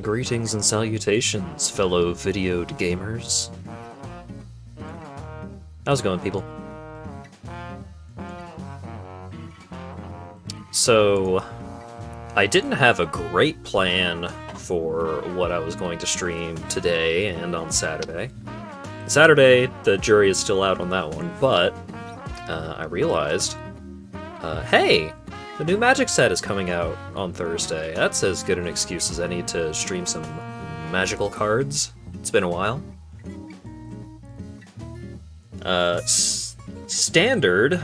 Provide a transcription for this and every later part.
Greetings and salutations, fellow videoed gamers. How's it going, people? So, I didn't have a great plan for what I was going to stream today and on Saturday. Saturday, the jury is still out on that one, but I realized, hey! The new Magic set is coming out on Thursday. That's as good an excuse as any to stream some magical cards. It's been a while. Standard,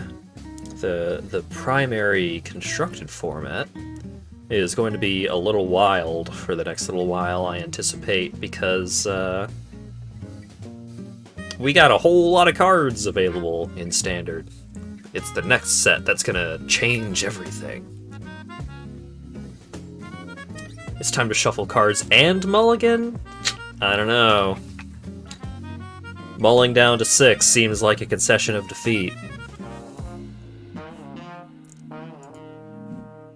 the primary constructed format, is going to be a little wild for the next little while, I anticipate, because we got a whole lot of cards available in Standard. It's the next set that's gonna change everything. It's time to shuffle cards and mulligan? I don't know. Mulling down to 6 seems like a concession of defeat.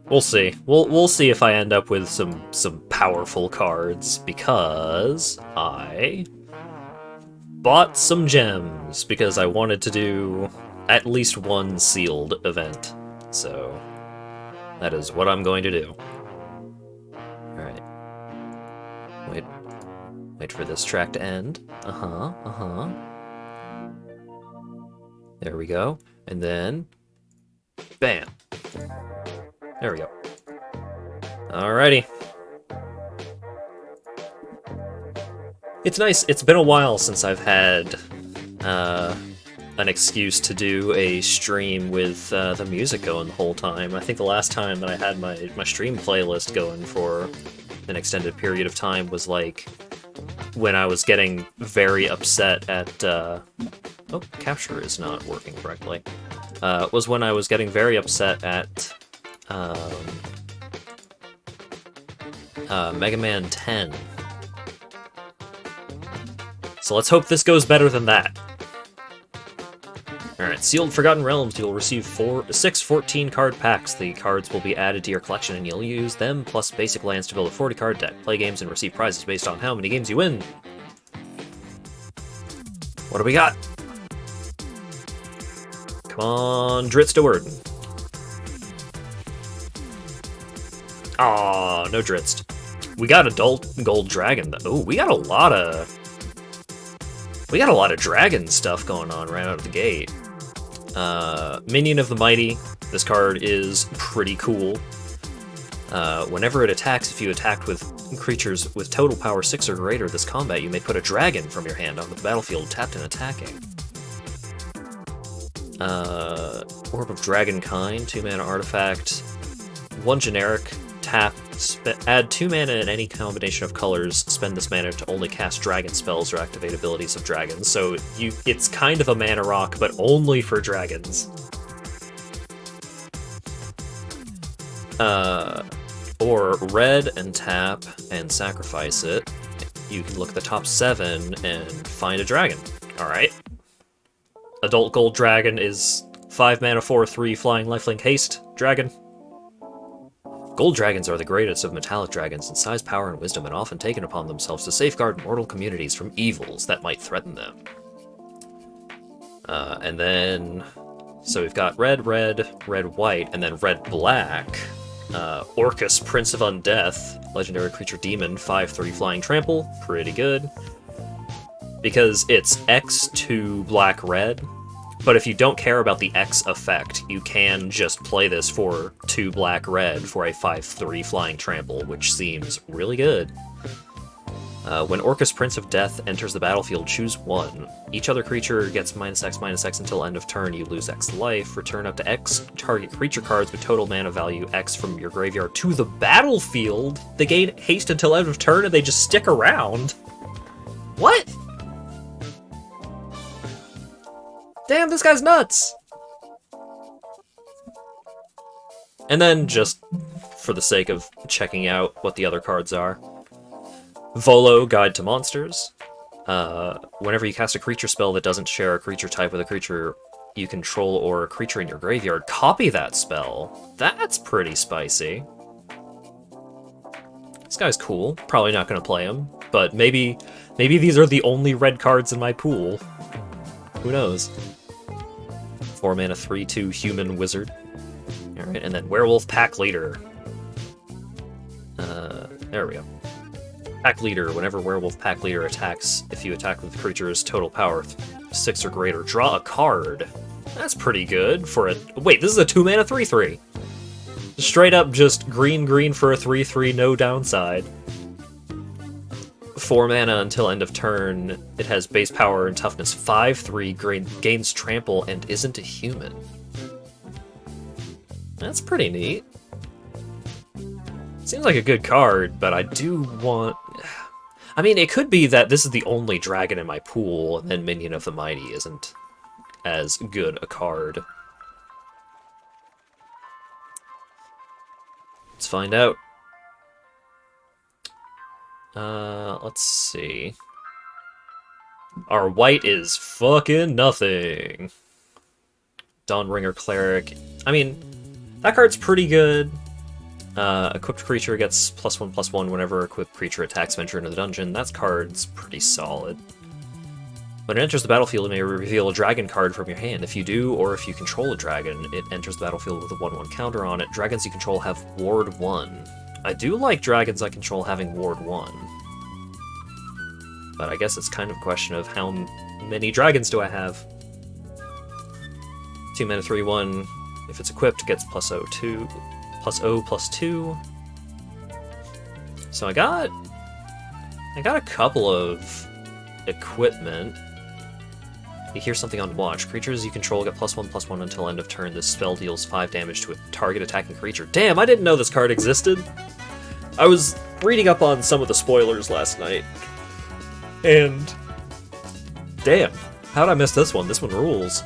We'll see. We'll see if I end up with some powerful cards, because I bought some gems because I wanted to do at least one sealed event. So that is what I'm going to do. Alright. Wait for this track to end. There we go. And then bam. There we go. Alrighty. It's nice. It's been a while since I've had an excuse to do a stream with the music going the whole time. I think the last time that I had my stream playlist going for an extended period of time was like when I was getting very upset at oh, capture is not working correctly. Was when I was getting very upset at Mega Man 10. So let's hope this goes better than that. Alright, Sealed Forgotten Realms, you'll receive 6 14-card packs. The cards will be added to your collection and you'll use them plus basic lands to build a 40-card deck. Play games and receive prizes based on how many games you win. What do we got? Come on, Dritz to Worden. Aw, no Dritz. We got Adult Gold Dragon, though. Ooh, we got a lot of dragon stuff going on right out of the gate. Minion of the Mighty. This card is pretty cool. Whenever it attacks, if you attacked with creatures with total power 6 or greater this combat, you may put a dragon from your hand onto the battlefield, tapped and attacking. Orb of Dragonkind, 2-mana artifact. 1 generic, tap, add 2 mana in any combination of colors, spend this mana to only cast dragon spells or activate abilities of dragons. So it's kind of a mana rock, but only for dragons. Or red and tap and sacrifice it. You can look at the top 7 and find a dragon. Alright. Adult Gold Dragon is 5 mana, 4/3, flying, lifelink, haste, dragon. Gold dragons are the greatest of metallic dragons in size, power, and wisdom, and often taken upon themselves to safeguard mortal communities from evils that might threaten them. And then, so we've got red, white, and then red, black. Orcus, Prince of Undeath, legendary creature demon, 5/3 flying trample, pretty good. Because it's X to black, red. But if you don't care about the X effect, you can just play this for 2 black red for a 5/3 flying trample, which seems really good. When Orcus Prince of Death enters the battlefield, choose 1. Each other creature gets -X/-X until end of turn. You lose X life. Return up to X target creature cards with total mana value X from your graveyard to the battlefield. They gain haste until end of turn and they just stick around. What? Damn, this guy's nuts! And then, just for the sake of checking out what the other cards are, Volo, Guide to Monsters. Whenever you cast a creature spell that doesn't share a creature type with a creature you control or a creature in your graveyard, copy that spell. That's pretty spicy. This guy's cool. Probably not going to play him, but maybe these are the only red cards in my pool. Who knows? 4 mana, 3/2 human wizard. Alright, and then Werewolf Pack Leader. There we go. Pack Leader. Whenever Werewolf Pack Leader attacks, if you attack with the creature's total power 6 or greater, draw a card. That's pretty good for a... Wait, this is a 2 mana 3/3. Straight up just green for a 3/3, no downside. 4 mana until end of turn. It has base power and toughness 5/3, gains trample, and isn't a human. That's pretty neat. Seems like a good card, but I do want... I mean, it could be that this is the only dragon in my pool, and then Minion of the Mighty isn't as good a card. Let's find out. Let's see. Our white is fucking nothing. Dawnbringer Cleric. I mean, that card's pretty good. Equipped creature gets +1/+1 whenever equipped creature attacks venture into the dungeon. That card's pretty solid. When it enters the battlefield, it may reveal a dragon card from your hand. If you do, or if you control a dragon, it enters the battlefield with a 1/1 counter on it. Dragons you control have Ward 1. I do like dragons I control having Ward 1. But I guess it's kind of a question of how many dragons do I have? 2 mana 3/1. If it's equipped, it gets +0/2. +0/+2. So I got a couple of equipment. You hear something on watch. Creatures you control get +1/+1 until end of turn. This spell deals 5 damage to a target attacking creature. Damn, I didn't know this card existed. I was reading up on some of the spoilers last night, and damn, how'd I miss this one? This one rules.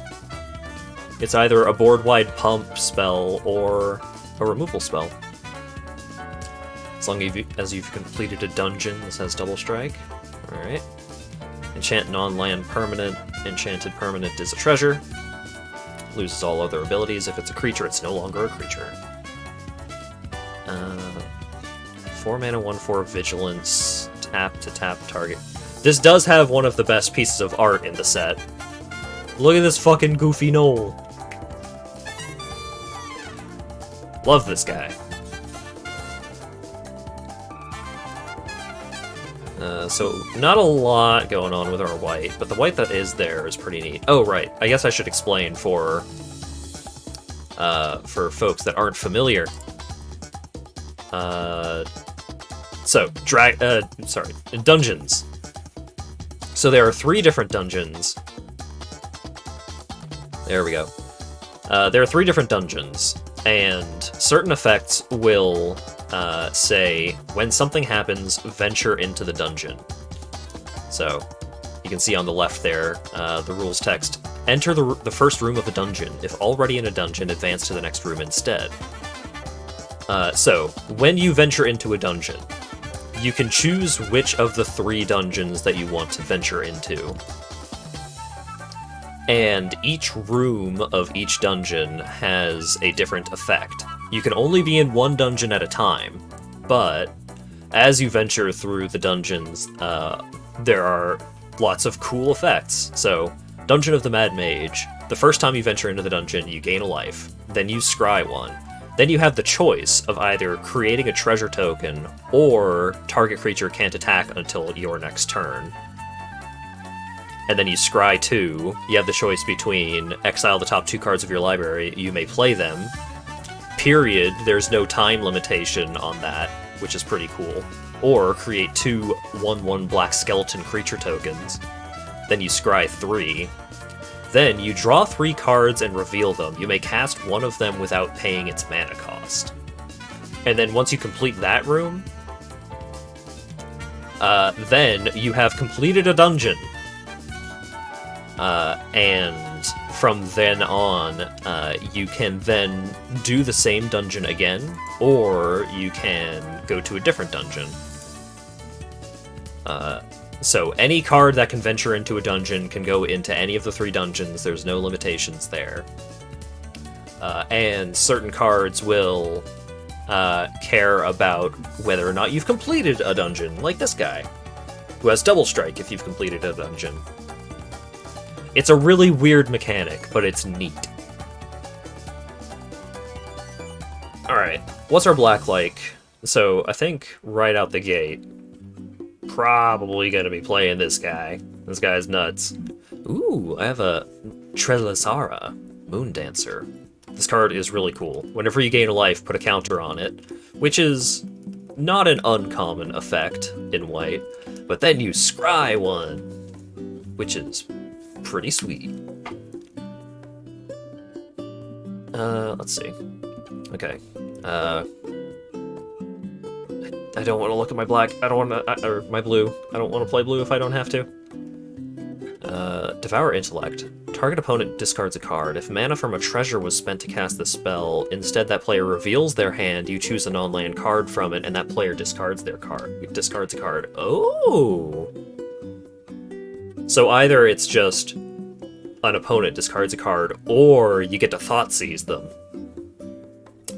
It's either a board-wide pump spell or a removal spell. As long as you've completed a dungeon, this has double strike. Alright. Enchant non-land permanent. Enchanted permanent is a treasure. Loses all other abilities. If it's a creature, it's no longer a creature. 4 mana, 1/4 vigilance. Tap to tap target. This does have one of the best pieces of art in the set. Look at this fucking goofy gnoll. Love this guy. So, not a lot going on with our white, but the white that is there is pretty neat. Oh, right. I guess I should explain for folks that aren't familiar. Dungeons. So there are 3 different dungeons. There we go. There are 3 different dungeons, and certain effects will say, when something happens, venture into the dungeon. So, you can see on the left there, the rules text, enter the first room of a dungeon. If already in a dungeon, advance to the next room instead. So, when you venture into a dungeon, you can choose which of the 3 dungeons that you want to venture into. And each room of each dungeon has a different effect. You can only be in one dungeon at a time, but as you venture through the dungeons, there are lots of cool effects. So, Dungeon of the Mad Mage, the first time you venture into the dungeon, you gain a life, then you scry one. Then you have the choice of either creating a treasure token, or target creature can't attack until your next turn. And then you scry 2, you have the choice between exile the top 2 cards of your library, you may play them, period, there's no time limitation on that, which is pretty cool, or create 2 1/1 black skeleton creature tokens, then you scry 3, then you draw 3 cards and reveal them. You may cast one of them without paying its mana cost. And then once you complete that room, then you have completed a dungeon. And from then on, you can then do the same dungeon again, or you can go to a different dungeon. So any card that can venture into a dungeon can go into any of the 3 dungeons. There's no limitations there. And certain cards will care about whether or not you've completed a dungeon, like this guy, who has double strike if you've completed a dungeon. It's a really weird mechanic, but it's neat. Alright, what's our black like? So, I think right out the gate, probably gonna be playing this guy. This guy's nuts. Ooh, I have a Trellisara, Moon Dancer. This card is really cool. Whenever you gain a life, put a counter on it, which is not an uncommon effect in white, but then you scry one, which is pretty sweet. Let's see. Okay. I don't want to look at my black. I don't want to, or my blue. I don't want to play blue if I don't have to. Devour Intellect. Target opponent discards a card. If mana from a treasure was spent to cast the spell, instead that player reveals their hand, you choose a non-land card from it, and that player discards their card. Discards a card. Oh! So either it's just an opponent discards a card, or you get to Thoughtseize them.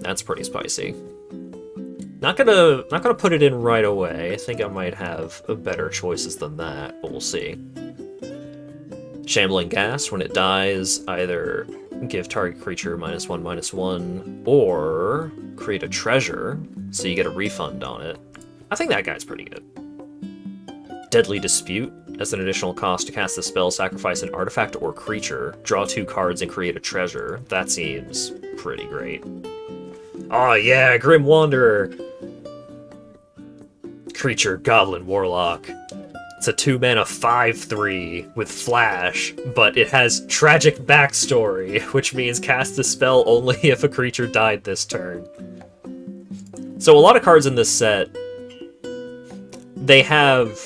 That's pretty spicy. Not gonna put it in right away. I think I might have better choices than that, but we'll see. Shambling Ghast, when it dies, either give target creature -1/-1, or create a treasure, so you get a refund on it. I think that guy's pretty good. Deadly Dispute, as an additional cost to cast the spell, sacrifice an artifact or creature, draw 2 cards and create a treasure. That seems pretty great. Oh yeah, Grim Wanderer! Creature, Goblin, Warlock. It's a 2-mana 5/3 with Flash, but it has tragic backstory, which means cast the spell only if a creature died this turn. So a lot of cards in this set, they have,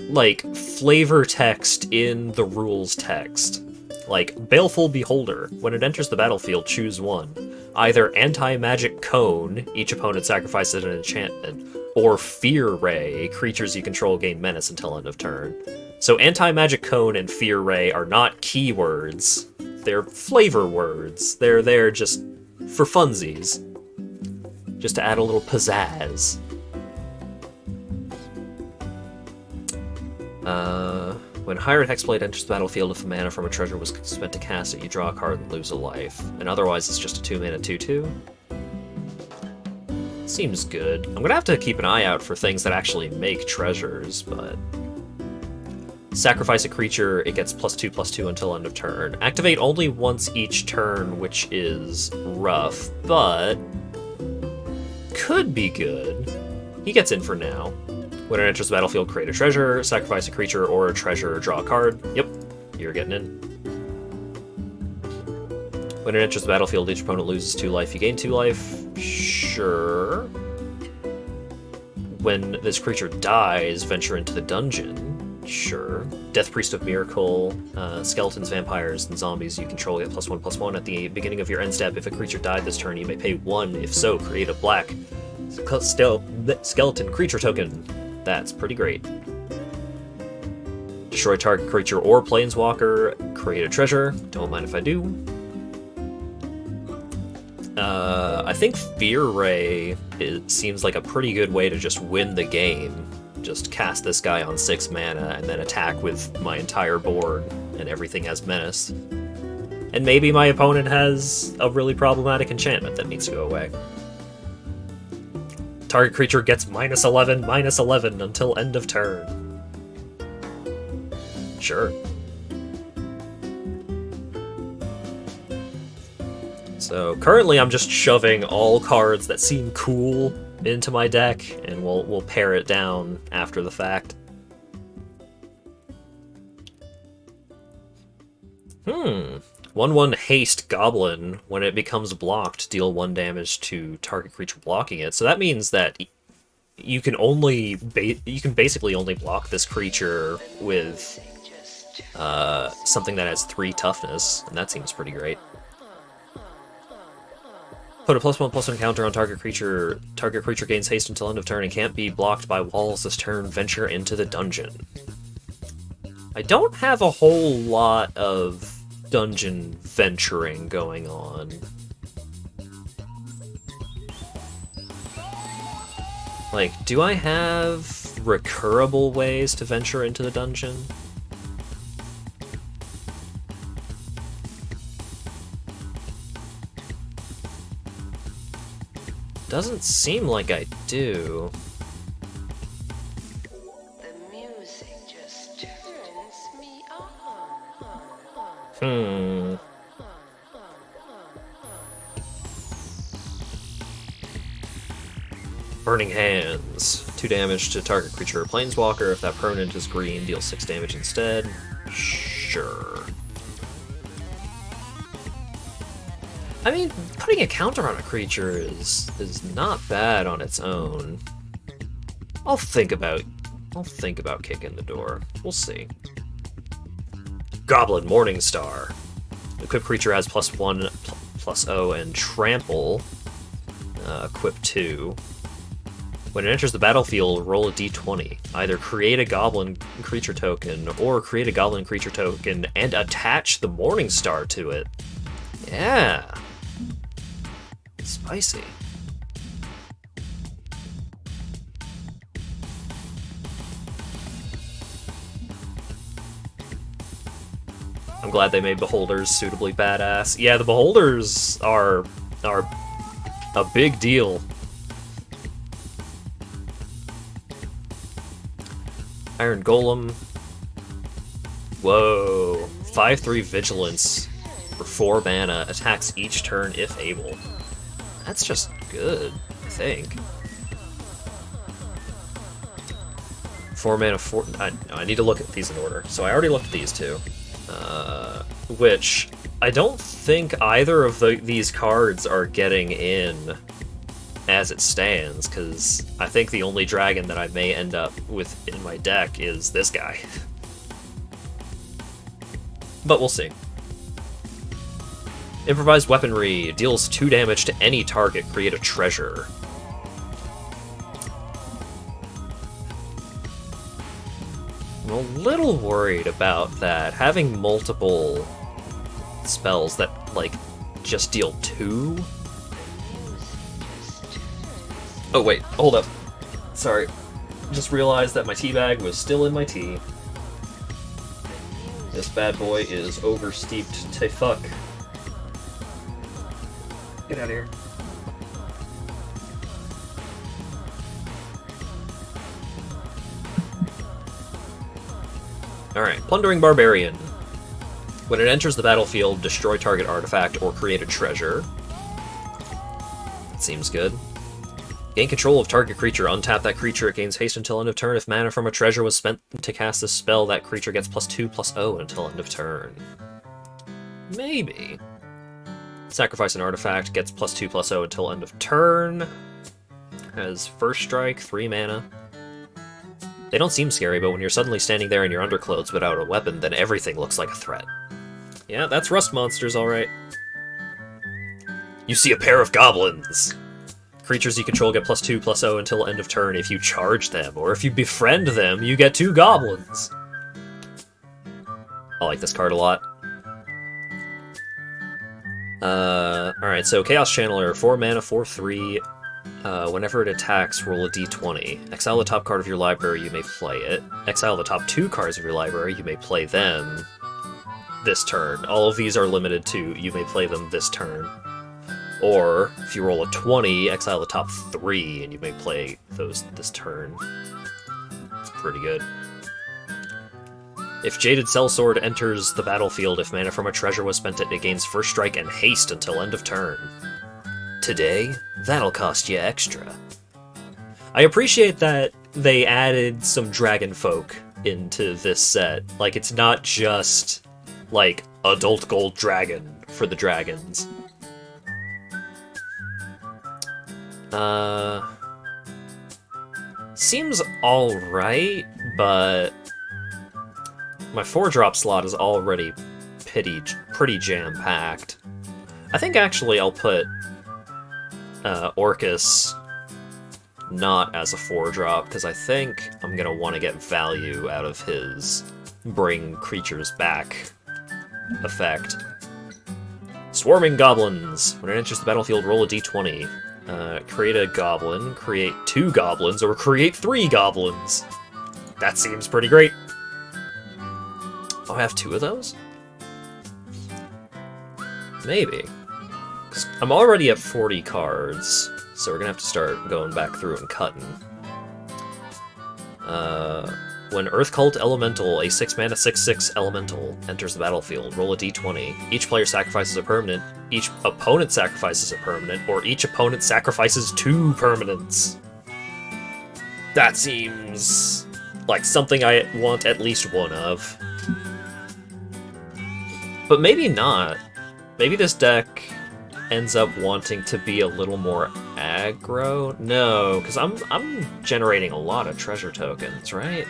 like, flavor text in the rules text. Like, Baleful Beholder. When it enters the battlefield, choose 1. Either Anti-Magic Cone, each opponent sacrifices an enchantment, or Fear Ray, creatures you control gain menace until end of turn. So Anti-Magic Cone and Fear Ray are not keywords, they're flavor words. They're there just for funsies. Just to add a little pizzazz. When Hired Hexblade enters the battlefield, if the mana from a treasure was spent to cast it, you draw a card and lose a life. And otherwise it's just a 2-mana 2/2. Seems good. I'm gonna have to keep an eye out for things that actually make treasures, but... Sacrifice a creature, it gets +2/+2 until end of turn. Activate only once each turn, which is rough, but... could be good. He gets in for now. When it enters the battlefield, create a treasure, sacrifice a creature or a treasure, draw a card. Yep, you're getting in. When it enters the battlefield, each opponent loses 2 life, you gain 2 life. Sure. When this creature dies, venture into the dungeon. Sure. Death Priest of Miracle, skeletons, vampires, and zombies you control get +1/+1 at the beginning of your end step. If a creature died this turn, you may pay 1. If so, create a black skeleton creature token. That's pretty great. Destroy target creature or planeswalker, create a treasure. Don't mind if I do. I think Fear Ray seems like a pretty good way to just win the game. Just cast this guy on 6 mana and then attack with my entire board and everything has menace. And maybe my opponent has a really problematic enchantment that needs to go away. Target creature gets -11/-11 until end of turn. Sure. So currently I'm just shoving all cards that seem cool into my deck, and we'll pare it down after the fact. 1/1 Haste Goblin. When it becomes blocked, deal 1 damage to target creature blocking it. So that means that you can basically only block this creature with something that has 3 toughness, and that seems pretty great. Put a +1/+1 counter on target creature. Target creature gains haste until end of turn and can't be blocked by walls this turn. Venture into the dungeon. I don't have a whole lot of dungeon venturing going on. Like, do I have recurable ways to venture into the dungeon? Doesn't seem like I do. The music just turns me Hmm. Burning Hands. 2 damage to target creature or planeswalker. If that permanent is green, deal 6 damage instead. Sure. I mean, putting a counter on a creature is not bad on its own. I'll think about kicking the door. We'll see. Goblin Morningstar. Equipped creature has +1/+0 and trample. Equip 2. When it enters the battlefield, roll a d20. Either create a goblin creature token or create a goblin creature token and attach the Morningstar to it. Yeah. Spicy. I'm glad they made Beholders suitably badass. Yeah, the Beholders are a big deal. Iron Golem. Whoa. 5/3 Vigilance for 4 mana. Attacks each turn if able. That's just good, I think. 4 mana, 4... I need to look at these in order. So I already looked at these two. Which, I don't think either of these cards are getting in as it stands, because I think the only dragon that I may end up with in my deck is this guy. But we'll see. Improvised Weaponry deals 2 damage to any target. Create a treasure. I'm a little worried about that. Having multiple spells that, like, just deal 2? Oh, wait, hold up. Sorry. Just realized that my tea bag was still in my tea. This bad boy is oversteeped to fuck. Get out of here. Alright, Plundering Barbarian. When it enters the battlefield, destroy target artifact or create a treasure. That seems good. Gain control of target creature. Untap that creature. It gains haste until end of turn. If mana from a treasure was spent to cast this spell, that creature gets +2/+0 until end of turn. Maybe. Sacrifice an artifact. Gets +2/+0 until end of turn. Has first strike, 3 mana. They don't seem scary, but when you're suddenly standing there in your underclothes without a weapon, then everything looks like a threat. Yeah, that's rust monsters, alright. You see a pair of goblins! Creatures you control get +2/+0 until end of turn if you charge them, or if you befriend them, you get 2 goblins! I like this card a lot. Alright, so Chaos Channeler, 4 mana, 4/3. Whenever it attacks, roll a d20. Exile the top card of your library, you may play it. Exile the top 2 cards of your library, you may play them this turn. All of these are limited to, you may play them this turn. Or, if you roll a 20, exile the top 3, and you may play those this turn. It's pretty good. If Jaded Sellsword enters the battlefield, if mana from a treasure was spent, it gains first strike and haste until end of turn. Today, that'll cost you extra. I appreciate that they added some dragon folk into this set. Like, it's not just, like, adult gold dragon for the dragons. Seems alright, but my 4-drop slot is already pretty jam-packed. I think actually I'll put Orcus not as a 4-drop, because I think I'm going to want to get value out of his bring creatures back effect. Swarming Goblins! When it enters the battlefield, roll a d20. Create a goblin, create 2 goblins, or create 3 goblins. That seems pretty great. Oh, I have 2 of those? Maybe. 'Cause I'm already at 40 cards, so we're gonna have to start going back through and cutting. When Earth Cult Elemental, a 6-mana 6/6 elemental, enters the battlefield, roll a d20. Each player sacrifices a permanent, each opponent sacrifices a permanent, or each opponent sacrifices 2 permanents. That seems like something I want at least 1 of. But maybe not. Maybe this deck ends up wanting to be a little more aggro? No, because I'm generating a lot of treasure tokens, right?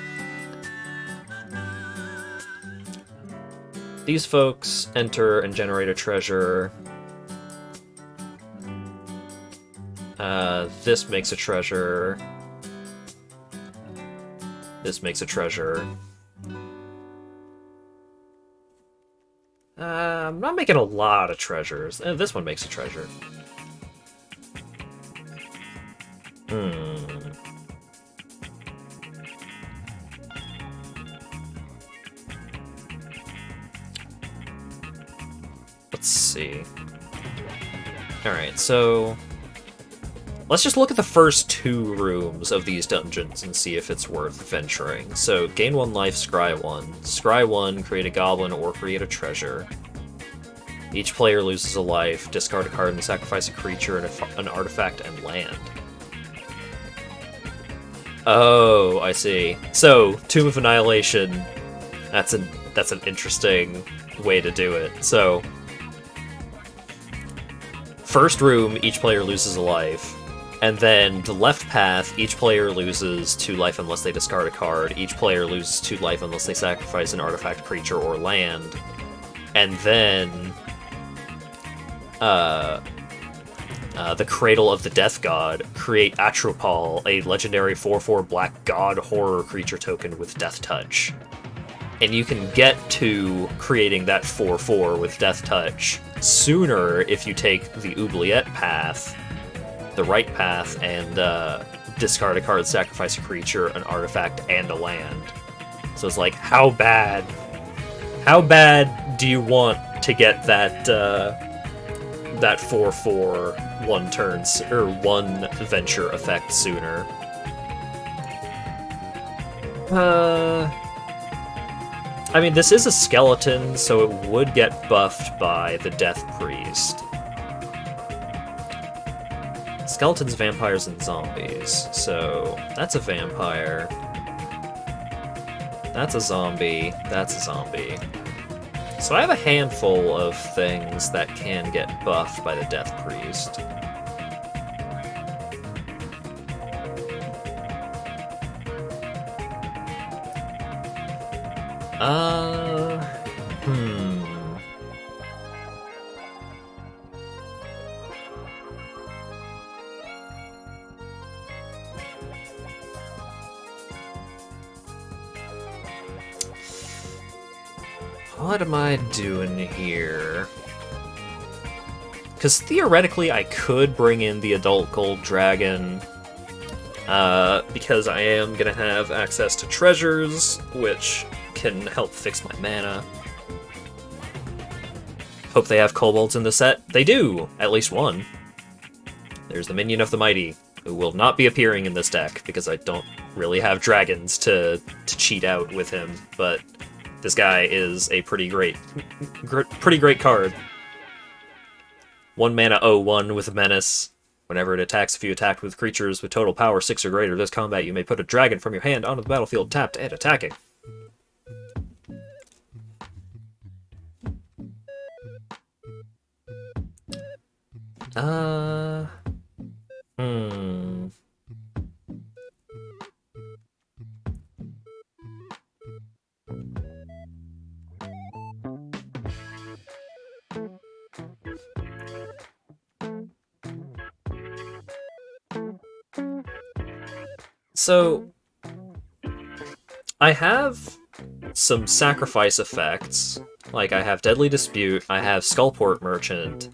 These folks enter and generate a treasure. This makes a treasure. This makes a treasure. I'm not making a lot of treasures. This one makes a treasure. Let's see. Alright, so let's just look at the first 2 rooms of these dungeons and see if it's worth venturing. So, gain 1 life, scry 1. Scry 1, create a goblin, or create a treasure. Each player loses a life, discard a card and sacrifice a creature, and an artifact, and land. Oh, I see. So, Tomb of Annihilation, that's an interesting way to do it. So, first room, each player loses a life. And then the left path, each player loses 2 life unless they discard a card. Each player loses 2 life unless they sacrifice an artifact, creature, or land. And then the Cradle of the Death God, create Atropal, a legendary 4/4 black god horror creature token with Death Touch. And you can get to creating that 4/4 with Death Touch sooner if you take the oubliette path, the right path, and discard a card, sacrifice a creature, an artifact, and a land. So it's like, how bad do you want to get that that 4/4 1 turn or 1 venture effect sooner? I mean, this is a skeleton, so it would get buffed by the Death Priest. Skeletons, vampires, and zombies. So, that's a vampire. That's a zombie. That's a zombie. So I have a handful of things that can get buffed by the Death Priest. What am I doing here? Because theoretically I could bring in the Adult Gold Dragon, because I am going to have access to treasures, which can help fix my mana. Hope they have kobolds in the set. They do! At least 1. There's the Minion of the Mighty, who will not be appearing in this deck, because I don't really have dragons to cheat out with him, but this guy is a pretty great card. 1 mana 0/1 with Menace. Whenever it attacks, if you attack with creatures with total power 6 or greater this combat, you may put a dragon from your hand onto the battlefield tapped and attacking. So, I have some sacrifice effects. Like, I have Deadly Dispute, I have Skullport Merchant,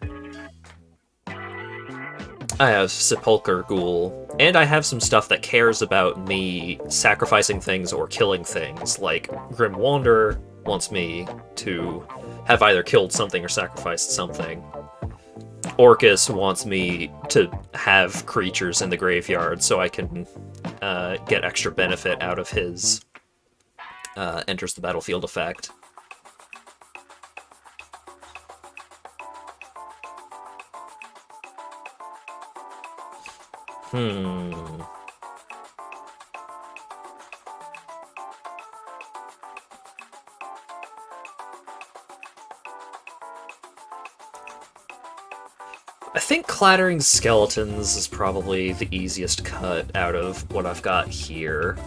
I have Sepulchre Ghoul, and I have some stuff that cares about me sacrificing things or killing things. Like, Grim Wanderer wants me to have either killed something or sacrificed something. Orcus wants me to have creatures in the graveyard so I can get extra benefit out of his enters the battlefield effect. I think Clattering Skeletons is probably the easiest cut out of what I've got here.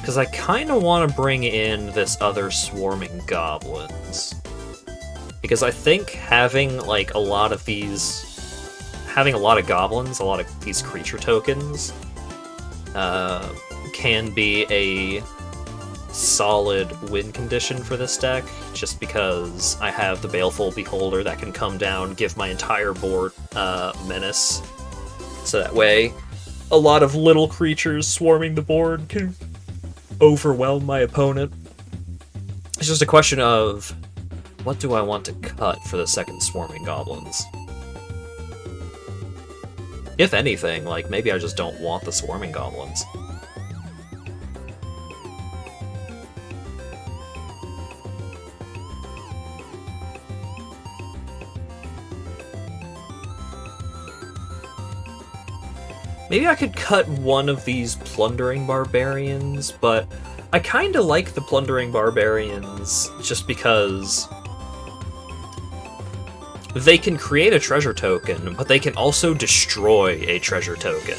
Because I kind of want to bring in this other Swarming Goblins. Because I think having, like, a lot of these... Having a lot of goblins, a lot of these creature tokens, can be a solid win condition for this deck, just because I have the Baleful Beholder that can come down, give my entire board menace. So that way, a lot of little creatures swarming the board can overwhelm my opponent. It's just a question of, what do I want to cut for the second Swarming Goblins? If anything, like, maybe I just don't want the Swarming Goblins. Maybe I could cut one of these Plundering Barbarians, but I kinda like the Plundering Barbarians just because they can create a treasure token, but they can also destroy a treasure token,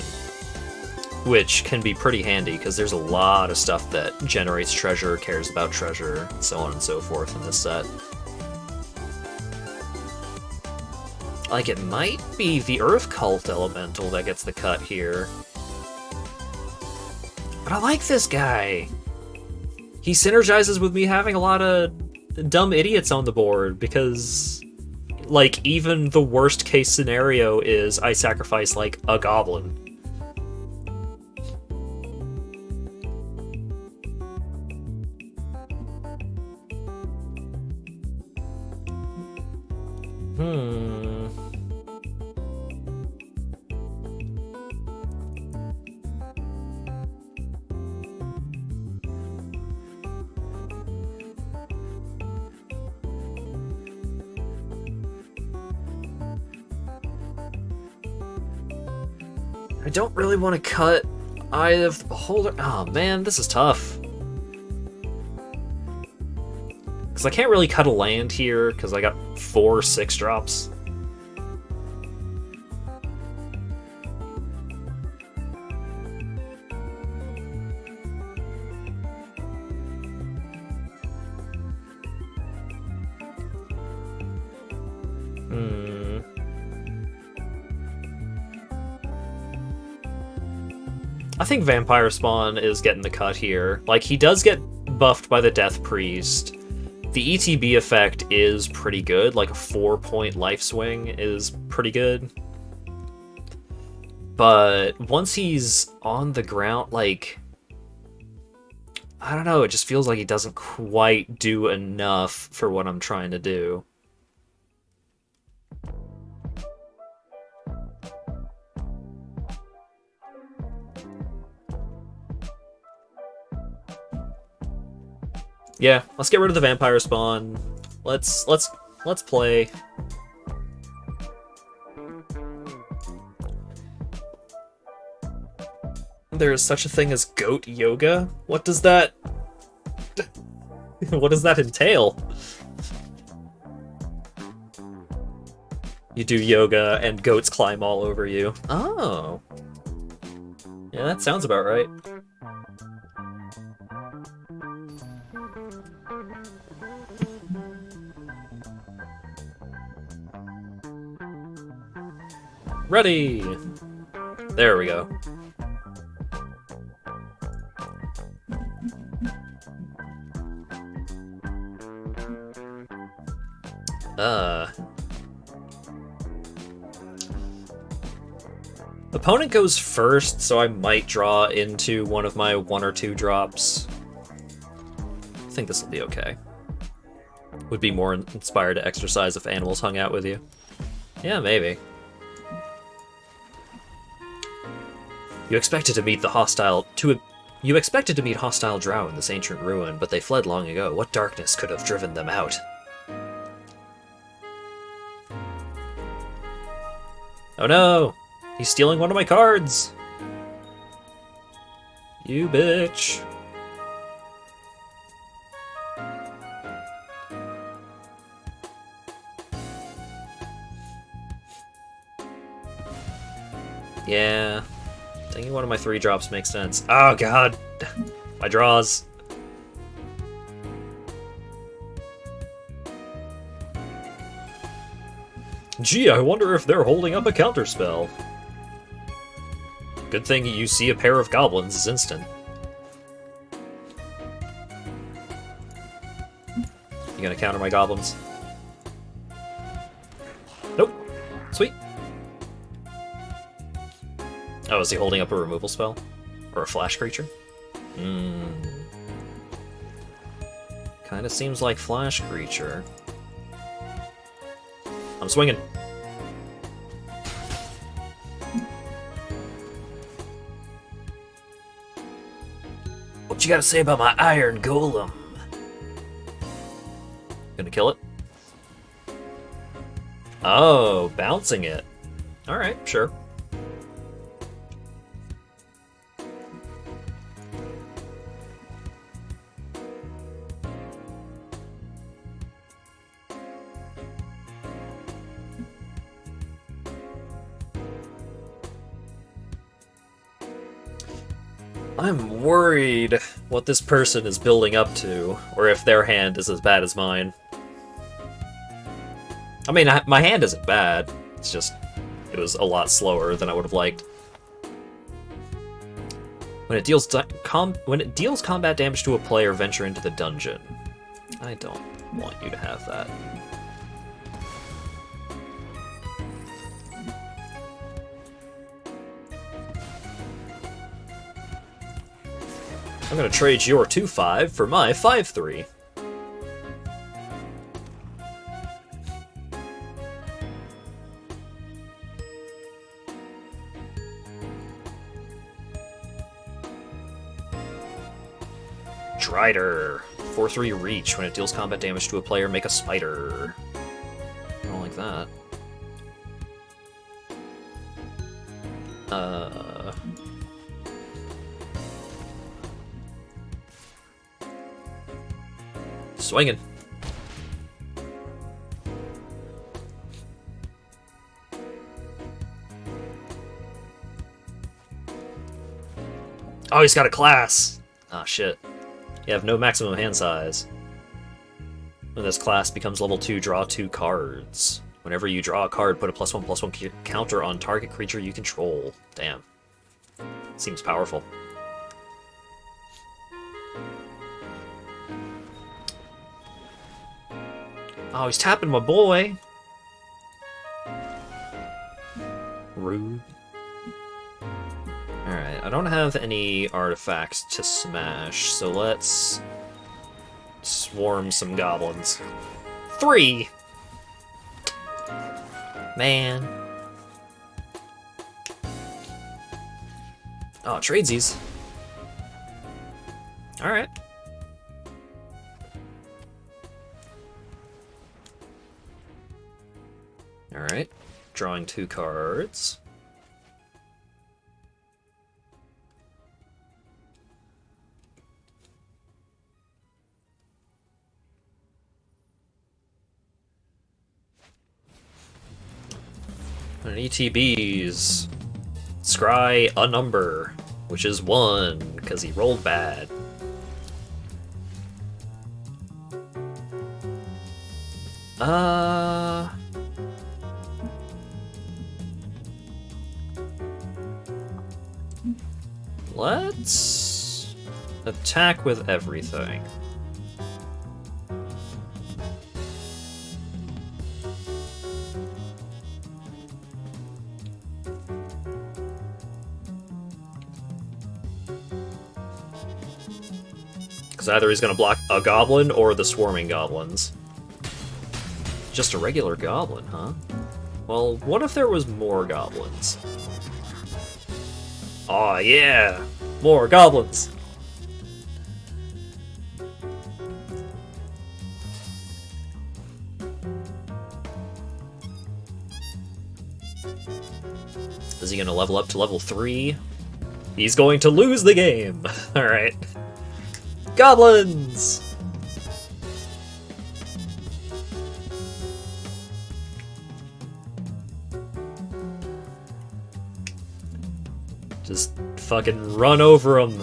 which can be pretty handy because there's a lot of stuff that generates treasure, cares about treasure, and so on and so forth in this set. Like, it might be the Earth Cult Elemental that gets the cut here. But I like this guy! He synergizes with me having a lot of dumb idiots on the board, because, like, even the worst case scenario is I sacrifice, like, a goblin. I don't really want to cut Eye of the Beholder. Oh man, this is tough. Because I can't really cut a land here, because I got 4 6-drops. I think Vampire Spawn is getting the cut here. Like, he does get buffed by the Death Priest. The ETB effect is pretty good. Like, a 4-point life swing is pretty good. But once he's on the ground, like, I don't know, it just feels like he doesn't quite do enough for what I'm trying to do. Yeah, let's get rid of the Vampire Spawn. Let's play. There is such a thing as goat yoga? What does that... what does that entail? You do yoga and goats climb all over you. Oh. Yeah, that sounds about right. Ready! There we go. Opponent goes first, so I might draw into one of my 1 or 2 drops. I think this will be okay. Would be more inspired to exercise if animals hung out with you. Yeah, maybe. You expected to meet hostile drow in this ancient ruin, but they fled long ago. What darkness could have driven them out? Oh no! He's stealing one of my cards! You bitch! Yeah. Taking one of my 3 drops makes sense. Oh god! My draws. Gee, I wonder if they're holding up a counterspell. Good thing you see a pair of goblins is instant. You gonna counter my goblins? Nope. Sweet. Oh, is he holding up a removal spell? Or a flash creature? Kinda seems like flash creature. I'm swinging. What you gotta say about my iron golem? Gonna kill it? Oh, bouncing it. Alright, sure. I'm worried what this person is building up to, or if their hand is as bad as mine. I mean, my hand isn't bad. It's just, it was a lot slower than I would have liked. When it deals combat damage to a player, venture into the dungeon. I don't want you to have that. I'm gonna trade your 2/5 for my 5/3. Drider. 4/3 reach. When it deals combat damage to a player, make a spider. I don't like that. Swinging. Oh, he's got a class! Ah, shit. You have no maximum hand size. When this class becomes level 2, draw 2 cards. Whenever you draw a card, put a +1/+1 counter on target creature you control. Damn. Seems powerful. Oh, he's tapping my boy! Rude. Alright, I don't have any artifacts to smash, so let's swarm some goblins. 3! Man. Oh, tradesies. Alright. Alright. Drawing 2 cards. And ETBs. Scry a number, which is 1, because he rolled bad. Let's attack with everything. Because either he's going to block a goblin or the swarming goblins. Just a regular goblin, huh? Well, what if there was more goblins? Aw, yeah! More goblins! Is he gonna level up to level 3? He's going to lose the game! Alright. Goblins! Just fucking run over them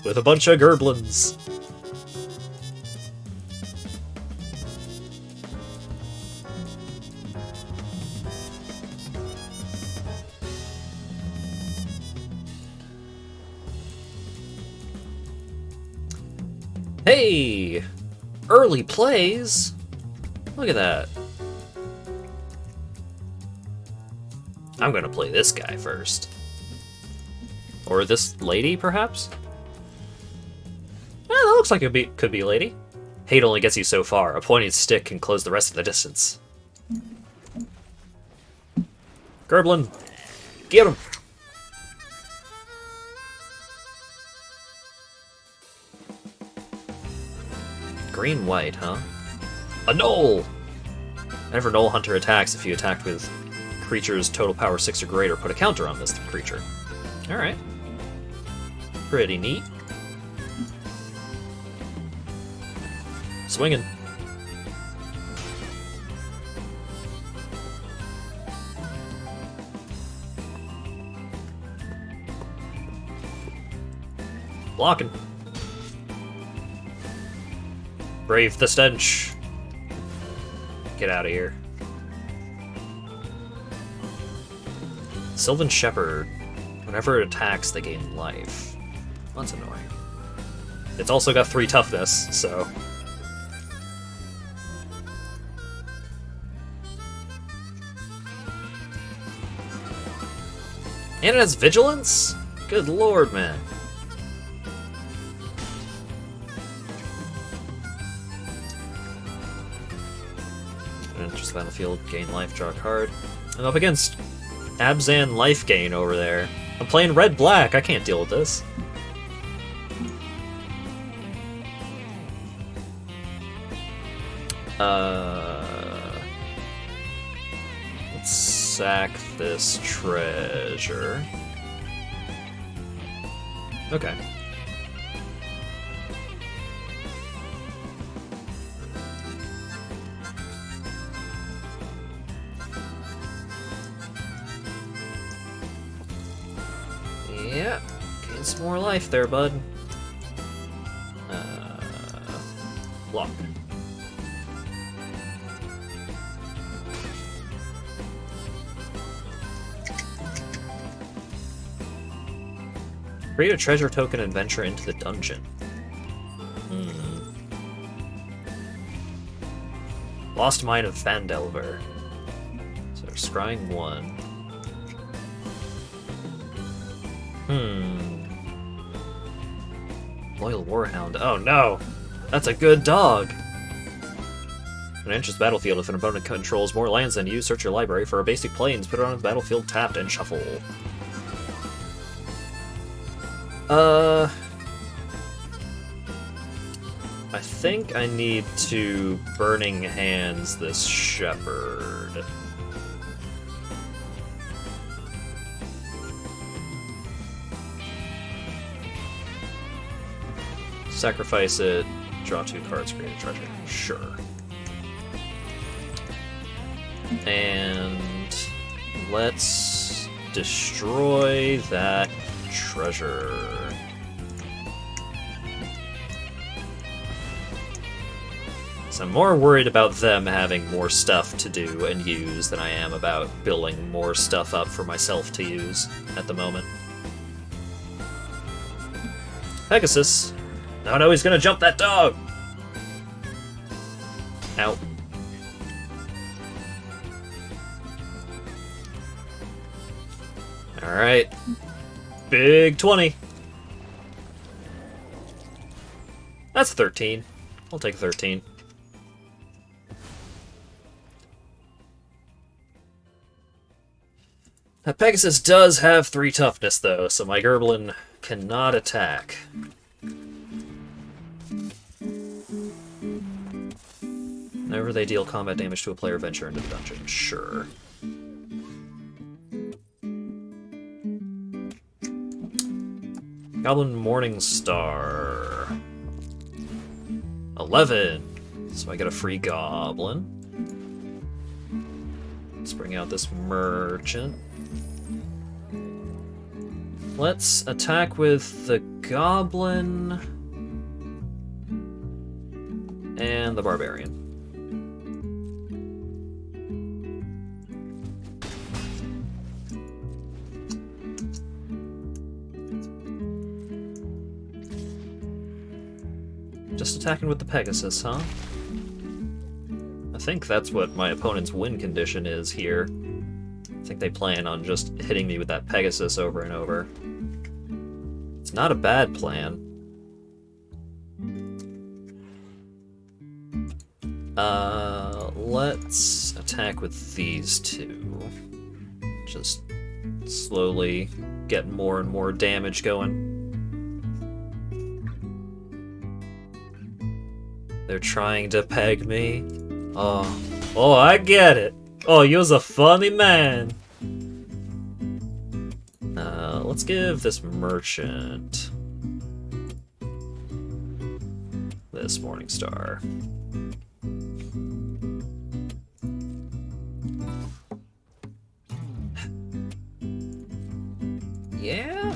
with a bunch of gerblins. Hey! Early plays? Look at that. I'm gonna play this guy first. Or this lady, perhaps? Yeah, that looks like it could be a lady. Hate only gets you so far. A pointed stick can close the rest of the distance. Gerblin! Get him! Green-white, huh? A Knoll! Whenever Knoll Hunter attacks, if you attacked with creature's total power 6 or greater, put a counter on this creature. Alright. Pretty neat. Swinging. Blocking. Brave the stench. Get out of here. Sylvan Shepherd. Whenever it attacks, they gain life. That's annoying. It's also got 3 toughness, so... And it has vigilance? Good lord, man. Enters the battlefield, gain life, draw a card. I'm up against Abzan life gain over there. I'm playing red-black, I can't deal with this. Let's sack this treasure. Okay. Yeah, gain some more life there, bud. Block. Create a treasure token and venture into the dungeon. Lost Mine of Phandelver. So scrying 1. Loyal Warhound. Oh no! That's a good dog! When it enters the battlefield, if an opponent controls more lands than you, search your library for a basic plains, put it on the battlefield tapped, and shuffle. I think I need to Burning Hands this Shepherd. Sacrifice it, draw 2 cards, create a treasure. Sure. And let's destroy that treasure. So I'm more worried about them having more stuff to do and use than I am about building more stuff up for myself to use at the moment. Pegasus! Oh no, he's gonna jump that dog! Ow. Alright. Big 20. That's 13. I'll take 13. Now, Pegasus does have 3 toughness, though, so my Gerblin cannot attack. Whenever they deal combat damage to a player, venture into the dungeon. Sure. Goblin Morningstar. 11. So I get a free goblin. Let's bring out this merchant. Let's attack with the goblin and the barbarian. Just attacking with the Pegasus, huh? I think that's what my opponent's win condition is here. I think they plan on just hitting me with that Pegasus over and over. It's not a bad plan. Let's attack with these two. Just slowly get more and more damage going. They're trying to peg me. Oh, I get it. Oh, you're a funny man. Let's give this merchant this Morningstar. Yeah?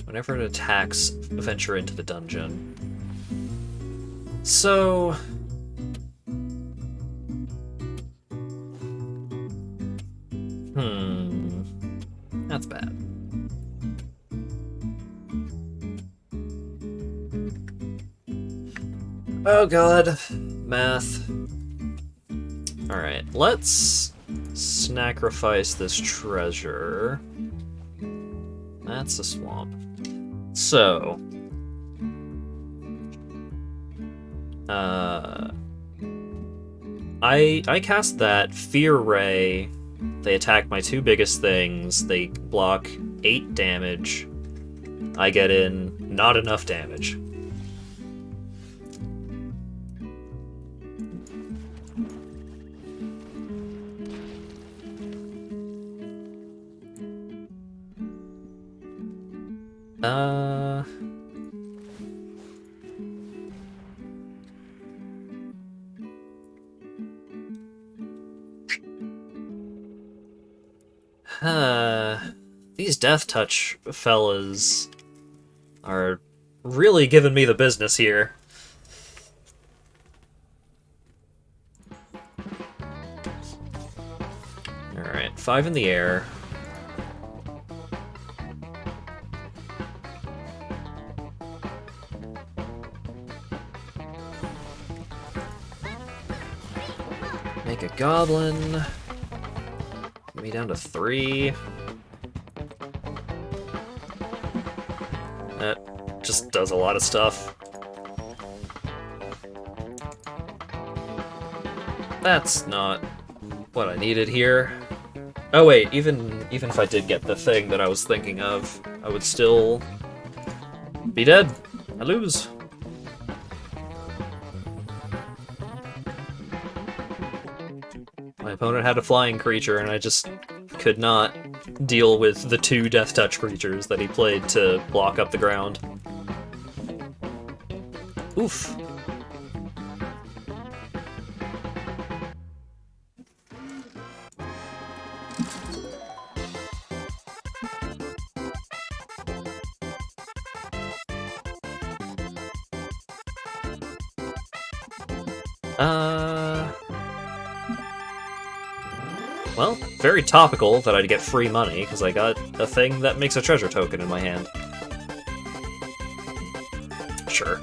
Whenever it attacks, venture into the dungeon. So... That's bad. Oh god. Math. Alright, let's sacrifice this treasure. That's a swamp. So... I cast that Fear Ray. They attack my 2 biggest things. They block 8 damage. I get in not enough damage. These Death Touch fellas are really giving me the business here. Alright, 5 in the air. Make a goblin. Get me down to 3. That just does a lot of stuff. That's not what I needed here. Oh wait, even if I did get the thing that I was thinking of, I would still be dead. I lose. My opponent had a flying creature, and I just could not deal with the 2 Death Touch creatures that he played to block up the ground. Oof. Well, very topical that I'd get free money, because I got a thing that makes a treasure token in my hand. Sure.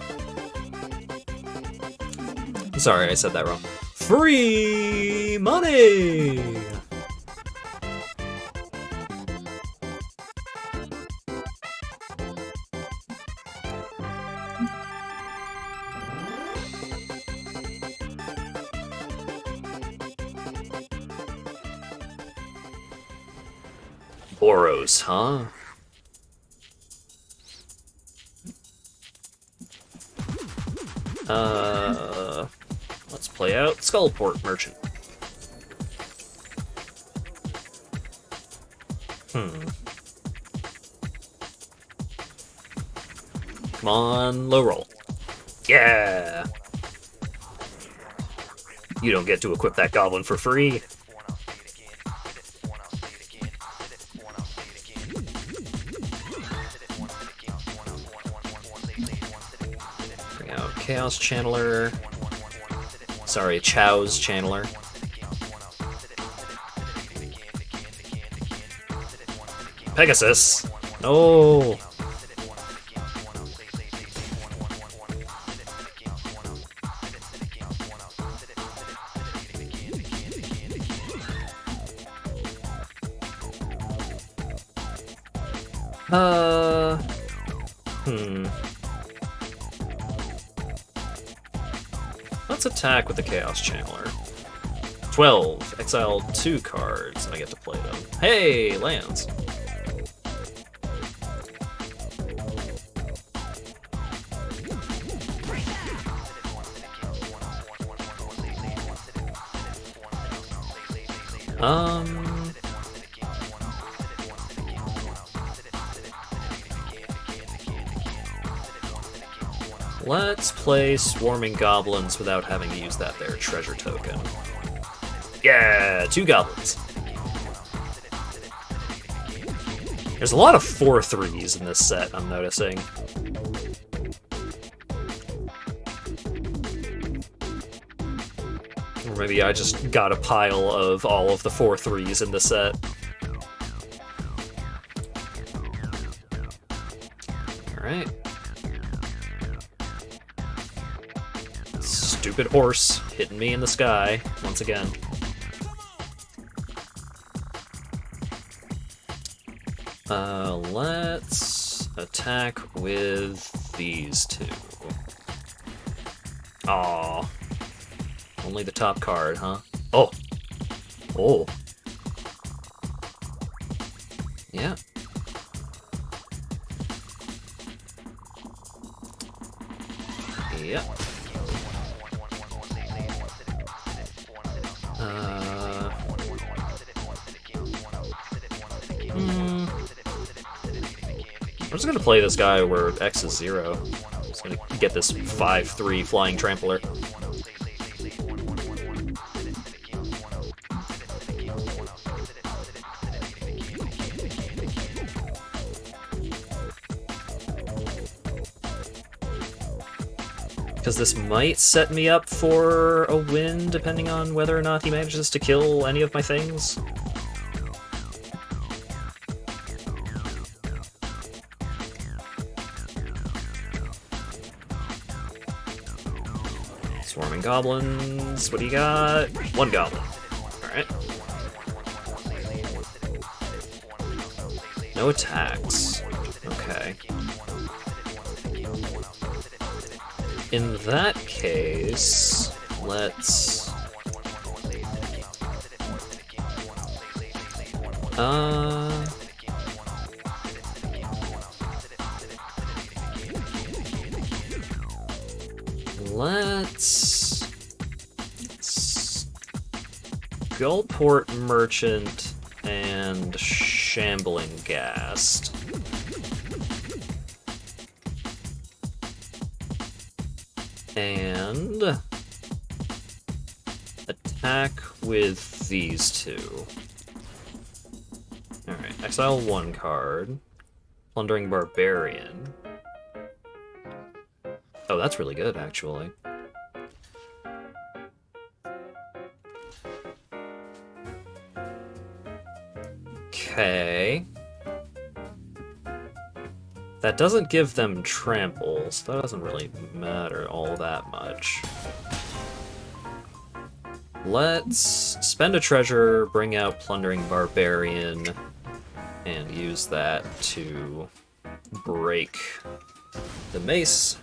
Sorry, I said that wrong. Free money! Boros, huh? Let's play out Skullport Merchant. Come on, low roll. Yeah! You don't get to equip that goblin for free. Bring out Chaos Channeler. Sorry, Chow's Channeler. Pegasus! No! Let's attack with the Chaos Channeler. 12. Exile 2 cards, and I get to play them. Hey, lands! Let's play Swarming Goblins without having to use that there treasure token. Yeah, 2 goblins. There's a lot of 4/3s in this set, I'm noticing. Or maybe I just got a pile of all of the 4/3s in the set. Alright. Stupid horse hitting me in the sky once again. Let's attack with these 2. Aw. Only the top card, huh? Oh! Oh! Yeah. Yep. I'm just gonna play this guy where X is 0. I'm just gonna get this 5/3 flying trampler. Because this might set me up for a win, depending on whether or not he manages to kill any of my things. Swarming goblins, what do you got? 1 goblin. Alright. No attacks. Okay. In that case, let's... Let's... Skullport Merchant and Shambling Ghast. And... attack with these 2. Alright, exile 1 card. Plundering Barbarian. Oh, that's really good, actually. Okay. That doesn't give them trample, so that doesn't really matter all that much. Let's spend a treasure, bring out Plundering Barbarian, and use that to break the mace.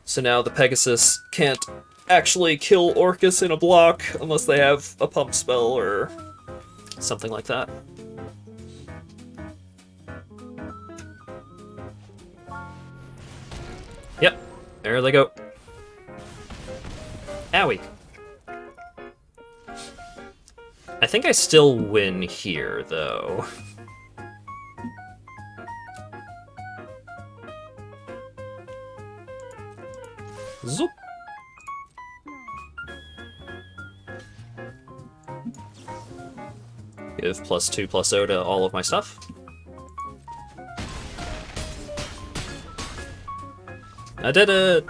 So now the Pegasus can't actually kill Orcus in a block unless they have a pump spell or something like that. Yep, there they go. Owie. I think I still win here, though. Zoop. Give +2/+0 to all of my stuff. I did it!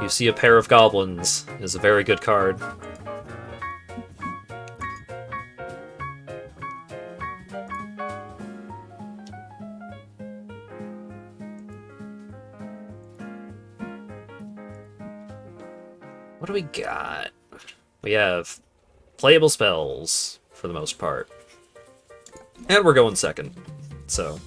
You see a pair of goblins is a very good card. What do we got? We have playable spells, for the most part. And we're going second, so...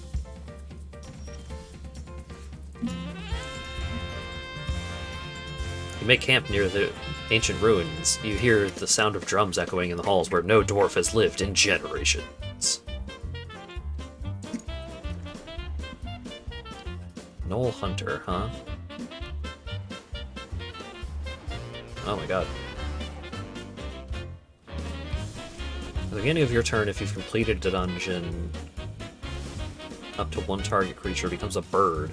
You make camp near the ancient ruins. You hear the sound of drums echoing in the halls where no dwarf has lived in generations. Knoll Hunter, huh? Oh my god. At the beginning of your turn, if you've completed a dungeon, up to one target creature becomes a bird.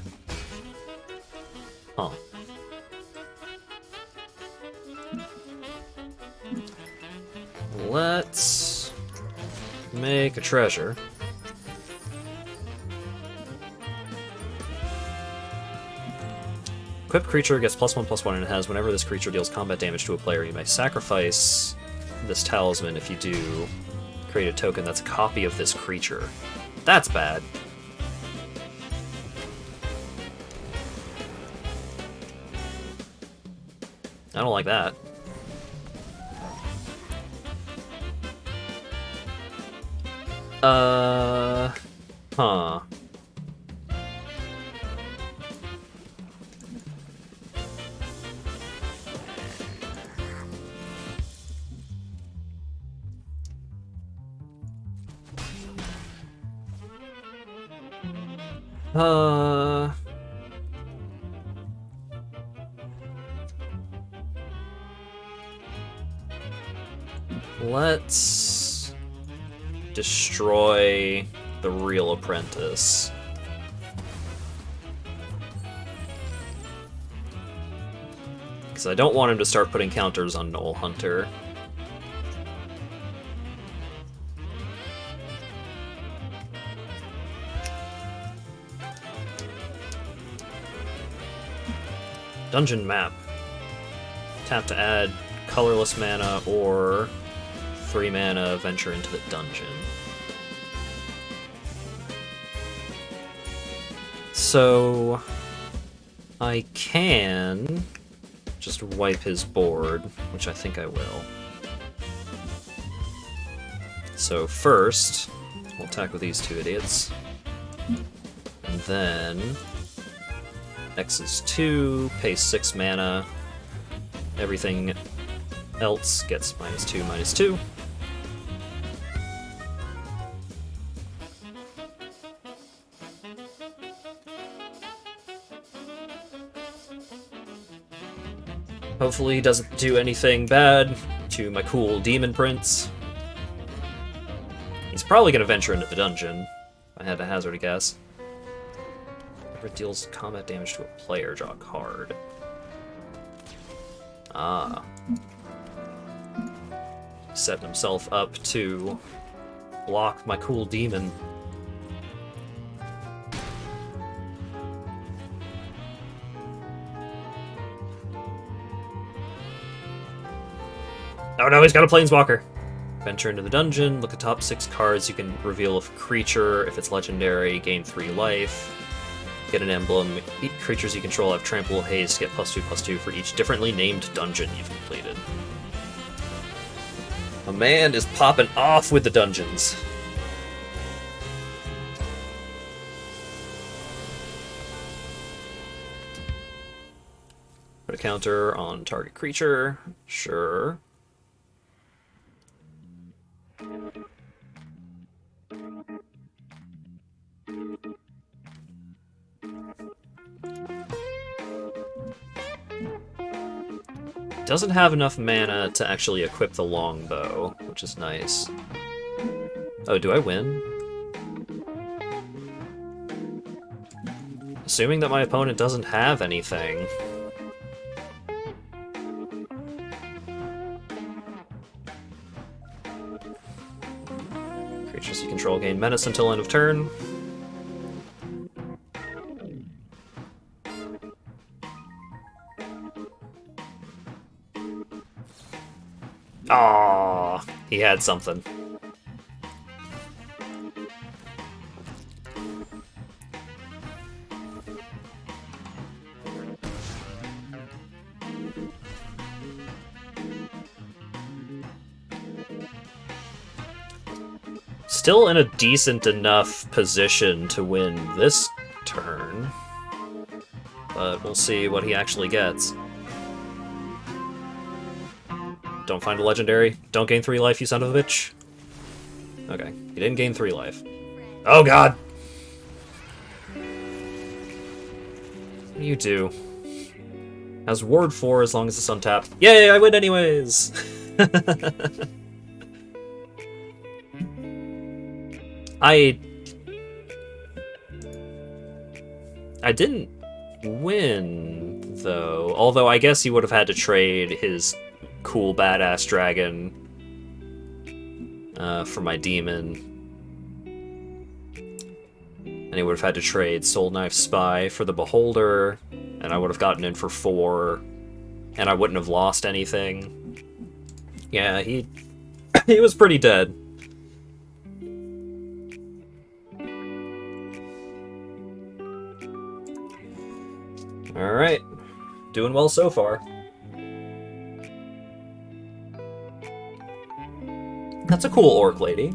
Huh. Let's make a treasure. Equipped creature gets +1/+1 and it has whenever this creature deals combat damage to a player, you may sacrifice this talisman. If you do, create a token that's a copy of this creature. That's bad. I don't like that. Huh. Let's destroy the real apprentice. Because I don't want him to start putting counters on Knoll Hunter. Dungeon map. Tap to add colorless mana or 3 mana venture into the dungeon. So I can just wipe his board, which I think I will. So first, we'll attack with these two idiots. And then X is 2, pay 6 mana. Everything else gets -2/-2. Hopefully he doesn't do anything bad to my cool demon prince. He's probably going to venture into the dungeon, if I had to hazard a guess. Whenever it deals combat damage to a player, draw a card. Ah. Setting himself up to block my cool demon. Oh no, he's got a Planeswalker! Venture into the dungeon, look at top 6 cards, you can reveal a creature, if it's legendary, gain 3 life, get an emblem, creatures you control have trample, haste, get +2/+2 for each differently named dungeon you've completed. A man is popping off with the dungeons. Put a counter on target creature, sure. Doesn't have enough mana to actually equip the longbow, which is nice. Oh, do I win? Assuming that my opponent doesn't have anything. Creatures you control gain menace until end of turn. Aww, he had something. Still in a decent enough position to win this turn, but we'll see what he actually gets. Don't find a legendary. Don't gain 3 life, you son of a bitch. Okay, he didn't gain 3 life. Oh god! What do you do? Has ward 4 as long as it's untapped. Yay, I win anyways! I didn't win, though. Although I guess he would have had to trade his cool badass dragon for my demon. And he would have had to trade Soul Knife Spy for the Beholder, and I would have gotten in for 4, and I wouldn't have lost anything. Yeah, he was pretty dead. Alright. Doing well so far. That's a cool orc lady.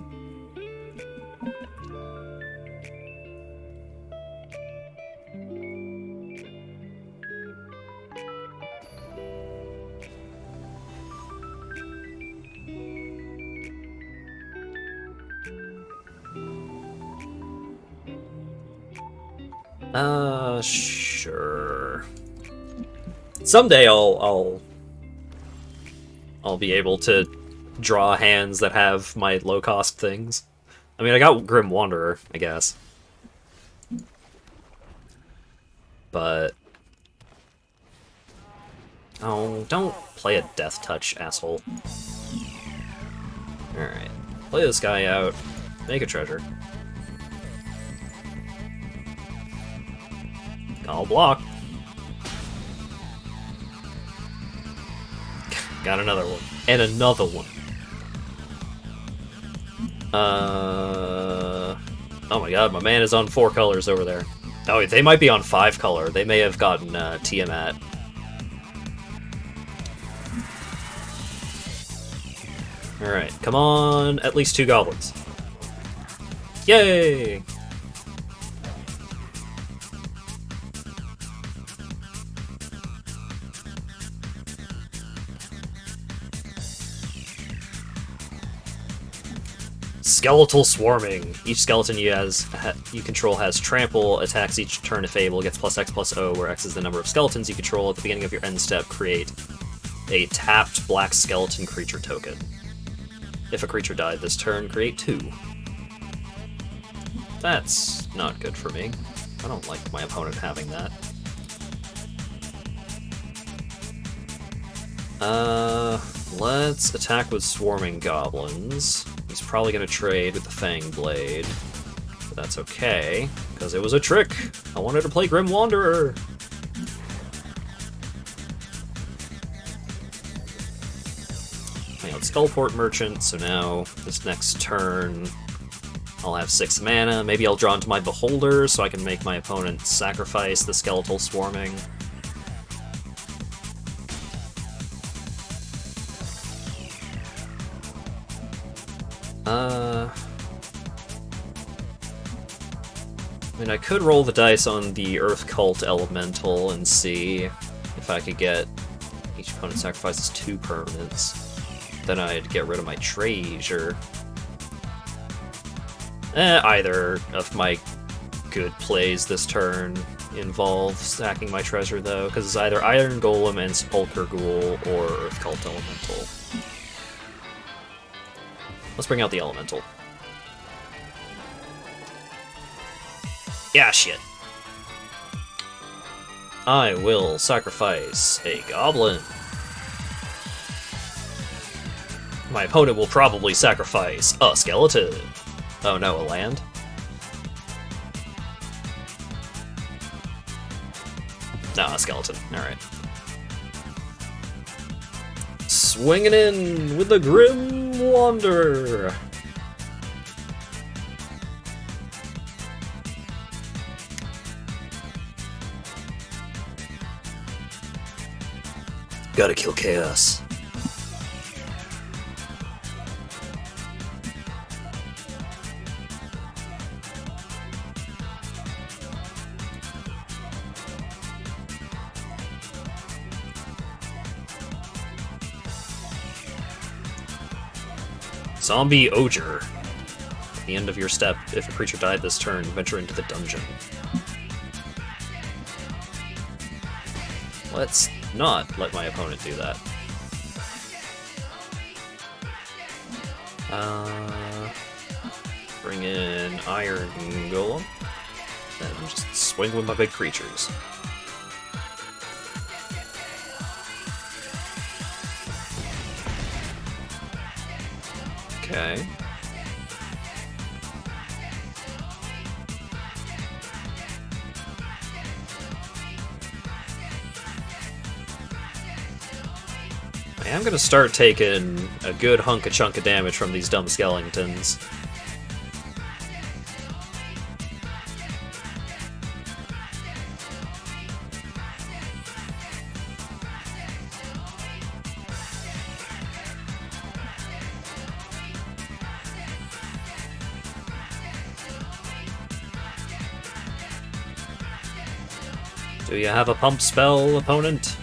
Sure. Someday I'll be able to draw hands that have my low-cost things. I mean, I got Grim Wanderer, I guess. But... oh, don't play a Death Touch, asshole. Alright. Play this guy out. Make a treasure. I'll block. Got another one. And another one. Oh my god, my man is on 4 colors over there. Oh, they might be on 5 color. They may have gotten Tiamat. Alright, come on, at least 2 goblins. Yay! Skeletal Swarming. Each skeleton you control has trample, attacks each turn if able, gets +X/+O, where X is the number of skeletons you control. At the beginning of your end step, create a tapped black skeleton creature token. If a creature died this turn, create 2. That's not good for me. I don't like my opponent having that. Let's attack with Swarming Goblins. He's probably going to trade with the Fang Blade, but that's okay, because it was a trick. I wanted to play Grim Wanderer. I mean, Skullport Merchant, so now this next turn I'll have 6 mana. Maybe I'll draw into my Beholder so I can make my opponent sacrifice the Skeletal Swarming. I mean, I could roll the dice on the Earth Cult Elemental and see if I could get each opponent sacrifices 2 permanents. Then I'd get rid of my treasure. Either of my good plays this turn involve stacking my treasure, though, because it's either Iron Golem and Sepulchre Ghoul or Earth Cult Elemental. Let's bring out the Elemental. Yeah, shit. I will sacrifice a Goblin. My opponent will probably sacrifice a Skeleton. Oh no, a land? No, a Skeleton. Alright. Swinging in with the Grim Wanderer. Gotta kill Chaos. Zombie Ogre. At the end of your step, if a creature died this turn, venture into the dungeon. Let's not let my opponent do that. Bring in Iron Golem, and just swing with my big creatures. Okay. I am gonna start taking a good chunk of damage from these dumb skeletons. Do you have a pump spell, opponent?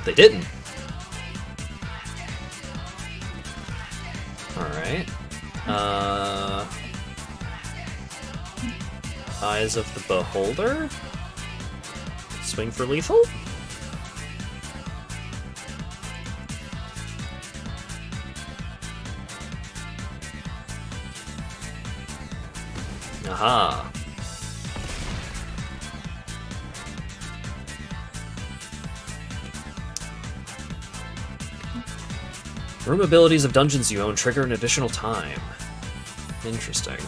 They didn't. Alright. Eyes of the Beholder? Swing for lethal? Aha. Room abilities of dungeons you own trigger an additional time. Interesting.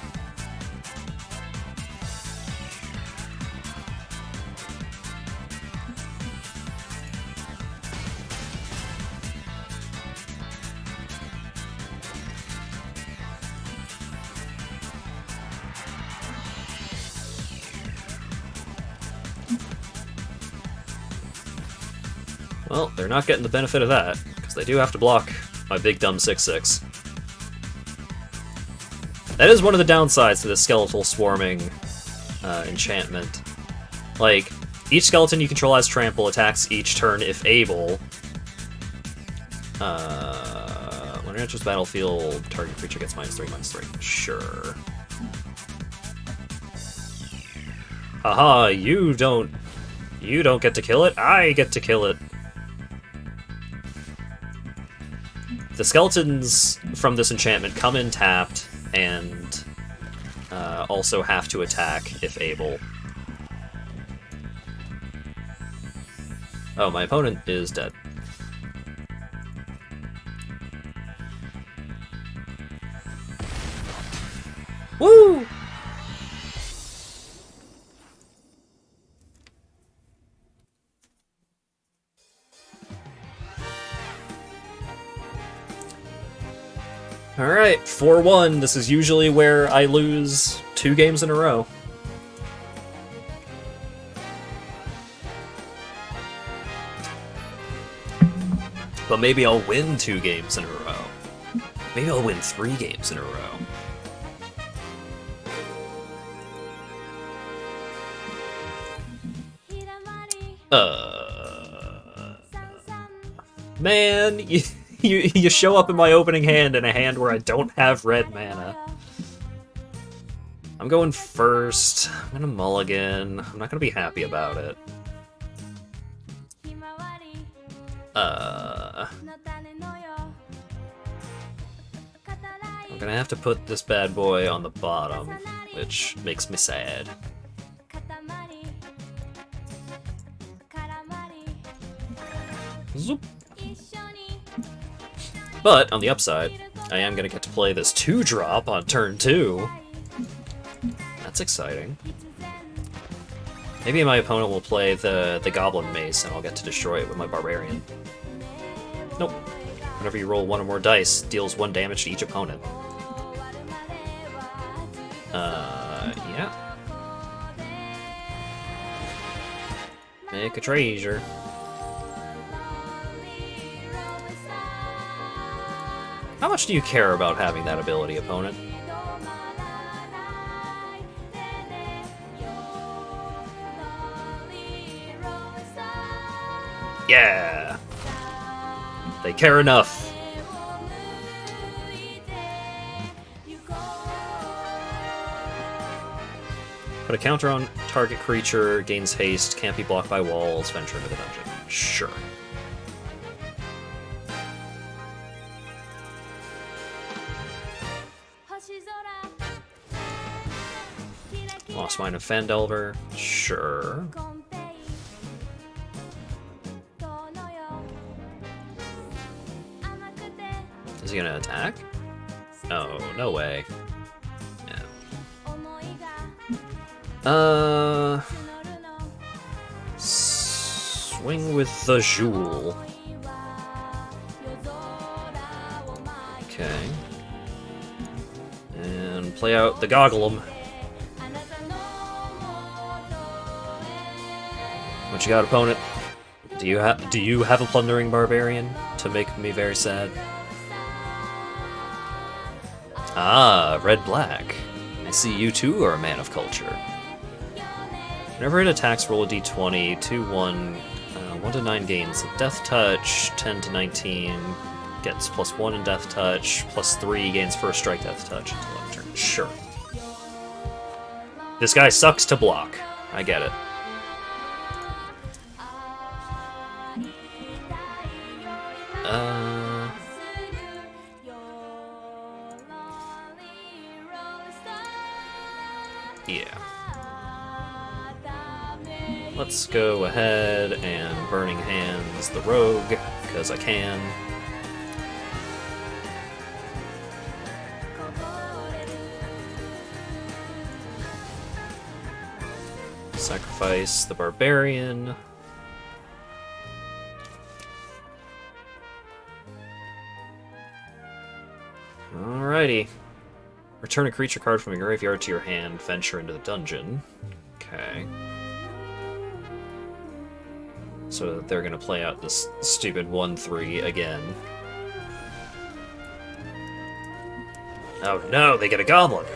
Well, they're not getting the benefit of that, because they do have to block my big dumb 6/6. That is one of the downsides to the Skeletal Swarming enchantment. Like, each skeleton you control has trample, attacks each turn if able. When it enters the battlefield, target creature gets -3/-3. Sure. Haha, you don't get to kill it, I get to kill it. The skeletons from this enchantment come in tapped and also have to attack if able. Oh, my opponent is dead. Woo! Alright, 4-1. This is usually where I lose 2 games in a row. But maybe I'll win 2 games in a row. Maybe I'll win 3 games in a row. Man, you show up in my opening hand in a hand where I don't have red mana. I'm going first. I'm gonna mulligan. I'm not gonna be happy about it. I'm gonna have to put this bad boy on the bottom, which makes me sad. Zoop. But, on the upside, I am gonna get to play this 2-drop on turn 2. That's exciting. Maybe my opponent will play the Goblin Mace and I'll get to destroy it with my Barbarian. Nope. Whenever you roll 1 or more dice, deals 1 damage to each opponent. Yeah. Make a treasure. How much do you care about having that ability, opponent? Yeah! They care enough. Put a counter on target creature, gains haste, can't be blocked by walls, venture into the dungeon. Sure. Lost Mine of Fandelver. Sure. Is he gonna attack? Oh, no way. Yeah. Swing with the Jewel. Okay. And play out the Gogglem. What you got, opponent? Do you have a Plundering Barbarian to make me very sad? Ah, red-black. I see you too are a man of culture. Whenever it attacks, roll a d20, 2-1, 1-9 gains Death Touch, 10-19 gets +1 in Death Touch, +3 gains First Strike Death Touch until end turn. Sure. This guy sucks to block. I get it. Yeah. Let's go ahead and Burning Hands the Rogue, because I can. Sacrifice the Barbarian. Alrighty. Return a creature card from your graveyard to your hand, venture into the dungeon. Okay. So they're gonna play out this stupid 1-3 again. Oh no, they get a goblin!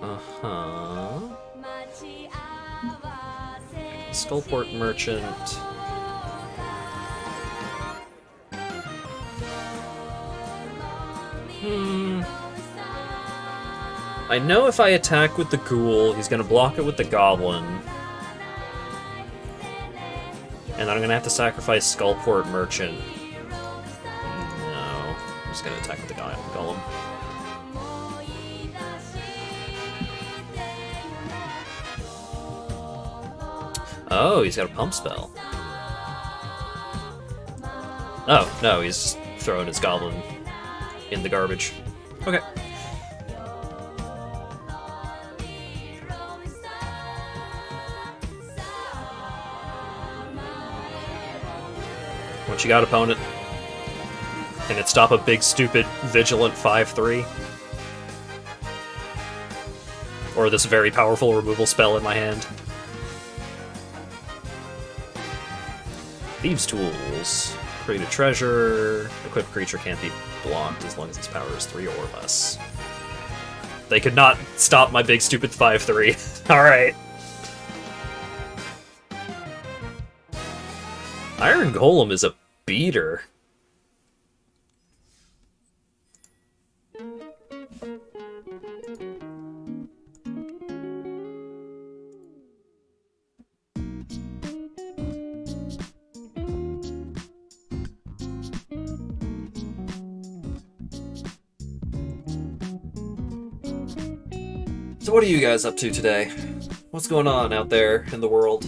Uh-huh. Skullport Merchant. I know if I attack with the Ghoul, he's gonna block it with the Goblin. And then I'm gonna have to sacrifice Skullport Merchant. No. I'm just gonna attack with the Golem. Oh, he's got a pump spell. Oh, no, he's just throwing his Goblin in the garbage. Okay. What you got, opponent? Can it stop a big, stupid, vigilant 5/3? Or this very powerful removal spell in my hand? Thieves' Tools. Create a treasure. Equipped creature can't be blocked as long as its power is 3 or less. They could not stop my big, stupid 5/3. Alright. Iron Golem is a beater. So what are you guys up to today? What's going on out there in the world?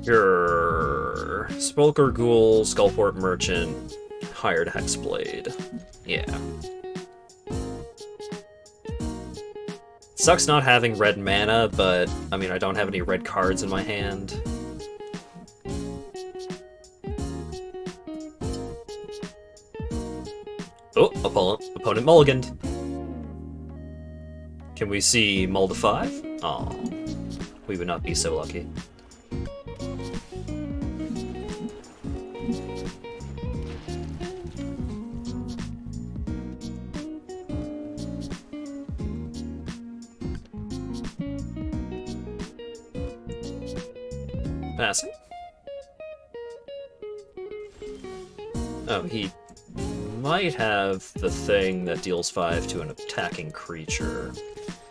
Your Spulker Ghoul, Skullport Merchant, hired Hexblade. Yeah. Sucks not having red mana, but I mean, I don't have any red cards in my hand. Oh, opponent mulliganed. Can we see Mull to 5? Aw, we would not be so lucky. Passing. Oh, he might have the thing that deals 5 to an attacking creature,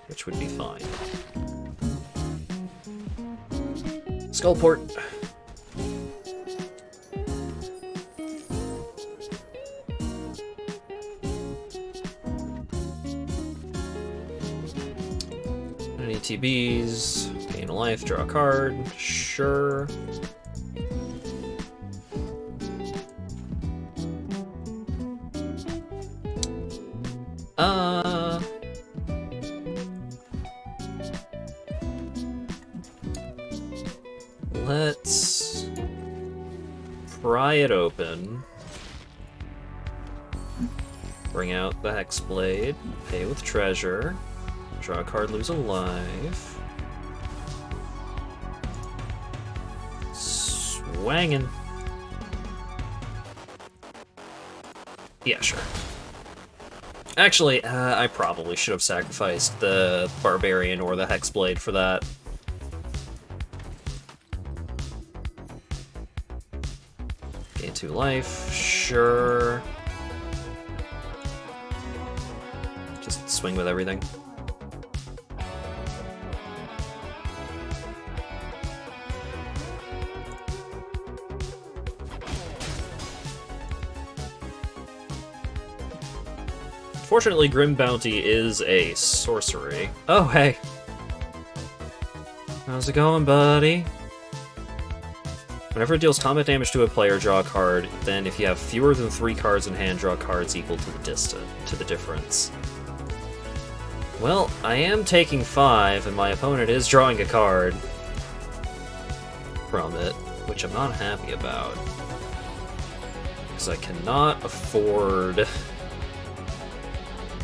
which would be fine. Skullport. Any TBs? Gain a life, draw a card. Sure. Let's pry it open. Bring out the Hexblade. Pay with treasure. Draw a card, lose a life. Swangin'. Yeah, sure. Actually, I probably should have sacrificed the Barbarian or the Hexblade for that. Gain 2 life, sure. Just swing with everything. Fortunately, Grim Bounty is a sorcery. Oh, hey. How's it going, buddy? Whenever it deals combat damage to a player, draw a card. Then, if you have fewer than 3 cards in hand, draw cards equal to the difference. Well, I am taking 5, and my opponent is drawing a card from it, which I'm not happy about. Because I cannot afford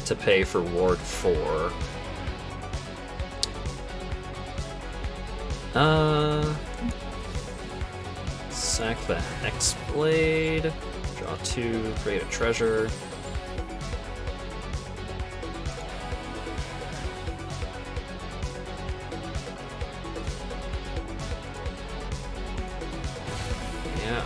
to pay for Ward 4. Sack the Hexblade. Draw 2, create a treasure. Yeah.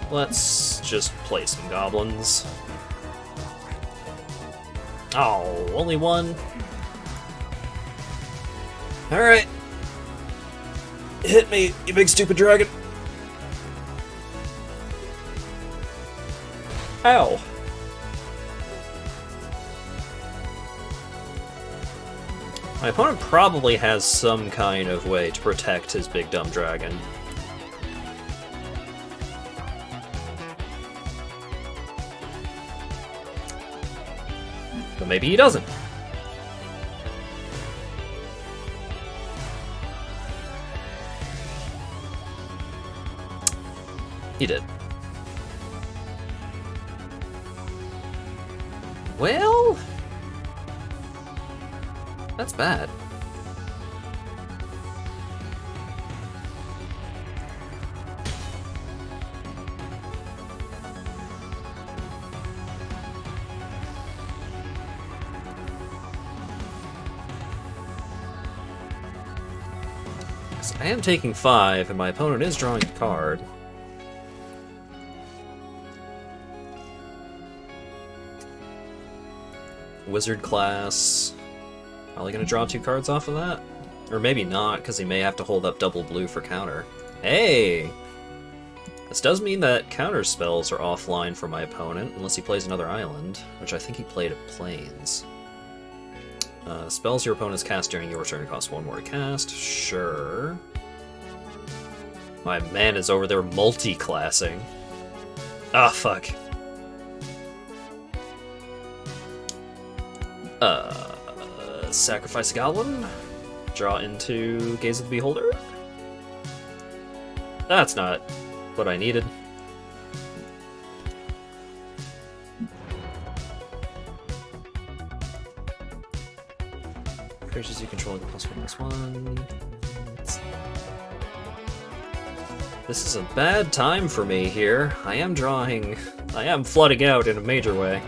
Let's just play some goblins. Oh, only one? Alright. Hit me, you big stupid dragon. Ow! My opponent probably has some kind of way to protect his big dumb dragon. But maybe he doesn't. He did. Well... that's bad. I am taking 5, and my opponent is drawing a card. Wizard class. Probably gonna draw 2 cards off of that? Or maybe not, because he may have to hold up double blue for counter. Hey! This does mean that counter spells are offline for my opponent, unless he plays another island, which I think he played at Plains. Spells your opponent's cast during your turn cost 1 more to cast. Sure. My man is over there multi-classing. Ah, fuck. Sacrifice a goblin. Draw into Gaze of the Beholder. That's not what I needed. Creatures you control get +1/+1. This is a bad time for me here. I am flooding out in a major way.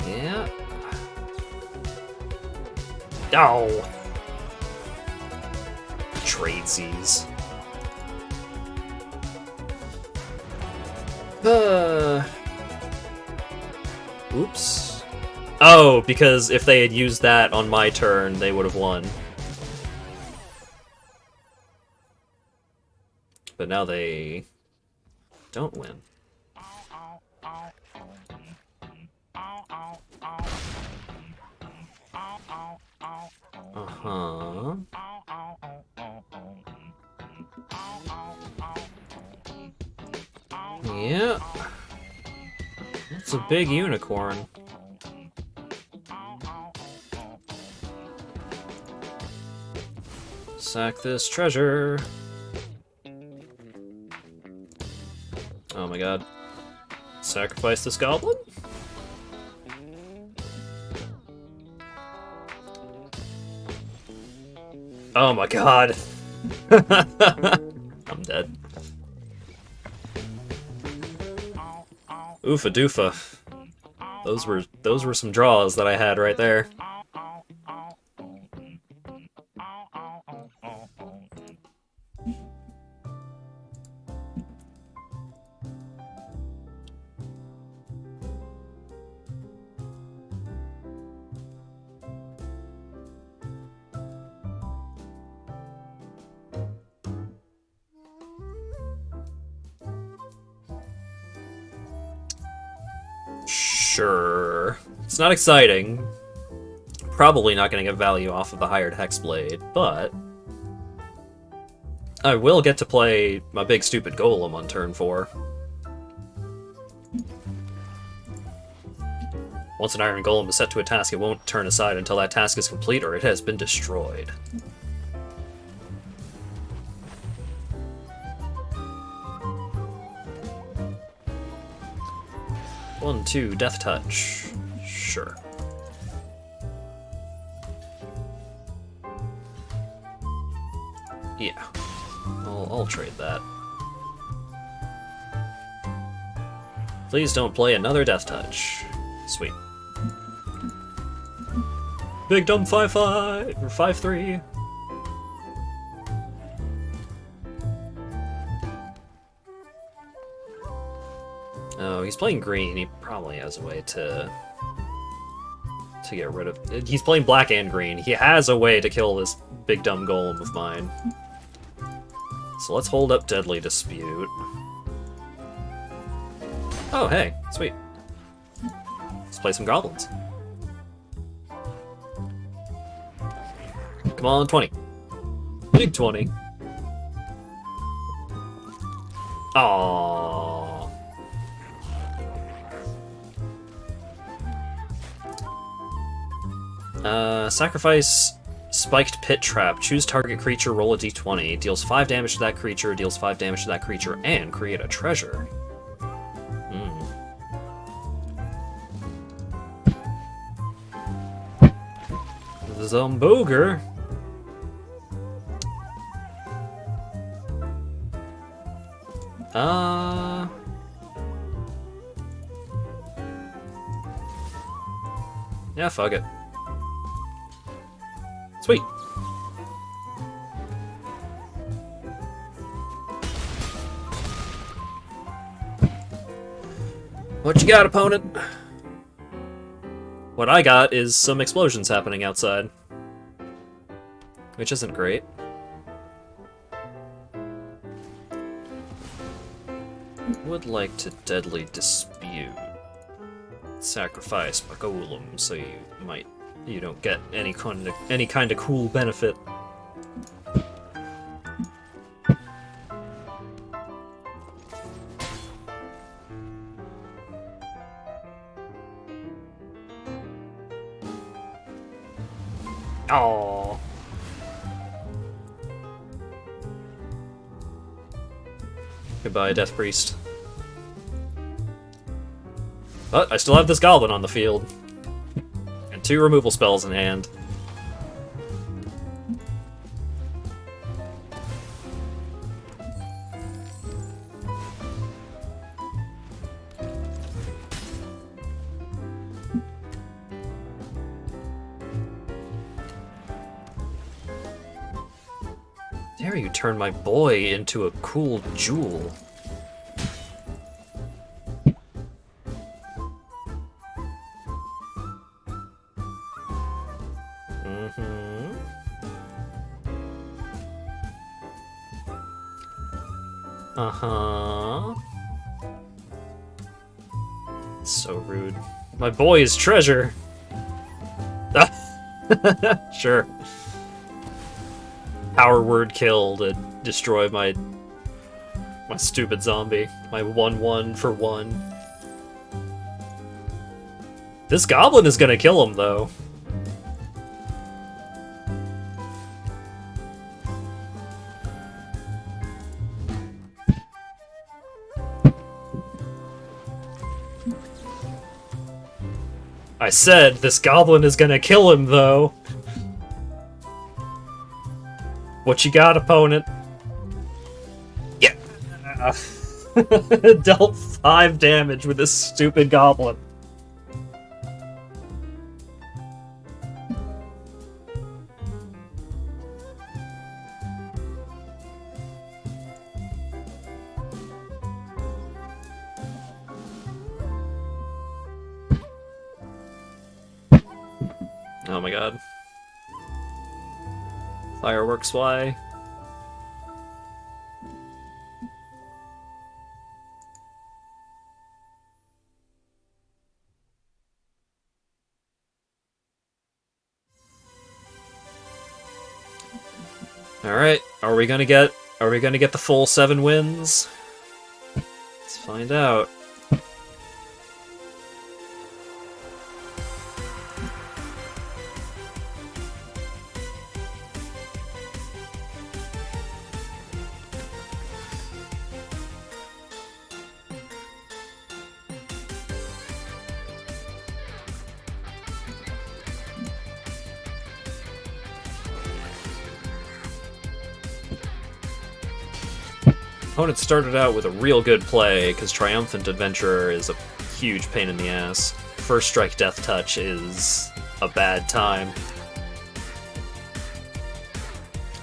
Yeah. Oh! Tradesies. Oops. Oh, because if they had used that on my turn, they would have won. But now they don't win. Uh-huh. Yeah. That's a big unicorn. Sack this treasure. Oh my god. Sacrifice this goblin? Oh my god. I'm dead. Oofa doofa. Those were some draws that I had right there. Sure. It's not exciting. Probably not going to get value off of the hired Hexblade, but I will get to play my big stupid golem on turn 4. Once an iron golem is set to a task, it won't turn aside until that task is complete or it has been destroyed. One, two, Death Touch. Sure. Yeah. I'll trade that. Please don't play another Death Touch. Sweet. Big dumb 5-5 or 5-3. Oh, he's playing green. He probably has a way to get rid of... He's playing black and green. He has a way to kill this big dumb golem of mine. So let's hold up Deadly Dispute. Oh, hey, sweet. Let's play some goblins. Come on, 20. Big 20. Aww. Sacrifice Spiked Pit Trap. Choose target creature, roll a d20. Deals 5 damage to that creature, deals 5 damage to that creature, and create a treasure. The Zomboger. Yeah, fuck it. Sweet. What you got, opponent? What I got is some explosions happening outside. Which isn't great. Would like to deadly dispute. Sacrifice Golem, so you don't get any kind of cool benefit. Aww. Goodbye, Death Priest. But I still have this goblin on the field. And 2 removal spells in hand. Dare you turn my boy into a cool jewel? Uh-huh. So rude. My boy is treasure! Sure. Power word kill to destroy my stupid zombie. My 1/1 for 1. This goblin is gonna kill him, though. I said this goblin is gonna kill him, though. What you got, opponent? Yeah. Dealt 5 damage with this stupid goblin. Oh my god. Fireworks fly. Alright, are we gonna get the full 7 wins? Let's find out. Opponent started out with a real good play, because Triumphant Adventurer is a huge pain in the ass. First Strike Death Touch is a bad time.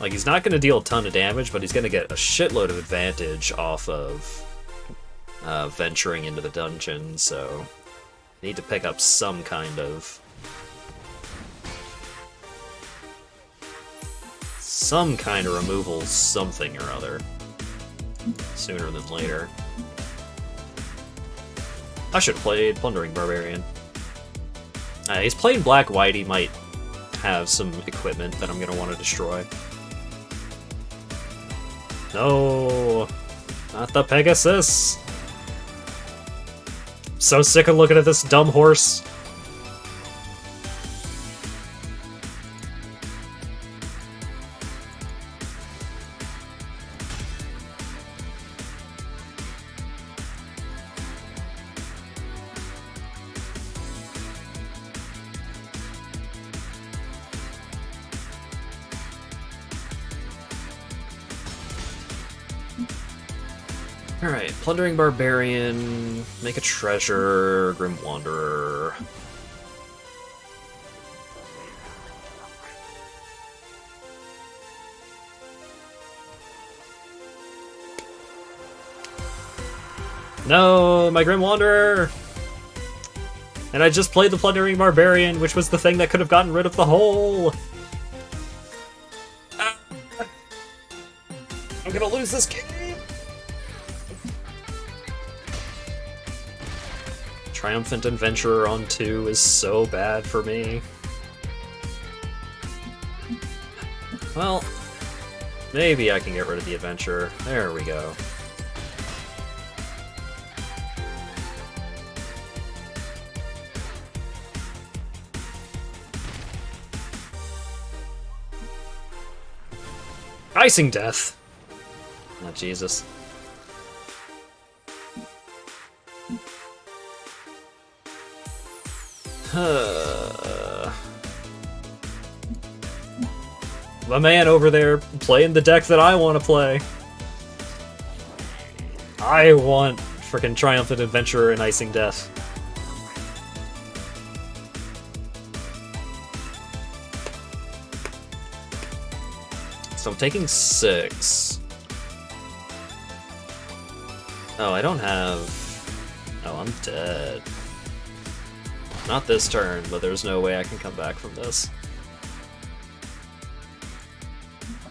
Like, he's not going to deal a ton of damage, but he's going to get a shitload of advantage off of venturing into the dungeon, so need to pick up some kind of removal something or other. Sooner than later. I should have played Plundering Barbarian. He's playing black-white, he might have some equipment that I'm gonna want to destroy. No, not the Pegasus! I'm so sick of looking at this dumb horse. Alright, Plundering Barbarian, make a treasure, Grim Wanderer. No, my Grim Wanderer! And I just played the Plundering Barbarian, which was the thing that could have gotten rid of the hole! Ah. I'm gonna lose this game! Triumphant Adventurer on 2 is so bad for me. Well, maybe I can get rid of the Adventurer. There we go. Icing Death! Oh, Jesus. My man over there playing the deck that I want to play. I want frickin' Triumphant Adventurer and Icing Death. So I'm taking 6. Oh, I don't have... Oh, I'm dead. Not this turn, but there's no way I can come back from this.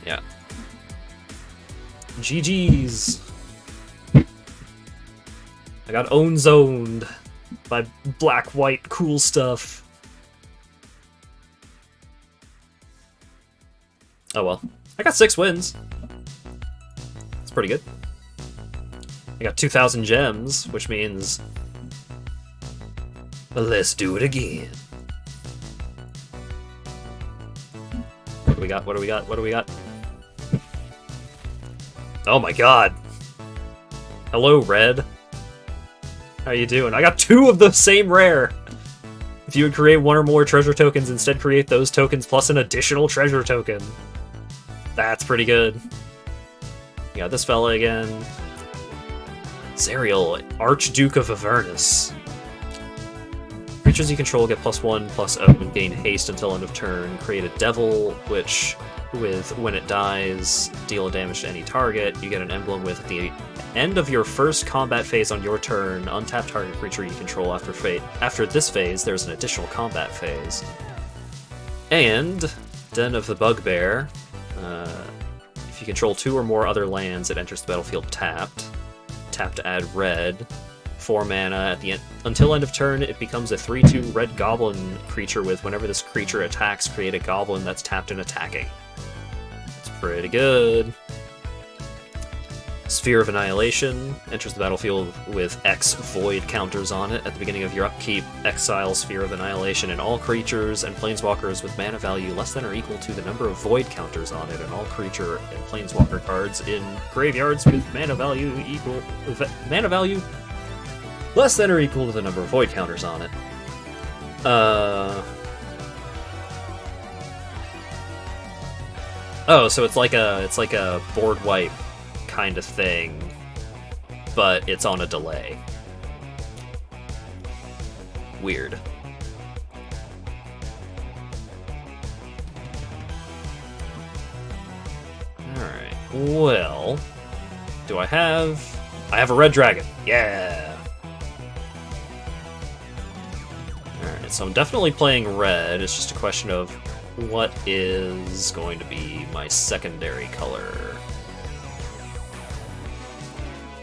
Yeah. GG's! I got own-zoned by black-white cool stuff. Oh well. I got 6 wins. That's pretty good. I got 2,000 gems, which means... let's do it again. What do we got? What do we got? What do we got? Oh my god. Hello, Red. How you doing? I got 2 of the same rare! If you would create 1 or more treasure tokens, instead create those tokens plus an additional treasure token. That's pretty good. You got this fella again. Zariel, Archduke of Avernus. Creatures you control get +1/+0 and gain haste until end of turn. Create a devil, which, when it dies, deal damage to any target. You get an emblem with at the end of your first combat phase on your turn. Untap target creature you control after this phase, there's an additional combat phase. And Den of the Bugbear. If you control 2 or more other lands, it enters the battlefield tapped. Tap to add red. 4 mana at the end. Until end of turn, it becomes a 3/2 red goblin creature with whenever this creature attacks, create a goblin that's tapped and attacking. It's pretty good. Sphere of Annihilation enters the battlefield with X void counters on it. At the beginning of your upkeep, exile Sphere of Annihilation and all creatures and planeswalkers with mana value less than or equal to the number of void counters on it, and all creature and planeswalker cards in graveyards with mana value less than or equal to the number of void counters on it. Oh, so it's like a board wipe kind of thing, but it's on a delay. Weird. Alright, well... do I have a red dragon! Yeah! Alright, so I'm definitely playing red, it's just a question of what is going to be my secondary color.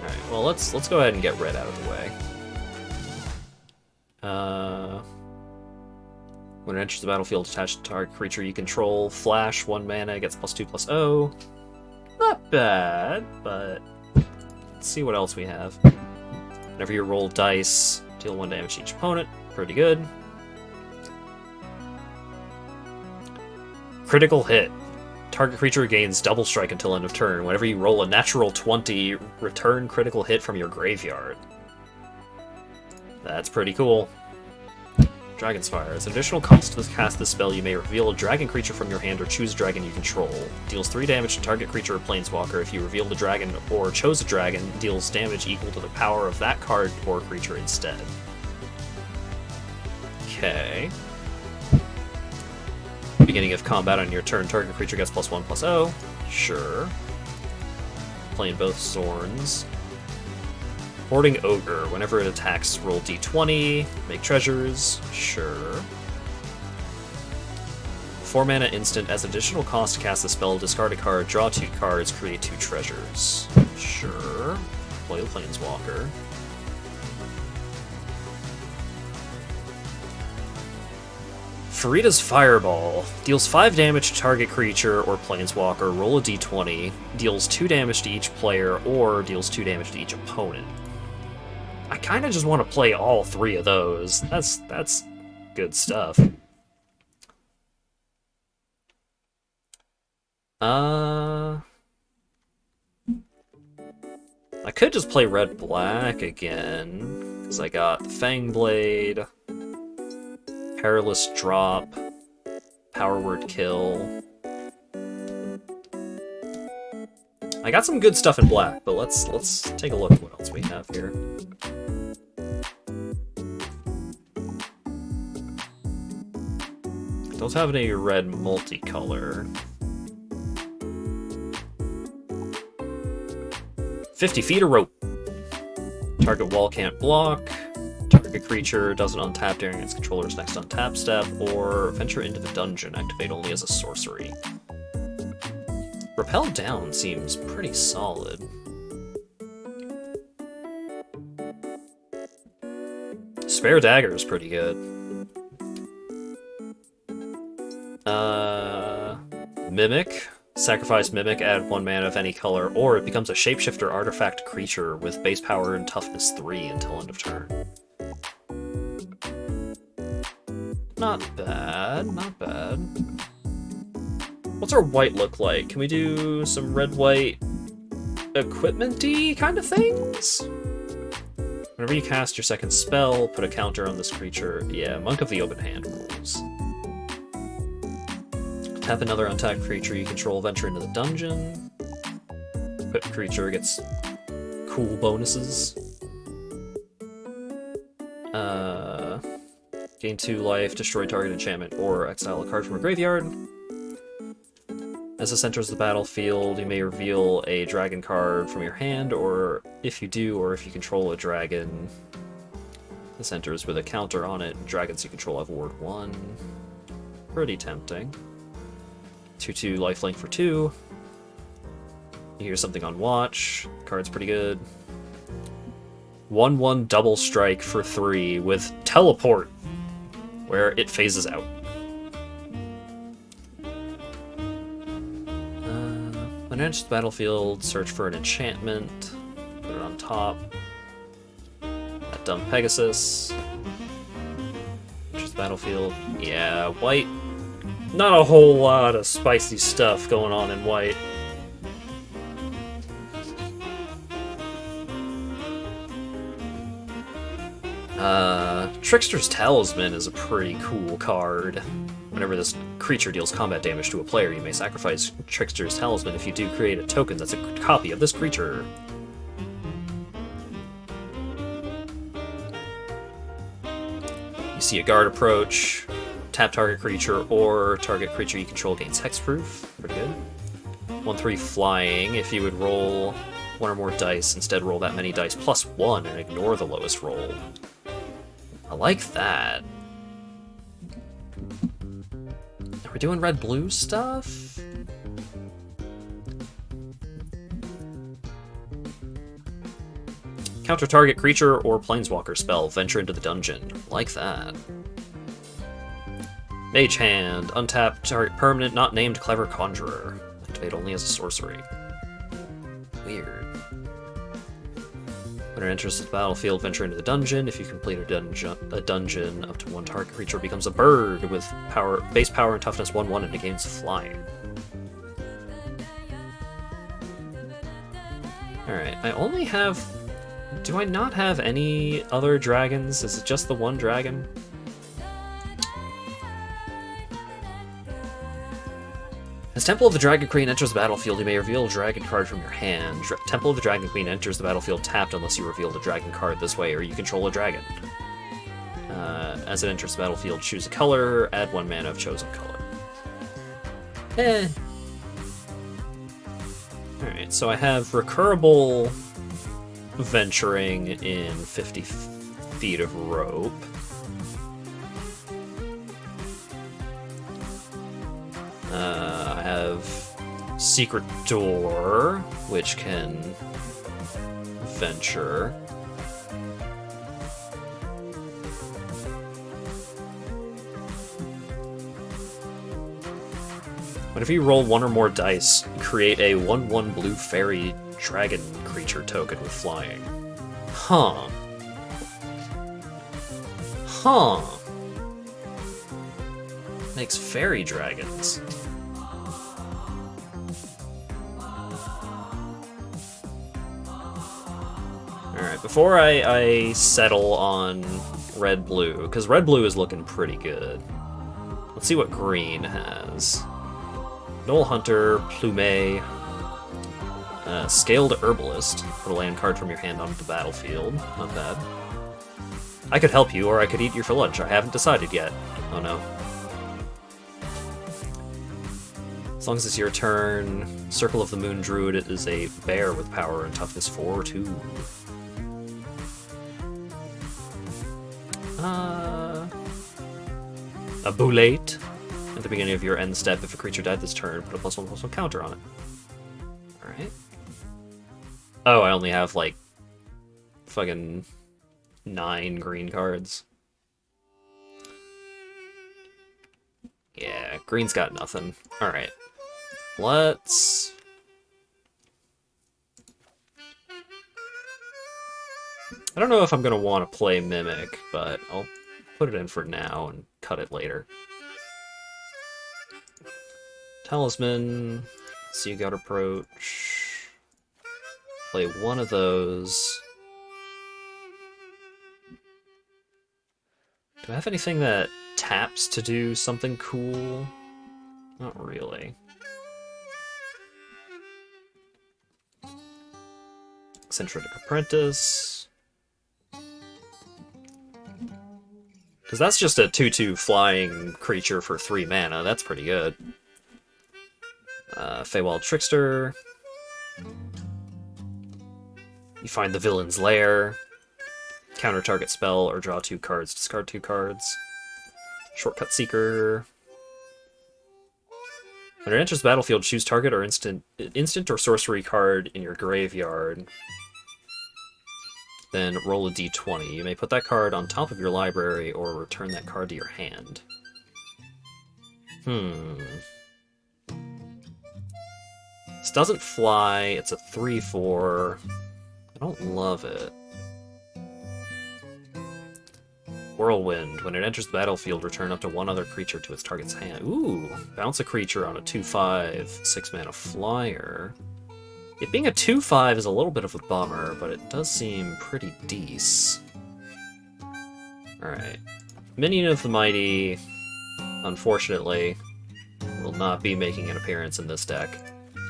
Alright, well let's go ahead and get red out of the way. When it enters the battlefield, attach to target creature you control. Flash, 1 mana, gets +2/+0. Not bad, but let's see what else we have. Whenever you roll dice, deal 1 damage to each opponent. Pretty good. Critical hit. Target creature gains double strike until end of turn. Whenever you roll a natural 20, return critical hit from your graveyard. That's pretty cool. Dragon's Fire. As an additional cost to cast this spell, you may reveal a dragon creature from your hand or choose a dragon you control. Deals 3 damage to target creature or planeswalker. If you reveal the dragon or chose a dragon, deals damage equal to the power of that card or creature instead. Okay. Beginning of combat on your turn, target creature gets +1/+0. Sure. Playing both Zorns. Hoarding Ogre. Whenever it attacks, roll d20, make treasures. Sure. 4 mana instant. As additional cost to cast the spell, discard a card, draw 2 cards, create 2 treasures. Sure. Play the Planeswalker. Farida's Fireball. Deals 5 damage to target creature or planeswalker, roll a d20, deals 2 damage to each player, or deals 2 damage to each opponent. I kind of just want to play all 3 of those. That's good stuff. I could just play red-black again, because I got the Fangblade, Perilous Drop, Power Word Kill. I got some good stuff in black, but let's take a look at what else we have here. Don't have any red multicolor. 50 feet of rope. Target wall can't block. Target creature doesn't untap during its controller's next untap step, or venture into the dungeon, activate only as a sorcery. Repel down seems pretty solid. Spare Dagger is pretty good. Mimic. Sacrifice Mimic, add 1 mana of any color, or it becomes a shapeshifter artifact creature with base power and toughness 3 until end of turn. Not bad, not bad. What's our white look like? Can we do some red-white equipment-y kind of things? Whenever you cast your second spell, put a counter on this creature. Yeah, Monk of the Open Hand rules. Tap another untapped creature you control, venture into the dungeon. Equipped creature gets cool bonuses. Gain 2 life, destroy target enchantment, or exile a card from a graveyard. As this enters the battlefield, you may reveal a dragon card from your hand, or if you do, or if you control a dragon, this enters with a counter on it. Dragons you control have ward 1. Pretty tempting. 2/2 lifelink for 2. You hear something on watch. Card's pretty good. 1/1 double strike for 3 with teleport, where it phases out. When it enters the battlefield, search for an enchantment, put it on top. That dumb Pegasus. Enters the battlefield. Yeah, white. Not a whole lot of spicy stuff going on in white. Trickster's Talisman is a pretty cool card. Whenever this creature deals combat damage to a player, you may sacrifice Trickster's Talisman. If you do, create a token that's a copy of this creature. You see a guard approach, tap target creature, or target creature you control gains hexproof. Pretty good. 1/3 flying. If you would roll 1 or more dice, instead roll that many dice plus 1 and ignore the lowest roll. I like that. Are we doing red-blue stuff? Kind Counter target creature or planeswalker spell. Venture into the dungeon. Like that. Mage Hand. Untap target permanent not named Clever Conjurer. Activate only as a sorcery. Weird. When it enters the battlefield, venture into the dungeon. If you complete a dungeon, up to one target creature becomes a bird with base power and toughness 1/1 and negates flying. Alright, I only have... Do I not have any other dragons? Is it just the one dragon? As Temple of the Dragon Queen enters the battlefield, you may reveal a dragon card from your hand. Temple of the Dragon Queen enters the battlefield tapped unless you reveal the dragon card this way, or you control a dragon. As it enters the battlefield, choose a color, add 1 mana of chosen color. Alright, so I have recurable venturing in 50 feet of rope. I have Secret Door, which can venture. Whenever you roll 1 or more dice, create a 1/1 blue fairy dragon creature token with flying. Huh. Huh. Makes fairy dragons. Alright, before I settle on red-blue, because red-blue is looking pretty good. Let's see what green has. Knoll Hunter, Plume, Scaled Herbalist. Put a land card from your hand onto the battlefield. Not bad. I could help you, or I could eat you for lunch. I haven't decided yet. Oh no. As long as it's your turn, Circle of the Moon Druid is a bear with power and toughness 4/2. A Boulate. At the beginning of your end step, if a creature died this turn, put a +1/+1 counter on it. Alright. Oh, I only have, like, fucking 9 green cards. Yeah, green's got nothing. Alright. Let's... I don't know if I'm going to want to play Mimic, but I'll put it in for now and cut it later. Talisman, Seagout Approach, play one of those. Do I have anything that taps to do something cool? Not really. Eccentric Apprentice. Because that's just a 2/2 flying creature for 3 mana, that's pretty good. Feywild Trickster. You find the villain's lair. Counter target spell or draw 2 cards, discard 2 cards. Shortcut Seeker. When it enters the battlefield, choose target or instant or sorcery card in your graveyard. Then roll a d20. You may put that card on top of your library or return that card to your hand. This doesn't fly, it's a 3/4. I don't love it. Whirlwind. When it enters the battlefield, return up to 1 other creature to its target's hand. Ooh! Bounce a creature on a 2/5, 6-mana flyer. It being a 2/5 is a little bit of a bummer, but it does seem pretty decent. Alright. Minion of the Mighty, unfortunately, will not be making an appearance in this deck.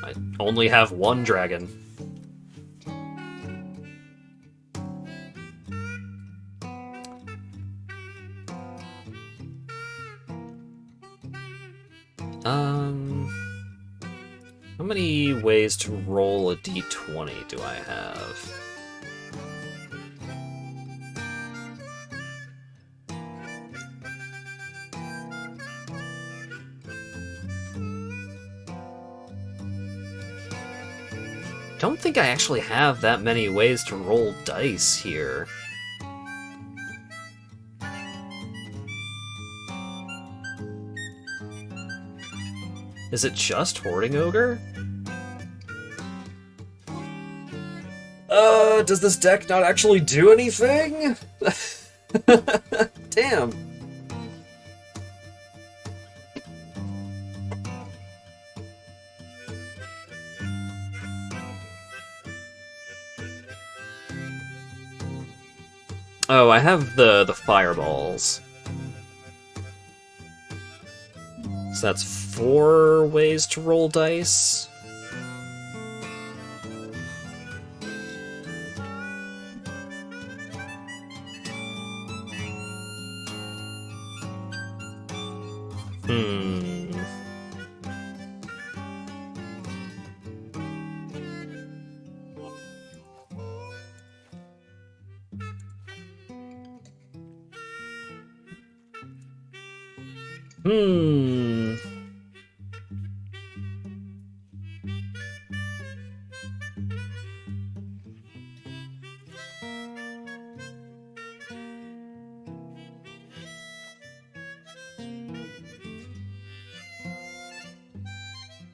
I only have 1 dragon. How many ways to roll a d20 do I have? don't think I actually have that many ways to roll dice here. Is it just Hoarding Ogre? Does this deck not actually do anything? Damn. Oh, I have the fireballs. So that's 4 ways to roll dice. Hmm.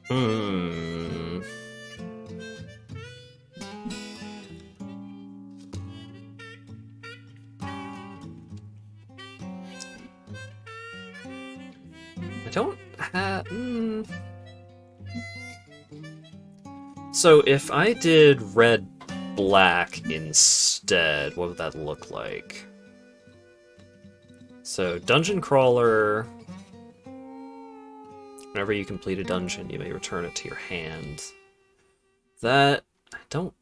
Hmm. I don't have... So if I did red-black instead, what would that look like? So, Dungeon Crawler... Whenever you complete a dungeon, you may return it to your hand. That... I don't...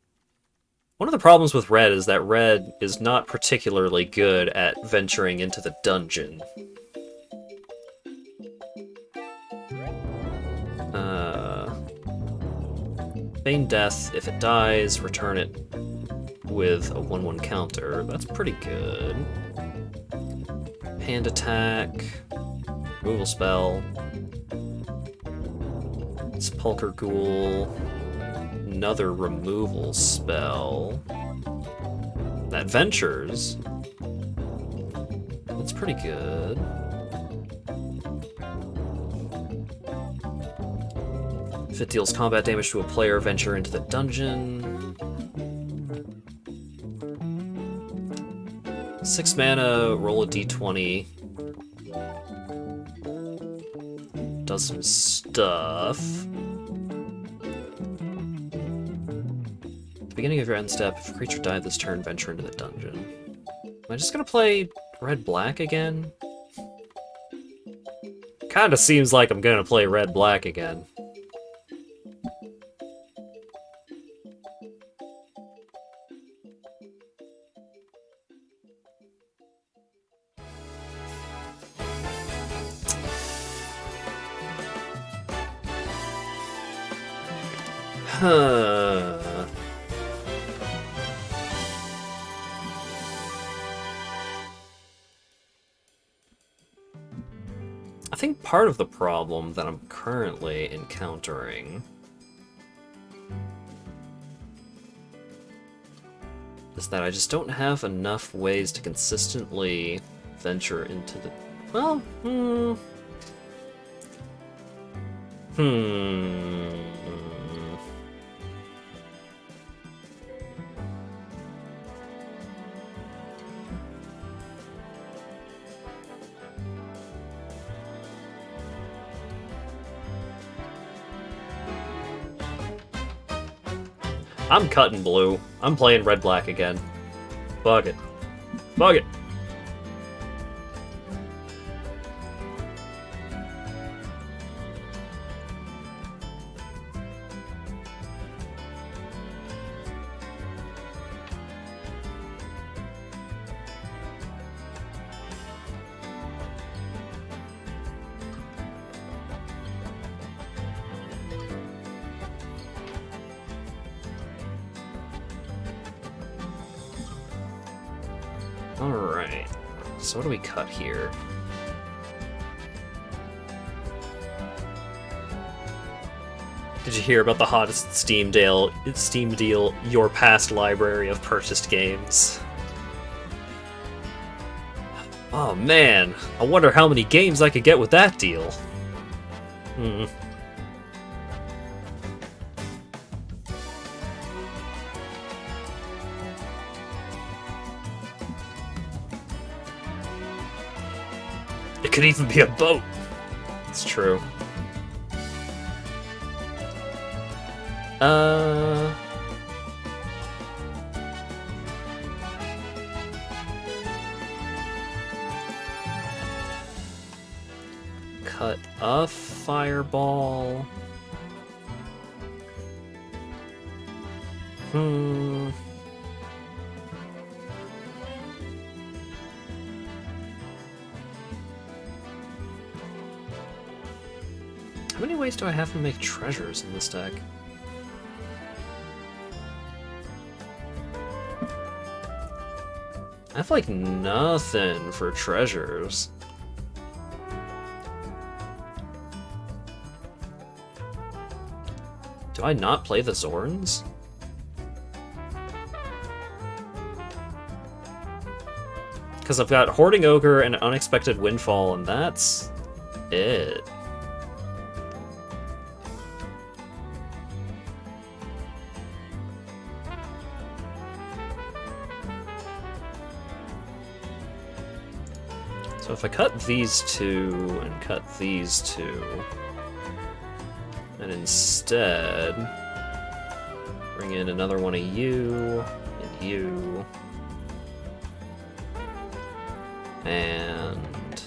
One of the problems with red is that red is not particularly good at venturing into the dungeon. Feign Death, if it dies, return it with a 1/1 counter. That's pretty good. Hand Attack, removal spell, Sepulchre Ghoul, another removal spell. That ventures. That's pretty good. If it deals combat damage to a player, venture into the dungeon. 6 mana, roll a d20. Does some stuff. At the beginning of your end step, if a creature died this turn, venture into the dungeon. Am I just gonna play red-black again? Kinda seems like I'm gonna play red-black again. Huh. I think part of the problem that I'm currently encountering is that I just don't have enough ways to consistently venture into the... Well, I'm cutting blue. I'm playing red-black again. Bug it. Bug it. Alright, so what do we cut here? Did you hear about the hottest Steam deal? Your past library of purchased games. Oh man, I wonder how many games I could get with that deal. Hmm. It could even be a boat. It's true. Cut a fireball. Hmm. How many ways do I have to make treasures in this deck? I have like nothing for treasures. Do I not play the Zorns? Because I've got Hoarding Ogre and Unexpected Windfall, and that's it. So if I cut these two and cut these two, and instead bring in another one of you and you, and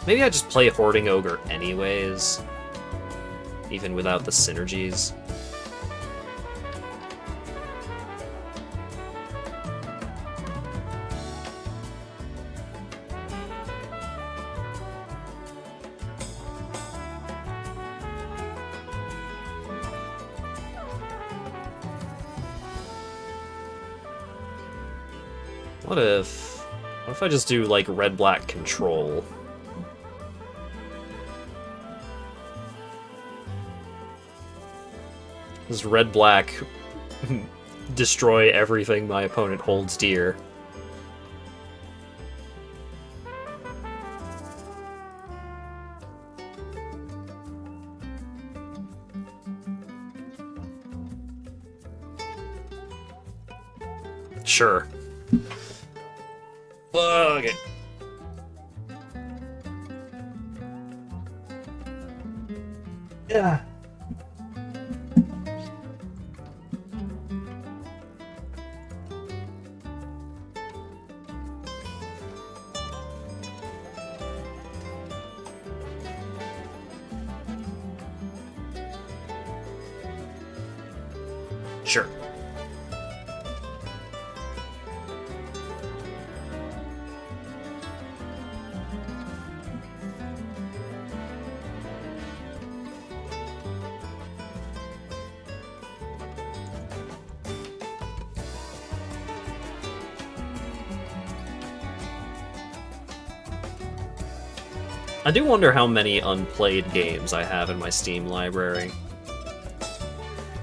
maybe I just play Hoarding Ogre anyways, even without the synergies. What if I just do, like, red-black control? Does red-black destroy everything my opponent holds dear? Sure. Okay. Yeah. Sure. I do wonder how many unplayed games I have in my Steam library.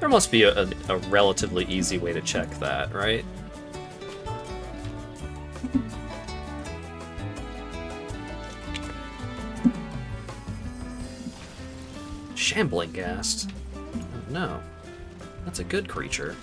There must be a relatively easy way to check that, right? Shambling Ghast. Oh, no. That's a good creature.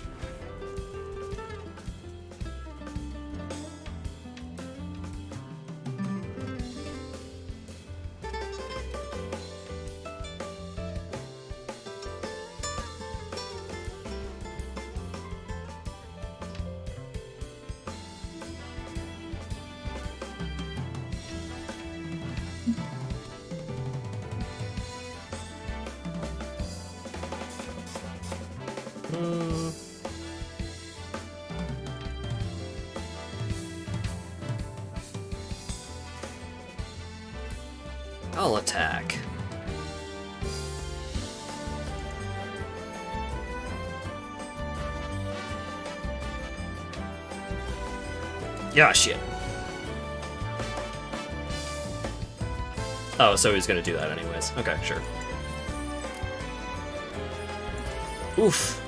I'll attack. Yeah, shit. Oh, so he's gonna do that anyways. Okay, sure. Oof.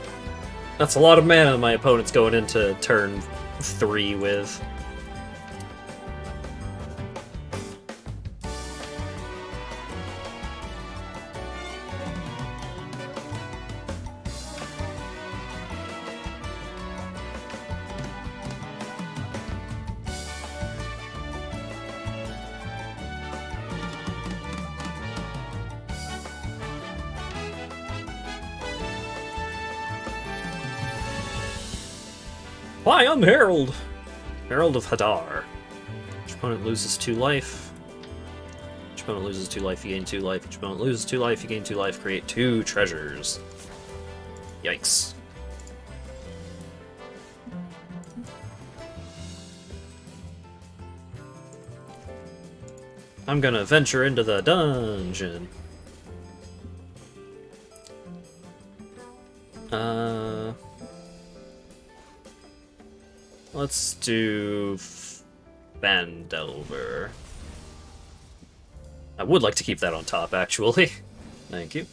That's a lot of mana my opponent's going into turn 3 with. Hi, I'm Herald! Herald of Hadar. Each opponent loses 2 life. Each opponent loses 2 life, you gain 2 life. Each opponent loses 2 life, you gain 2 life. Create 2 treasures. Yikes. I'm gonna venture into the dungeon. Let's do Vandelver. I would like to keep that on top, actually. Thank you.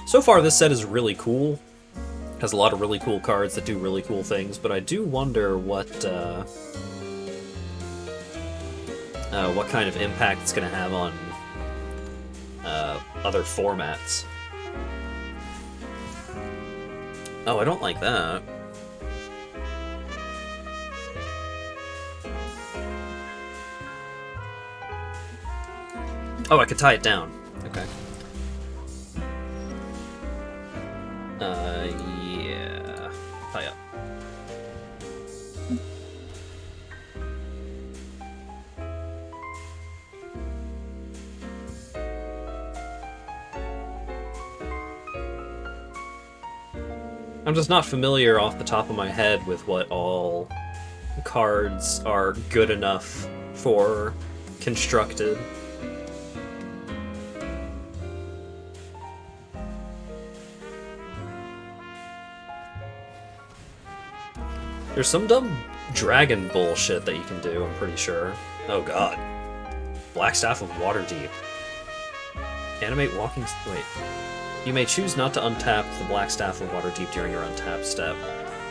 So far, this set is really cool. Has a lot of really cool cards that do really cool things, but I do wonder what kind of impact it's going to have on other formats. Oh, I don't like that. Oh, I could tie it down. Okay. Yeah. Tie up. I'm just not familiar off the top of my head with what all cards are good enough for constructed. There's some dumb dragon bullshit that you can do, I'm pretty sure. Oh god. Black Staff of Waterdeep. Animate walking... wait. You may choose not to untap the Black Staff of Waterdeep during your untap step.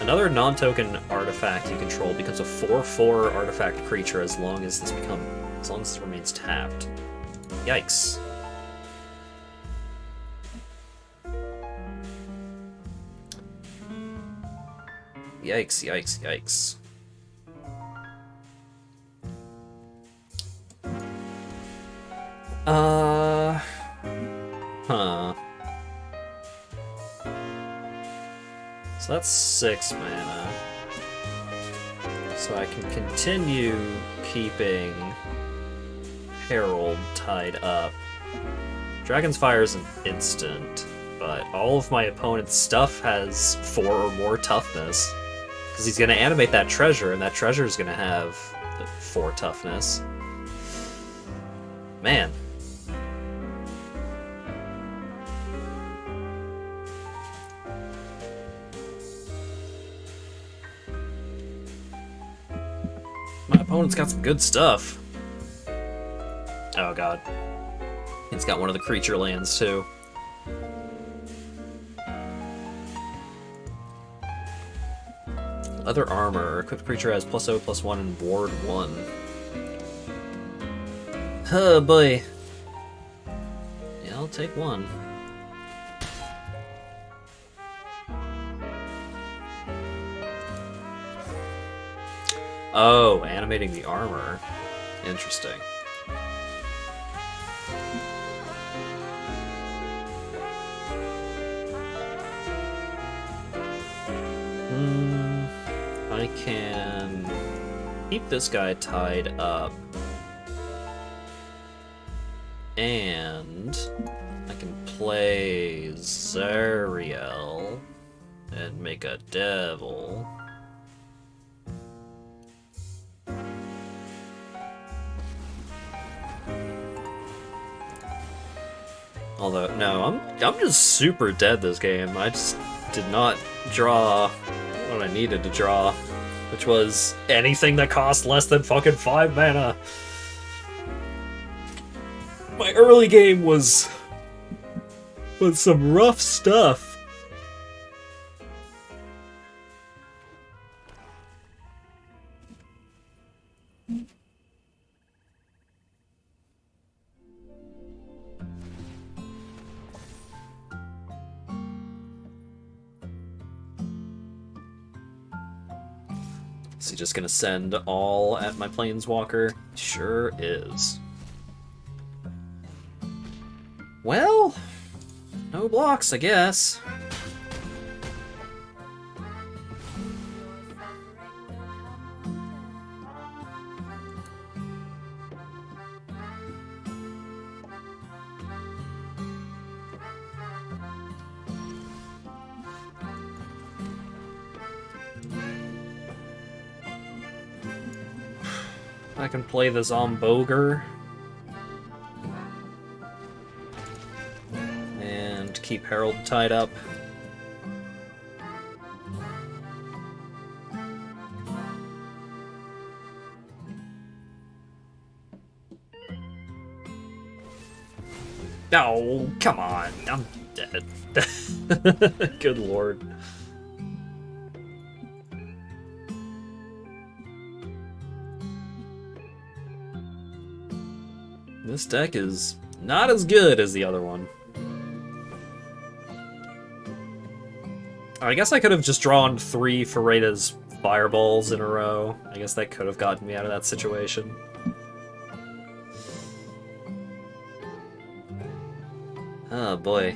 Another non-token artifact you control becomes a 4/4 artifact creature as long as this remains tapped. Yikes. Yikes, yikes, yikes. Huh. So that's 6 mana. So I can continue keeping Herald tied up. Dragon's Fire is an instant, but all of my opponent's stuff has 4 or more toughness. Because he's going to animate that treasure, and that treasure is going to have 4 toughness. Man. My opponent's got some good stuff. Oh god. He's got one of the creature lands too. Leather armor. Equipped creature has +0/+1 and ward 1. Oh boy. Yeah, I'll take 1. Oh, animating the armor. Interesting. I can keep this guy tied up. And I can play Zariel and make a devil. Although, no, I'm just super dead this game. I just did not draw what I needed to draw. which was anything that cost less than fucking 5 mana. My early game was some rough stuff. Is he just gonna send all at my Planeswalker? Sure is. Well, no blocks, I guess. I can play the Zomboger. And keep Herald tied up. Oh, come on. I'm dead. Good lord. This deck is not as good as the other one. I guess I could have just drawn 3 Ferreira's Fireballs in a row. I guess that could have gotten me out of that situation. Oh boy.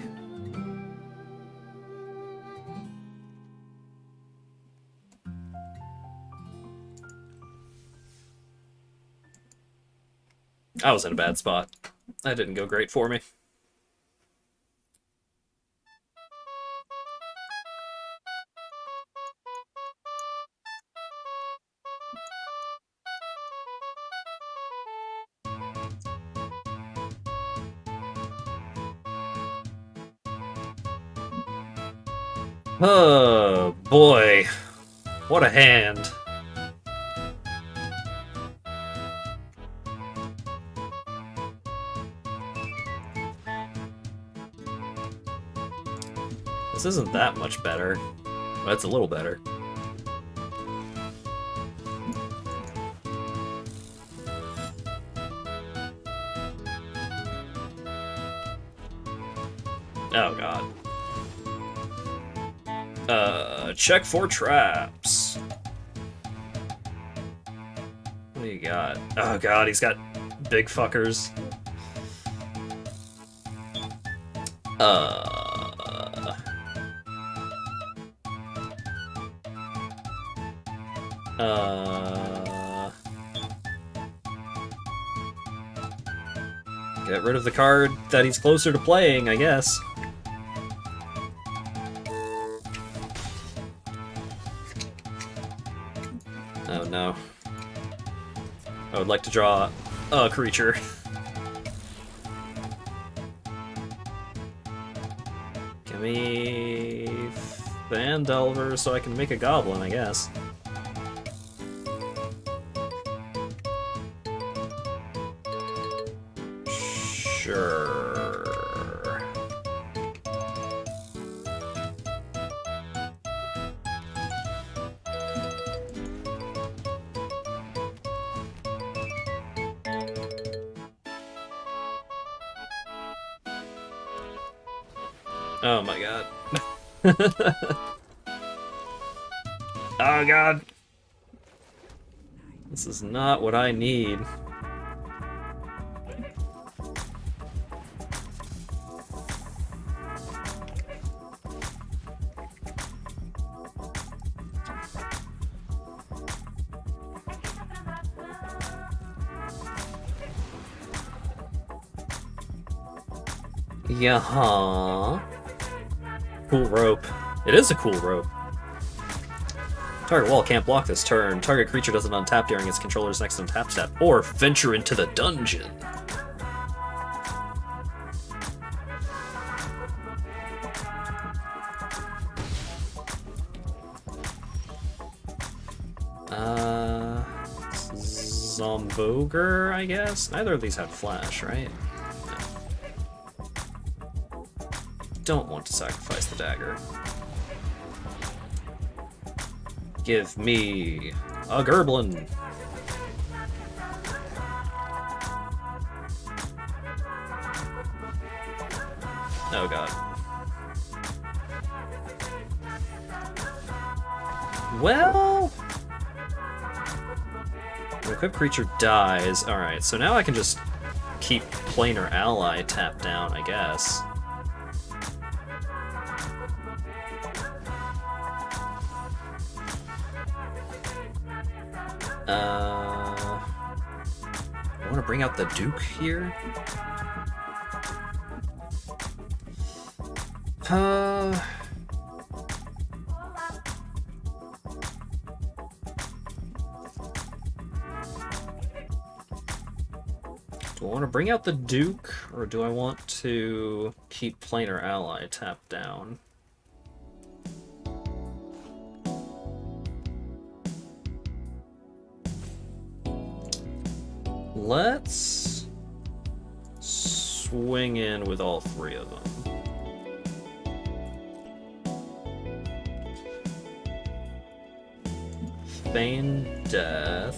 I was in a bad spot. That didn't go great for me. Oh boy. What a hand. This isn't that much better. But it's a little better. Oh god. Check for traps. What do you got? Oh god, he's got big fuckers. Get rid of the card that he's closer to playing, I guess. Oh no. I would like to draw a creature. Give me Fandelver so I can make a goblin, I guess. Sure. Oh my god. Oh god. This is not what I need. Yeah-huh. Cool rope. It is a cool rope. Target wall can't block this turn. Target creature doesn't untap during its controller's next untap step, or venture into the dungeon. Zomboger, I guess? Neither of these had flash, right? No. Don't want to sacrifice the dagger. Give me a Gerblin. Oh god. Well... the equipped creature dies. Alright, so now I can just keep planar ally tapped down, I guess. I want to bring out the Duke here. Do I want to bring out the Duke, or do I want to keep planar ally tapped down? Let's swing in with all three of them. Feign Death.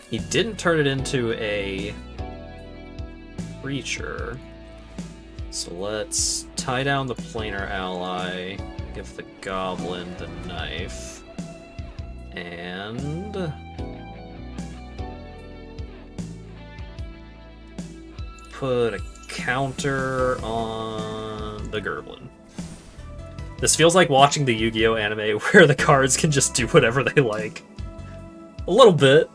He didn't turn it into a creature. So let's tie down the planar ally, give the goblin the knife, and put a counter on the Gerblin. This feels like watching the Yu-Gi-Oh anime where the cards can just do whatever they like. A little bit.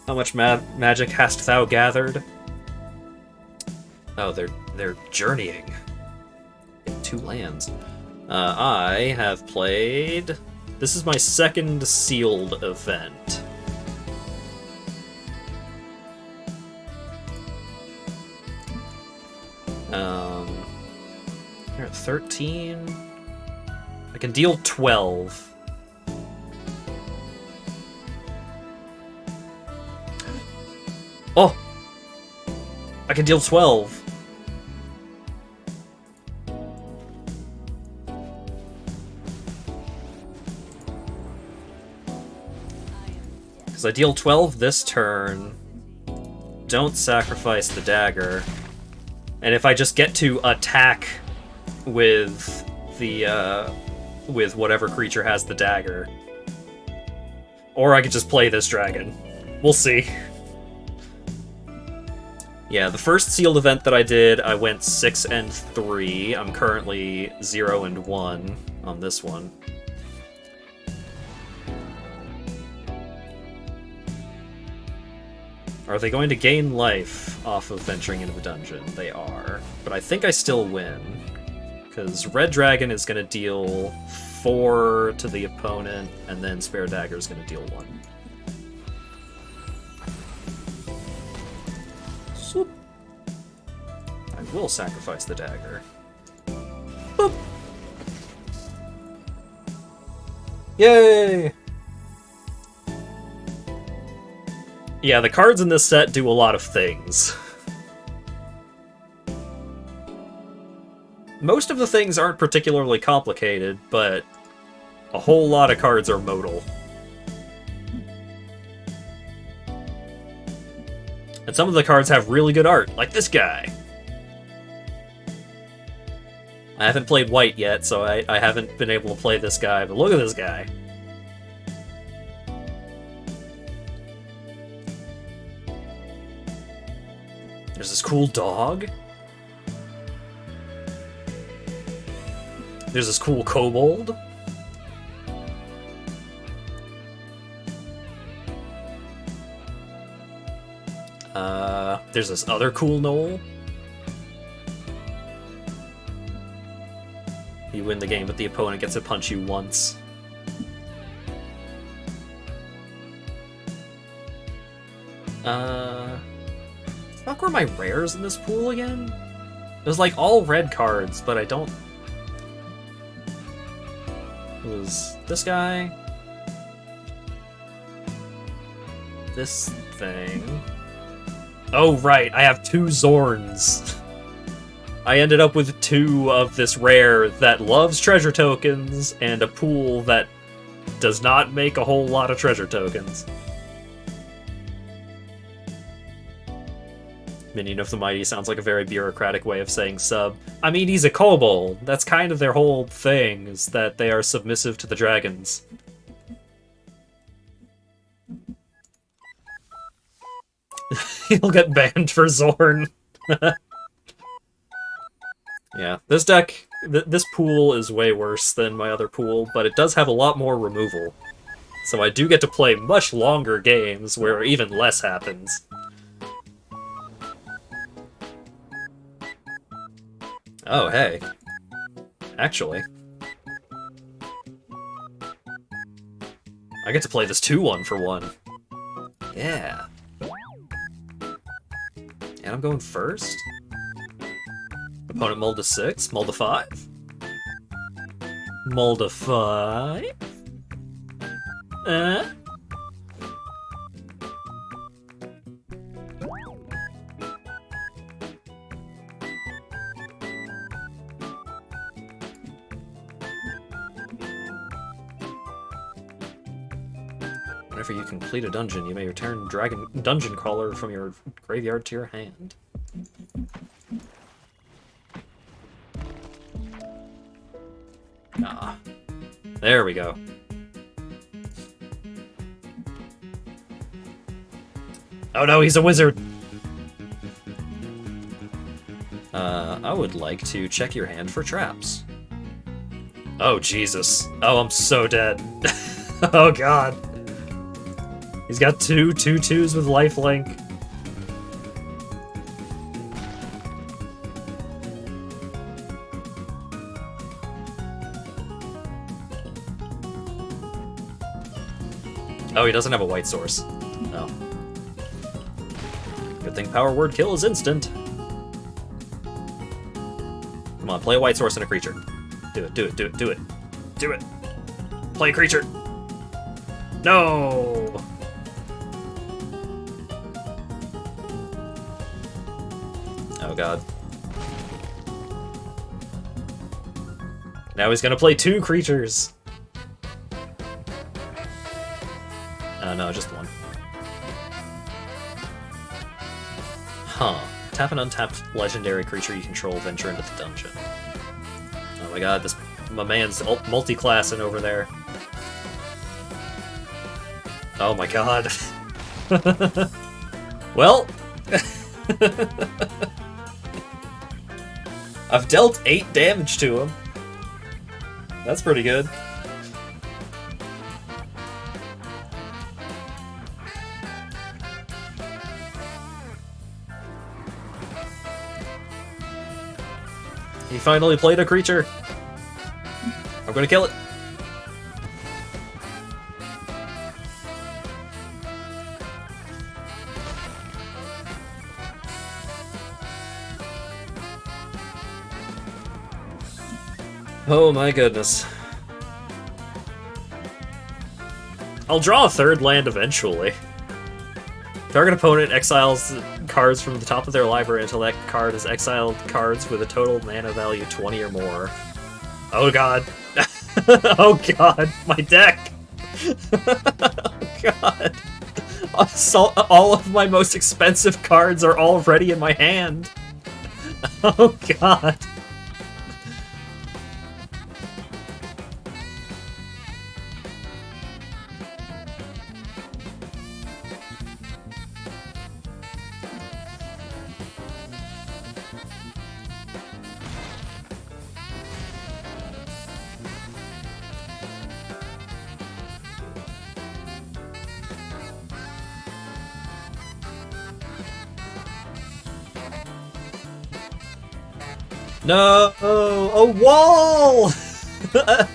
How much magic hast thou gathered? Oh, they're journeying in 2 lands. I have played... This is my second sealed event. You're at 13. I can deal 12. Oh! I can deal 12. Because I deal 12 this turn, don't sacrifice the dagger, and if I just get to attack with the, with whatever creature has the dagger, or I could just play this dragon. We'll see. Yeah, the first sealed event that I did, I went 6 and 3. I'm currently 0 and 1 on this one. Are they going to gain life off of venturing into the dungeon? They are. But I think I still win. Because Red Dragon is going to deal 4 to the opponent, and then Spare Dagger is going to deal 1. I will sacrifice the dagger. Boop. Yay! Yeah, the cards in this set do a lot of things. Most of the things aren't particularly complicated, but a whole lot of cards are modal. And some of the cards have really good art, like this guy. I haven't played white yet, so I haven't been able to play this guy, but look at this guy. There's this cool dog. There's this cool kobold. There's this other cool gnoll. You win the game, but the opponent gets to punch you once. Fuck, were my rares in this pool again? It was like all red cards, but I don't... It was this guy. This thing. Oh, right, I have 2 Zorns. I ended up with 2 of this rare that loves treasure tokens and a pool that does not make a whole lot of treasure tokens. Minion of the Mighty sounds like a very bureaucratic way of saying sub. I mean, he's a kobold. That's kind of their whole thing, is that they are submissive to the dragons. He'll get banned for Zorn. Yeah, this deck, this pool is way worse than my other pool, but it does have a lot more removal. So I do get to play much longer games where even less happens. Oh, hey. Actually. I get to play this 2-1 for 1. Yeah. And I'm going first? Opponent mulled to 6, mulled to 5. Mulled to 5? Whenever you complete a dungeon, you may return Dungeon Crawler from your graveyard to your hand. Ah. There we go. Oh no, he's a wizard! I would like to check your hand for traps. Oh, Jesus. Oh, I'm so dead. Oh, God. He's got 2 2/2s with lifelink. Oh, he doesn't have a white source. Oh. Good thing Power Word Kill is instant. Come on, play a white source and a creature. Do it, do it, do it, do it. Do it! Play a creature! No! Oh god. Now he's gonna play 2 creatures! No, just 1. Huh. Tap an untapped legendary creature you control, venture into the dungeon. Oh my god, my man's multi-classing over there. Oh my god. Well... I've dealt 8 damage to him. That's pretty good. He finally played a creature. I'm gonna kill it. Oh my goodness. I'll draw a 3rd land eventually. Target opponent exiles cards from the top of their library until that card has exiled cards with a total mana value 20 or more. Oh god. Oh god, my deck! Oh god. All of my most expensive cards are already in my hand. Oh god. No! A wall!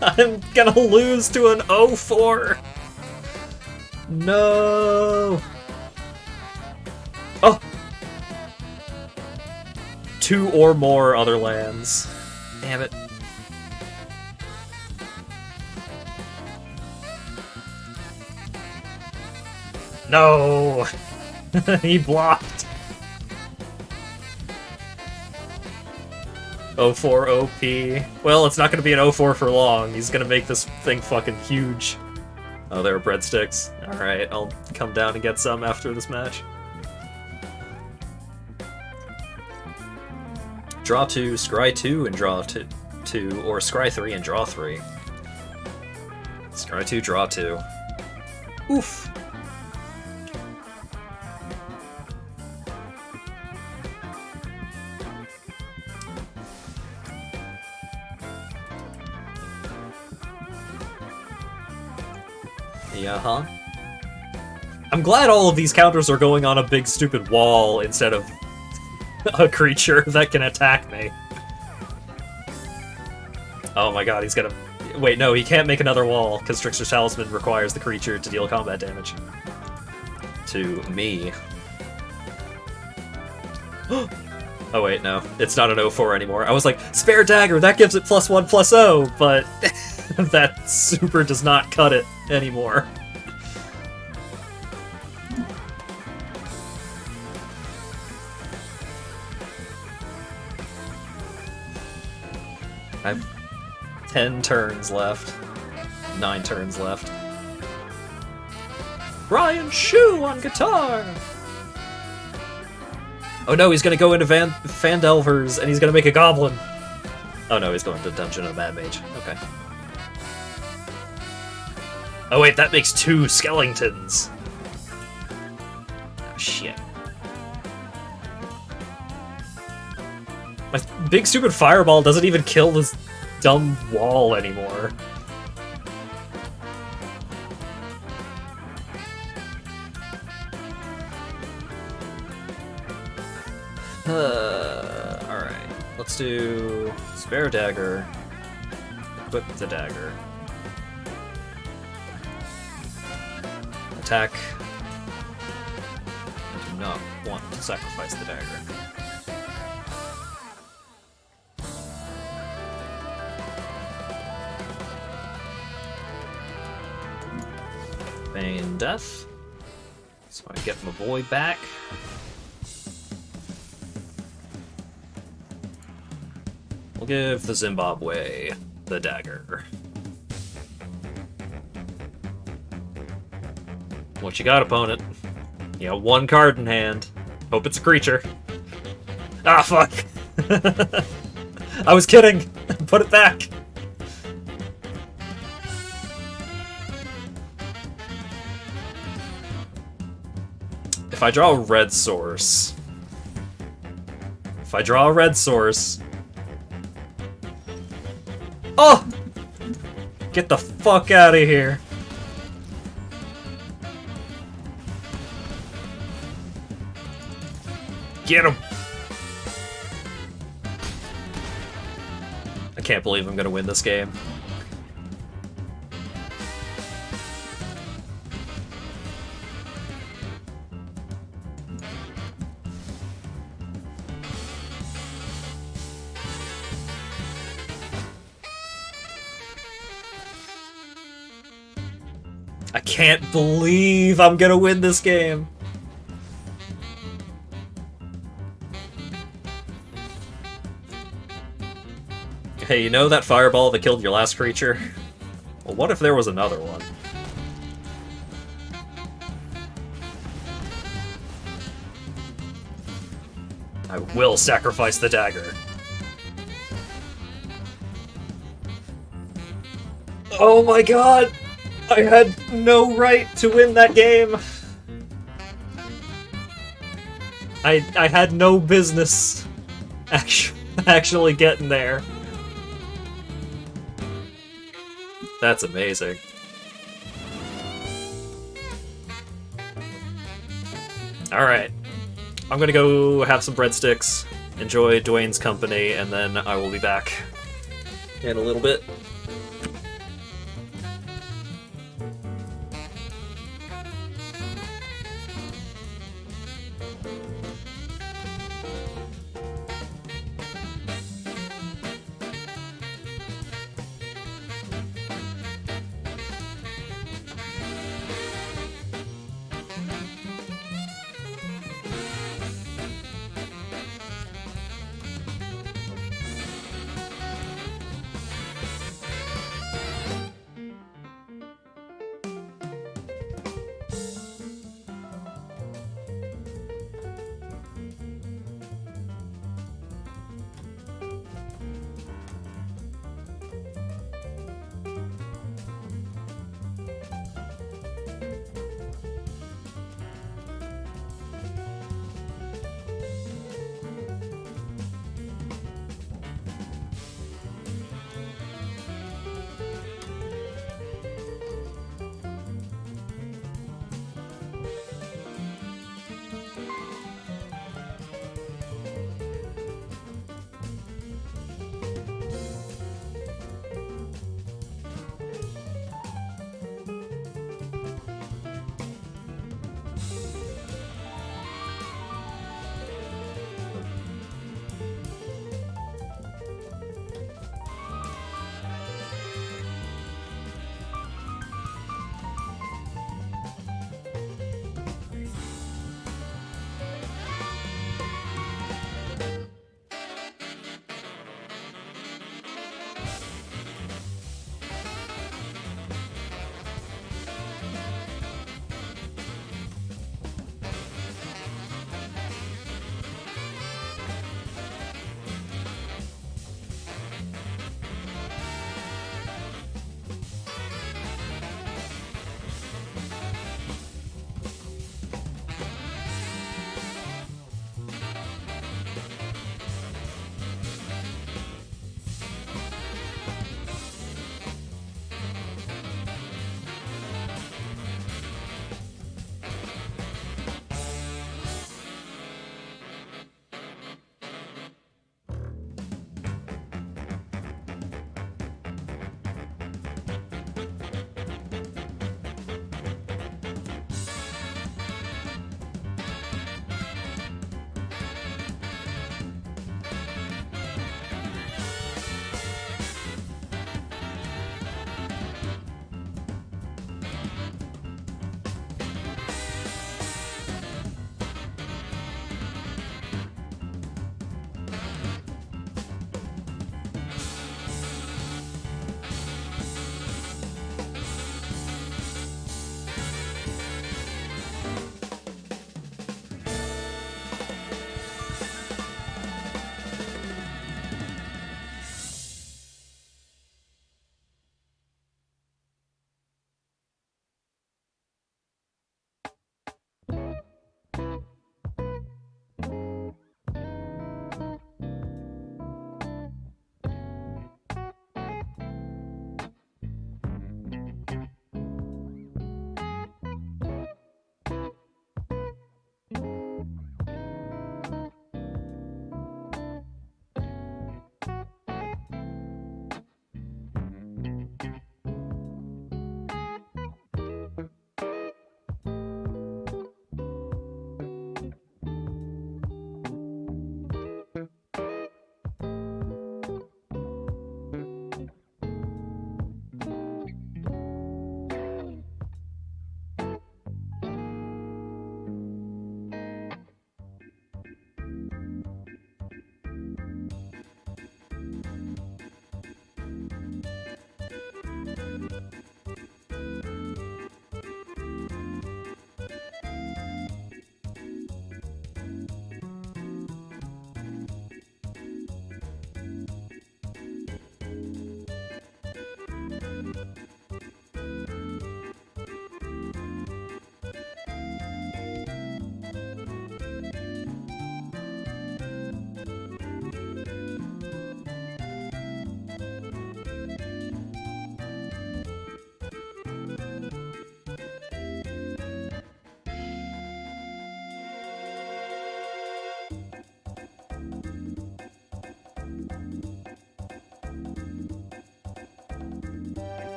I'm gonna lose to an 0-4! No! Oh! 2 or more other lands. Damn it. No! He blocked. 04 OP. Well, it's not gonna be an 04 for long. He's gonna make this thing fucking huge. Oh, there are breadsticks. Alright, I'll come down and get some after this match. Draw 2, scry 2, and draw 2, or scry 3 and draw 3. Scry 2, draw 2. Oof! Yeah, huh? I'm glad all of these counters are going on a big stupid wall instead of a creature that can attack me. Oh my god, he's gonna... Wait, no, he can't make another wall, because Trickster's Talisman requires the creature to deal combat damage. To me. Oh wait, no. It's not an 04 anymore. I was like, Spare Dagger, that gives it +1/+0, but that super does not cut it anymore. I have 10 turns left. 9 turns left. Brian Shue on guitar! Oh no, he's gonna go into Fandelvers and he's gonna make a goblin! Oh no, he's going to Dungeon of Mad Mage. Okay. Oh wait, that makes 2 skeletons! Oh shit. My big stupid fireball doesn't even kill this dumb wall anymore. Alright. Let's do Spare Dagger. Equip the dagger. Attack. I do not want to sacrifice the dagger. Feign Death. So I get my boy back. We'll give the Zimbabwe the dagger. What you got, opponent? You got 1 card in hand. Hope it's a creature. Ah, fuck! I was kidding! Put it back! If I draw a red source... Oh! Get the fuck out of here. Get him! I can't believe I'm gonna win this game. I can't believe I'm gonna win this game. Hey, you know that fireball that killed your last creature? Well, what if there was another one? I will sacrifice the dagger. Oh my god! I had no right to win that game! I had no business actually getting there. That's amazing. Alright. I'm gonna go have some breadsticks, enjoy Dwayne's company, and then I will be back in a little bit.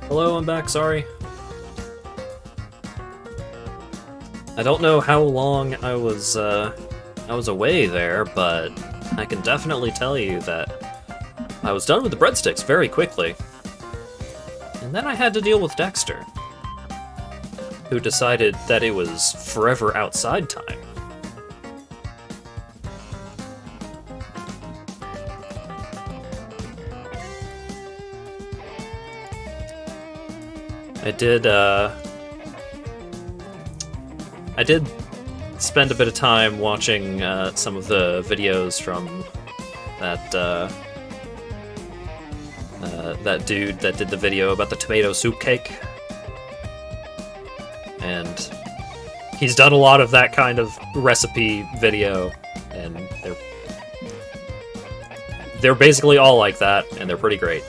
Hello, I'm back, sorry. I don't know how long I was away there, but I can definitely tell you that I was done with the breadsticks very quickly. And then I had to deal with Dexter, who decided that it was forever outside time. I did spend a bit of time watching some of the videos from that dude that did the video about the tomato soup cake. And he's done a lot of that kind of recipe video, and they're basically all like that, and they're pretty great.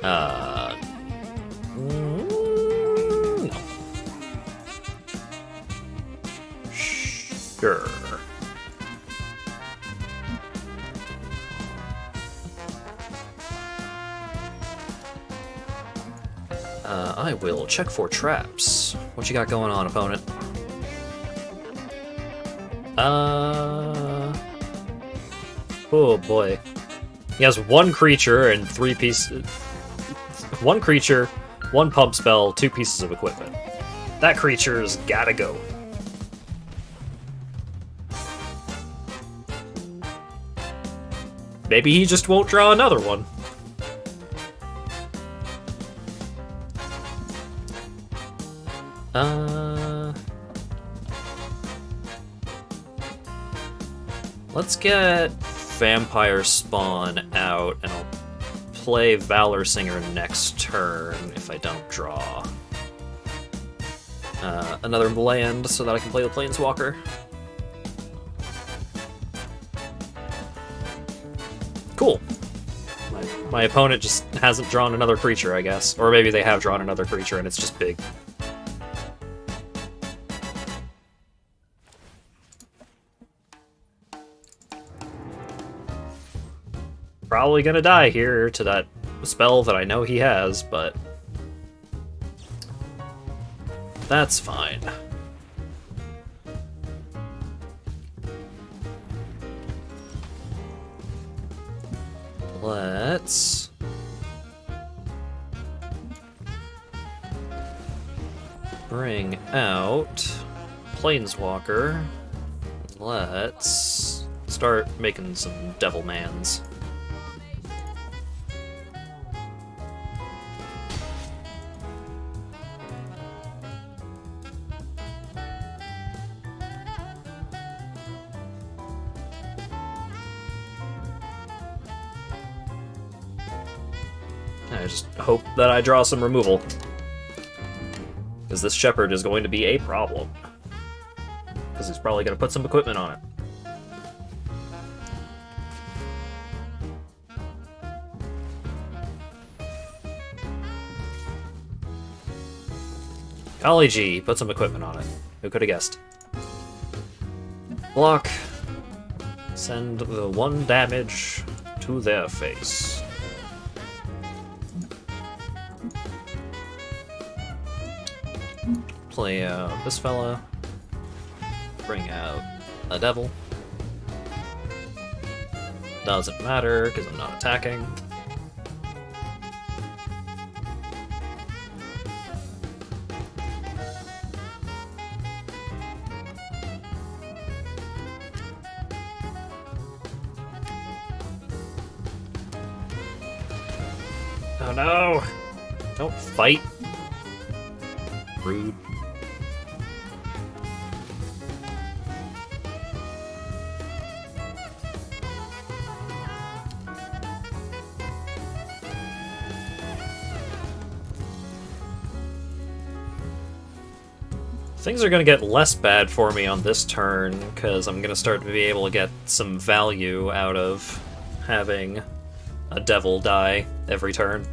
No. Sure. I will check for traps. What you got going on, opponent? Oh boy. He has one creature and 3 pieces. One creature, 1 pump spell, 2 pieces of equipment. That creature's gotta go. Maybe he just won't draw another one. Let's get Vampire Spawn out, and I'll play Valor Singer next turn if I don't draw. Another land so that I can play the Planeswalker. Cool. My opponent just hasn't drawn another creature, I guess. Or maybe they have drawn another creature and it's just big. Probably gonna die here to that spell that I know he has, but that's fine. Let's bring out Planeswalker. Let's start making some Devil Mans. I just hope that I draw some removal, because this Shepherd is going to be a problem, because he's probably going to put some equipment on it. Golly gee, put some equipment on it. Who could have guessed? Block. Send the 1 damage to their face. Play this fella. Bring out a devil. Doesn't matter, because I'm not attacking. Oh no! Don't fight. Rude. Things are going to get less bad for me on this turn, because I'm going to start to be able to get some value out of having a devil die every turn.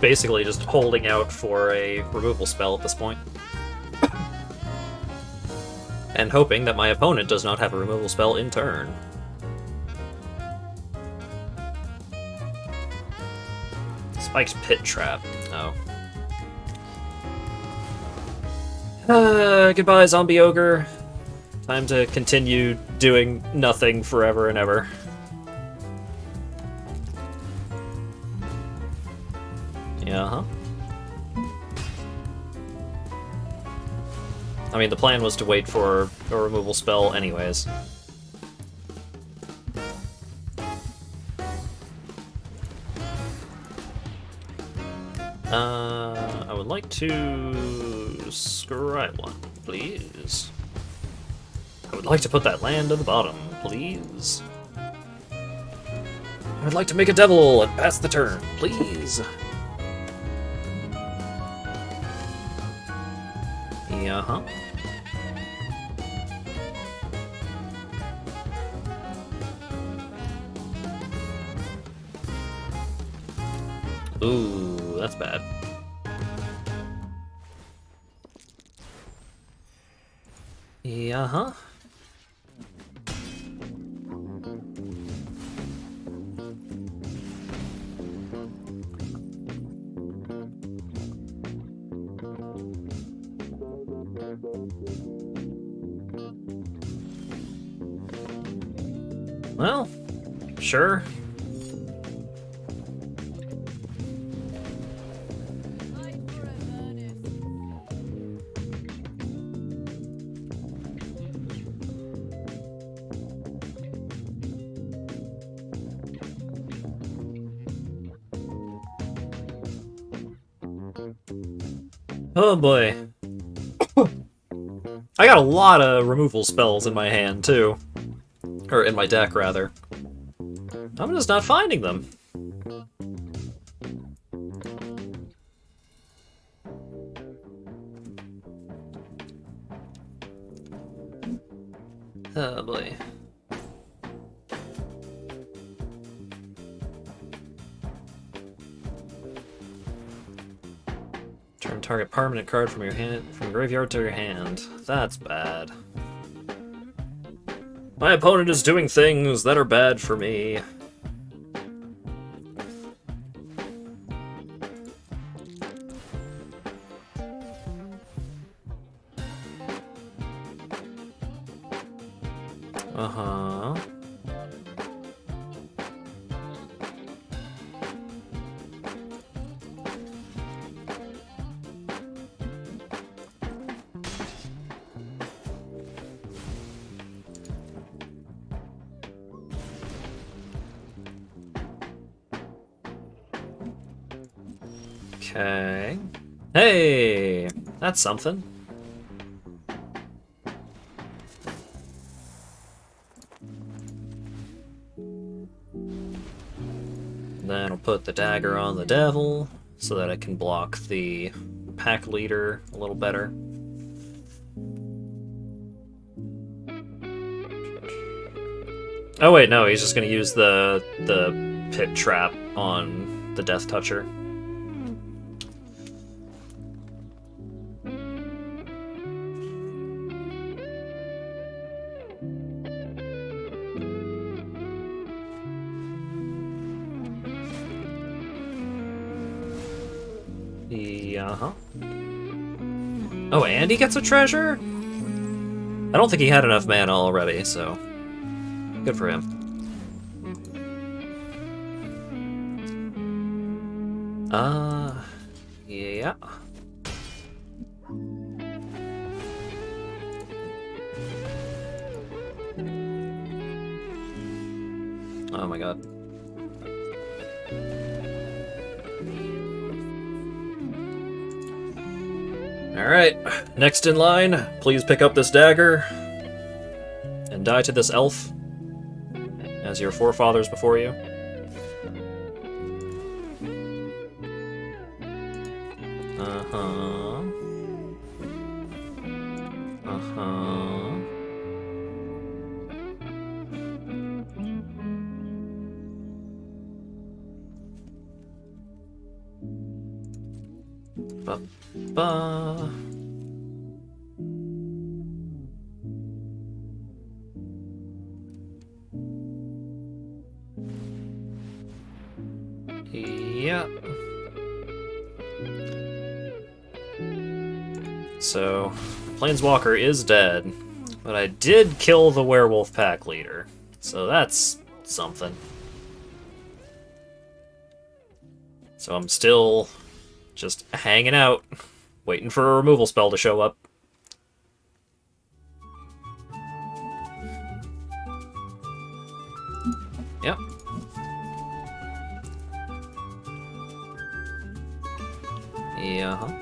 basically just holding out for a removal spell at this point. And hoping that my opponent does not have a removal spell in turn. Spike's Pit Trap. Oh. Goodbye, Zombie Ogre. Time to continue doing nothing forever and ever. Yeah, huh? I mean, the plan was to wait for a removal spell anyways. I would like to scry one, please. I would like to put that land at the bottom, please. I would like to make a devil and pass the turn, please. Yeah-huh. Ooh, that's bad. Yeah-huh. Well, sure. Oh boy. I got a lot of removal spells in my hand, too. Or in my deck, rather. I'm just not finding them. Oh boy. Turn target permanent card from your hand, from your graveyard to your hand. That's bad. My opponent is doing things that are bad for me. Uh-huh. Okay. Hey! That's something. Then I'll put the dagger on the devil so that I can block the pack leader a little better. Oh wait, no, he's just gonna use the pit trap on the Death Toucher. Uh-huh. Oh, and he gets a treasure? I don't think he had enough mana already, so good for him. Yeah. Oh my god. Alright, next in line, please pick up this dagger and die to this elf as your forefathers before you. Uh-huh. Uh-huh. Ba ba. Yeah. So, Planeswalker is dead, but I did kill the werewolf pack leader, so that's something. So I'm still just hanging out, waiting for a removal spell to show up. Yep. Yeah.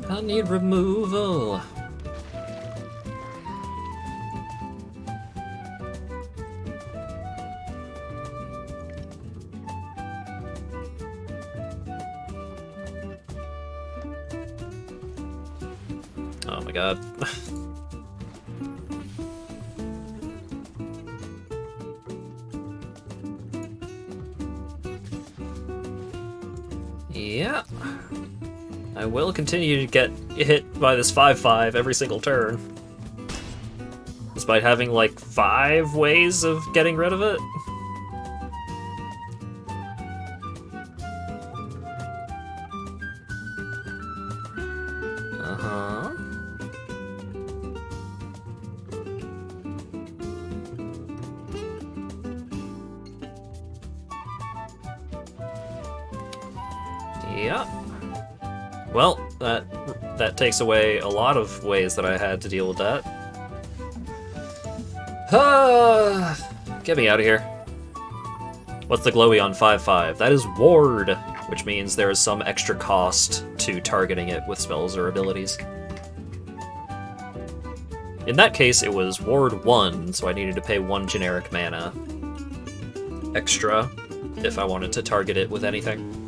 I need removal. Oh my god. Yeah. I will continue to get hit by this 5/5 every single turn. Despite having like 5 ways of getting rid of it. Uh-huh. Yeah. Well, that takes away a lot of ways that I had to deal with that. Get me out of here. What's the glowy on 5/5? That is ward, which means there is some extra cost to targeting it with spells or abilities. In that case, it was ward 1, so I needed to pay 1 generic mana extra if I wanted to target it with anything.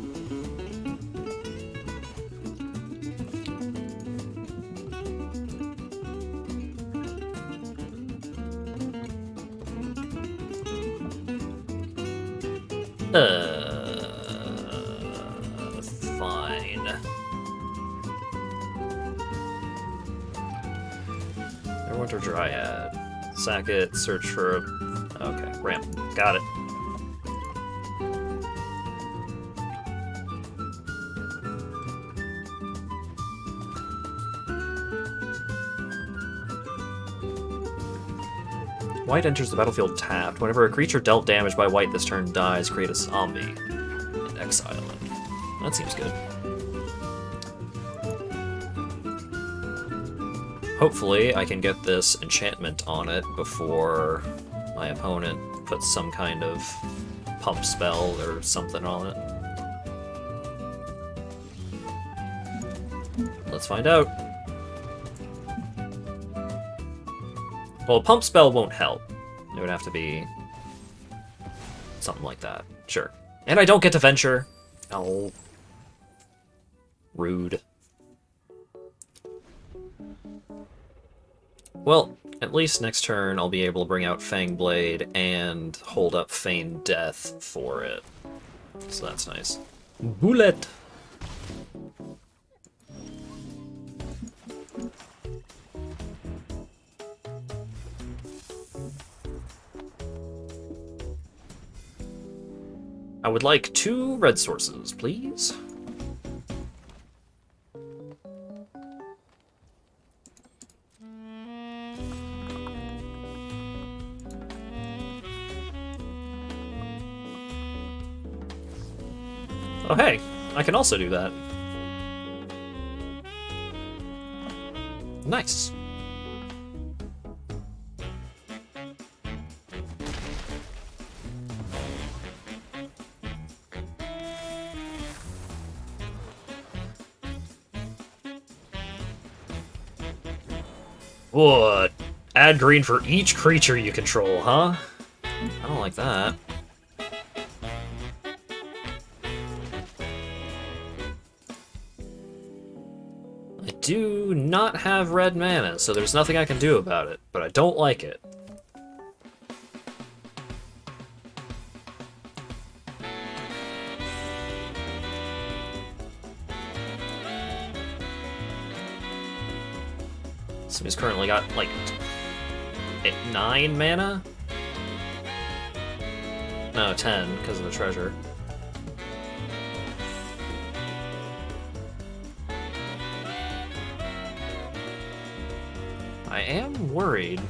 Fine. Winter Dryad. Sack it, search for a... Okay, ramp. Got it. White enters the battlefield tapped. Whenever a creature dealt damage by white this turn dies, create a zombie and exile it. That seems good. Hopefully I can get this enchantment on it before my opponent puts some kind of pump spell or something on it. Let's find out. Well, a pump spell won't help. It would have to be something like that. Sure. And I don't get to venture. Oh. Rude. Well, at least next turn I'll be able to bring out Fangblade and hold up Feign Death for it. So that's nice. Bullet! I would like 2 red sources, please. Oh hey, I can also do that. Nice. What? Add green for each creature you control, huh? I don't like that. do not have red mana, so there's nothing I can do about it, but I don't like it. So he's currently got, like, 9 mana? No, 10, because of the treasure. I am worried.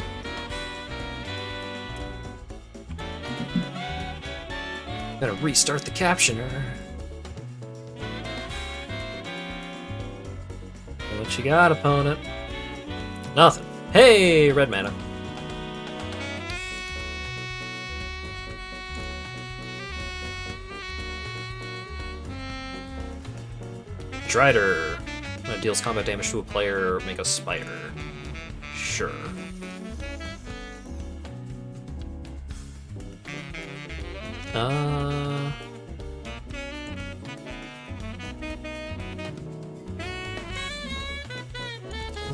Gotta restart the captioner. What you got, opponent? Nothing. Hey, red mana. Drider. Deals combat damage to a player, make a spider. Sure.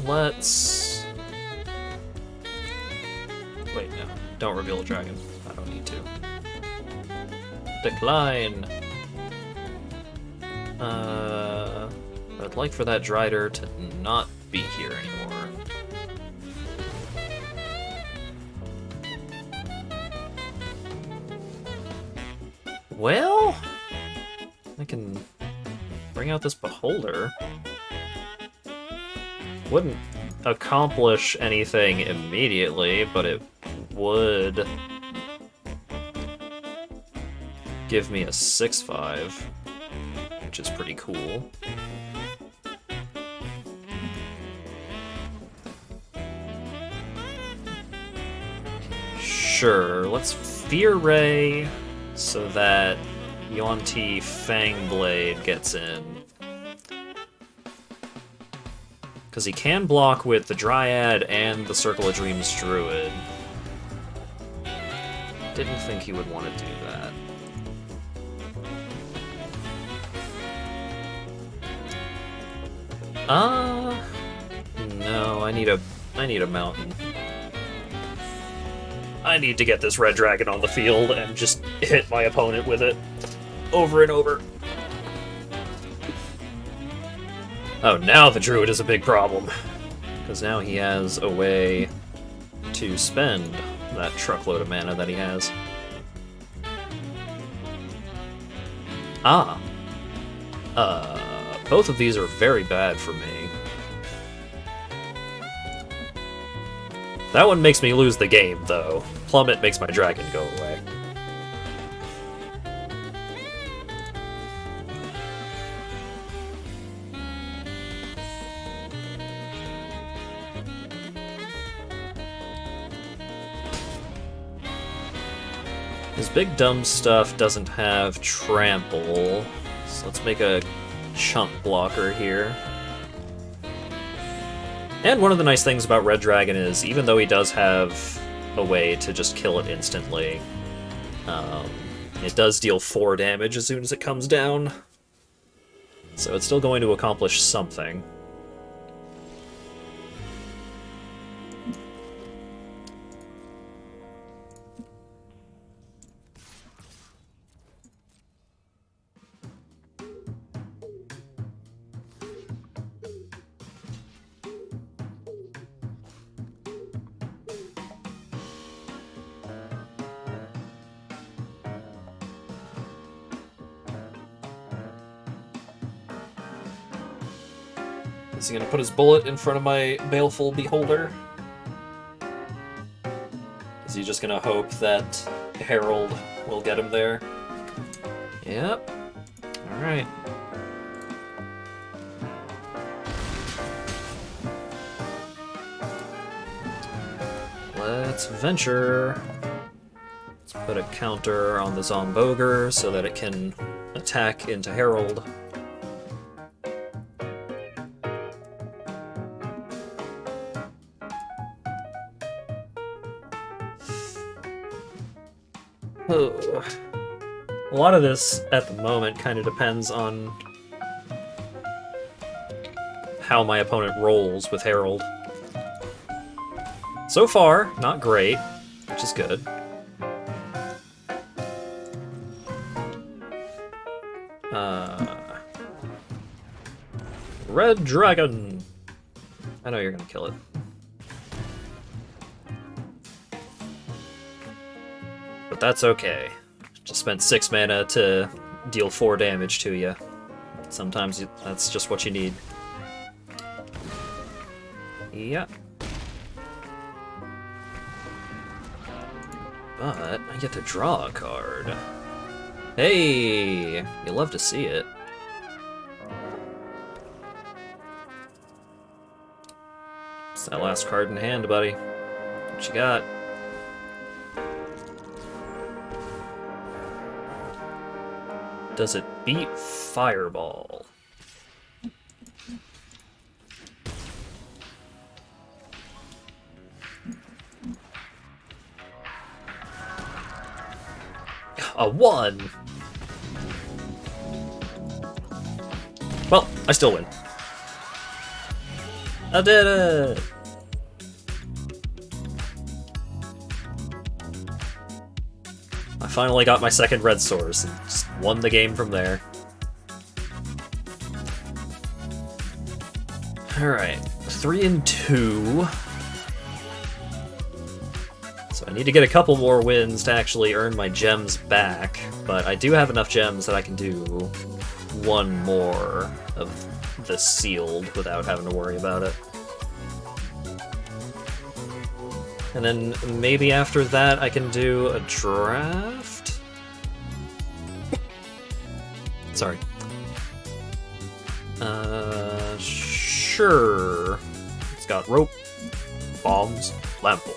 Let's... Wait, no. Don't reveal the dragon. I don't need to. Decline! I'd like for that Drider to not be here anymore. Well, I can bring out this Beholder. Wouldn't accomplish anything immediately, but it would give me a 6/5, which is pretty cool. Sure, let's Fear Ray so that Yuan-Ti Fangblade gets in. Because he can block with the Dryad and the Circle of Dreams Druid. Didn't think he would want to do that. No, I need a mountain. I need to get this red dragon on the field and just hit my opponent with it over and over. Oh, now the druid is a big problem. Because now he has a way to spend that truckload of mana that he has. Both of these are very bad for me. That one makes me lose the game, though. Plummet makes my dragon go away. His big dumb stuff doesn't have trample, so let's make a chump blocker here. And one of the nice things about Red Dragon is, even though he does have a way to just kill it instantly, it does deal 4 damage as soon as it comes down. So it's still going to accomplish something. Is he gonna put his bullet in front of my Baleful Beholder? Is he just gonna hope that Herald will get him there? Yep. Alright. Let's venture. Let's put a counter on the Zomboger so that it can attack into Herald. A lot of this, at the moment, kind of depends on how my opponent rolls with Herald. So far, not great, which is good. Red Dragon! I know you're gonna kill it. But that's okay. Just spent 6 mana to deal 4 damage to you. Sometimes that's just what you need. Yeah. But I get to draw a card. Hey! You love to see it. It's that last card in hand, buddy. What you got? Does it beat Fireball? A 1! Well, I still win. I did it! I finally got my second red source and just won the game from there. Alright, 3 and 2. So I need to get a couple more wins to actually earn my gems back, but I do have enough gems that I can do one more of the sealed without having to worry about it. And then maybe after that I can do a draft? Sorry. Sure. It's got rope, bombs, lamp oil.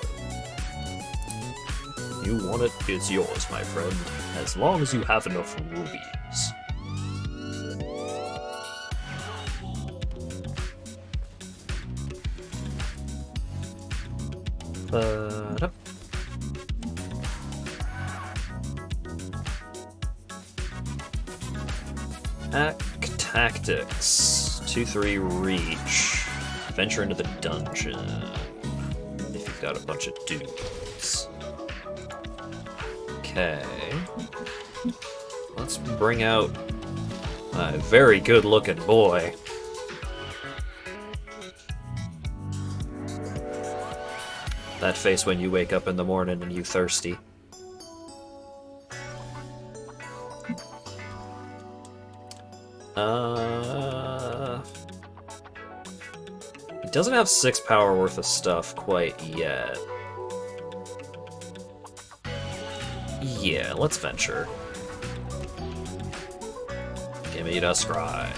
You want it, it's yours, my friend, as long as you have enough rubies. Ba-da. Tactics. 2/3 reach. Venture into the dungeon. If you've got a bunch of dudes. Okay. Let's bring out a very good looking boy. That face when you wake up in the morning and you thirsty. He doesn't have 6 power worth of stuff quite yet. Yeah, let's venture. Give me the scry.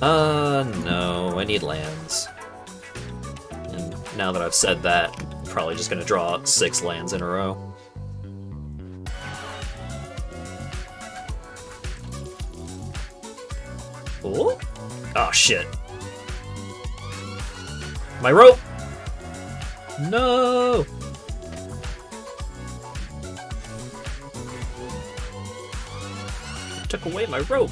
No, I need lands. And now that I've said that, I'm probably just gonna draw 6 lands in a row. Oh? Oh, shit. My rope! No! Took away my rope.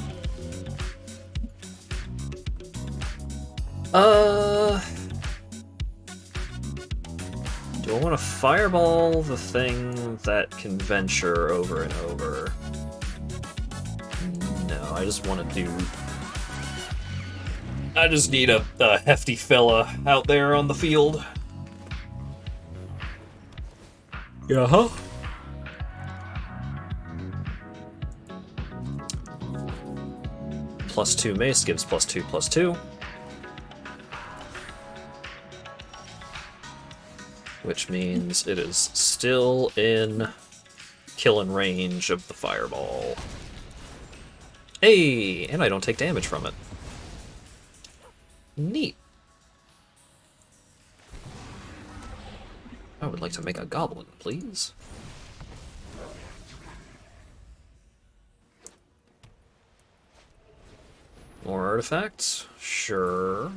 Do I want to fireball the thing that can venture over and over? No, I just want to do... I just need a hefty fella out there on the field. Yeah-huh. +2 mace gives +2/+2. Which means it is still in killing range of the fireball. Hey! And I don't take damage from it. Neat. I would like to make a goblin, please. More artifacts? Sure.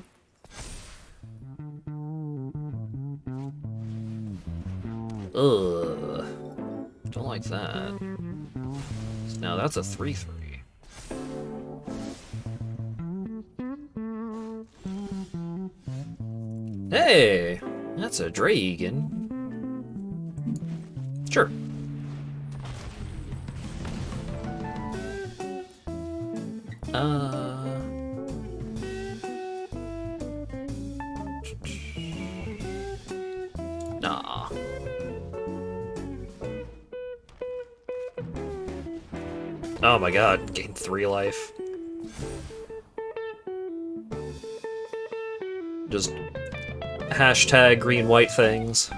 Ugh. Don't like that. Now that's a 3/3. Hey, that's a dragon. Sure. Nah. Oh my god, gained 3 life. Just hashtag green-white things.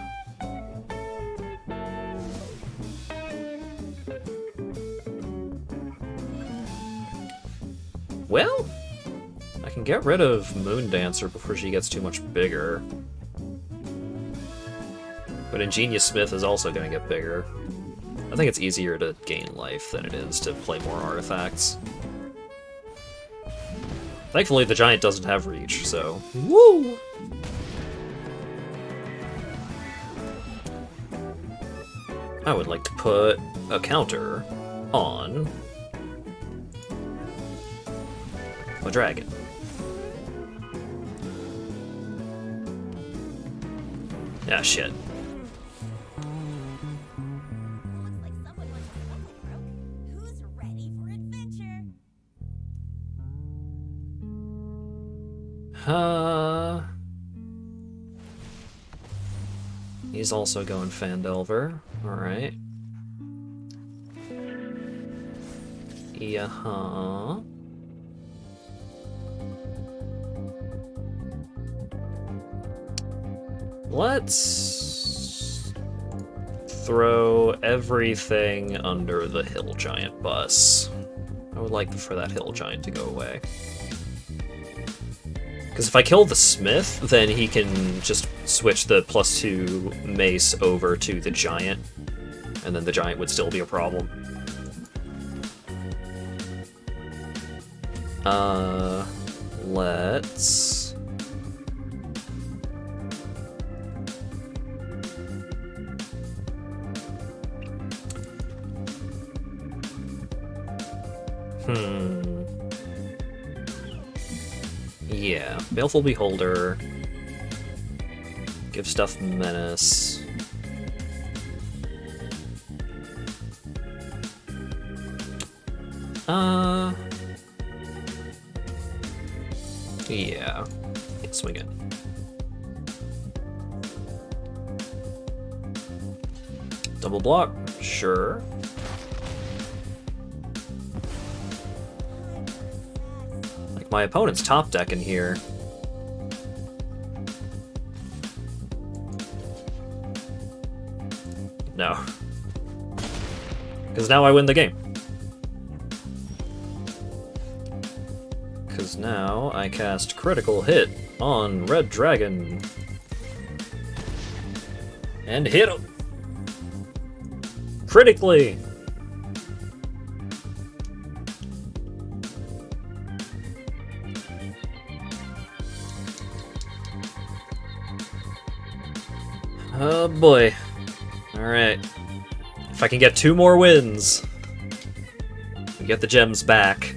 Well, I can get rid of Moon Dancer before she gets too much bigger. But Ingenious Smith is also going to get bigger. I think it's easier to gain life than it is to play more artifacts. Thankfully, the Giant doesn't have reach, so... Woo! I would like to put a counter on a dragon. Ah, shit. He's also going Fandelver. Alright. Yeah-huh. Let's throw everything under the Hill Giant bus. I would like for that Hill Giant to go away. Because if I kill the Smith, then he can just switch the +2 mace over to the Giant, and then the Giant would still be a problem. Let's... Yeah, Baleful Beholder. Give stuff Menace. Yeah. Swing it. Double block? Sure. Like, my opponent's top deck in here. No. Because now I win the game. Because now I cast Critical Hit on Red Dragon. And hit him! Critically! Oh boy. Alright. If I can get 2 more wins, we get the gems back.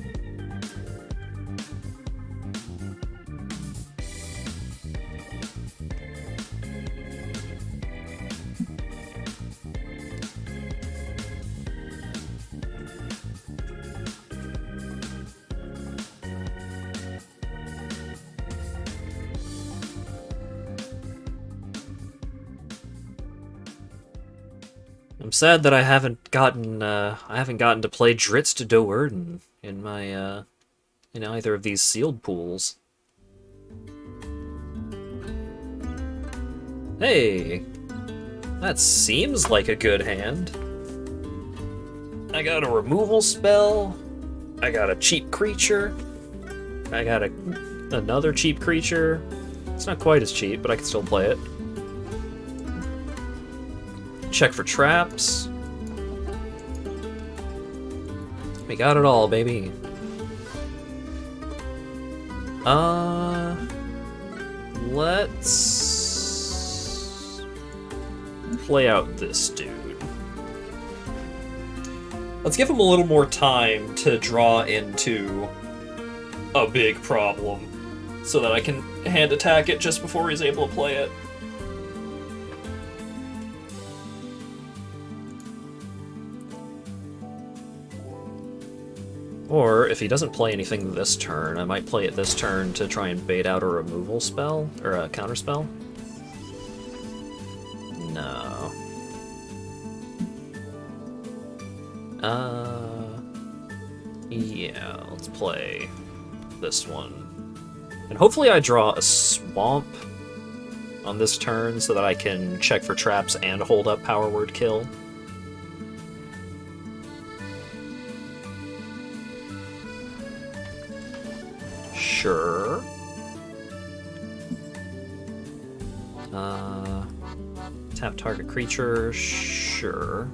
I'm sad that I haven't gotten to play Dritz to Doerden in my in either of these sealed pools. Hey, that seems like a good hand. I got a removal spell. I got a cheap creature. I got another cheap creature. It's not quite as cheap, but I can still play it. Check for traps. We got it all, baby. Let's play out this dude. Let's give him a little more time to draw into a big problem. so that I can hand attack it just before he's able to play it. Or, if he doesn't play anything this turn, I might play it this turn to try and bait out a removal spell, or a counter spell. No. Yeah, let's play this one. And hopefully I draw a swamp on this turn so that I can check for traps and hold up Power Word Kill. Sure. Tap target creature, sure.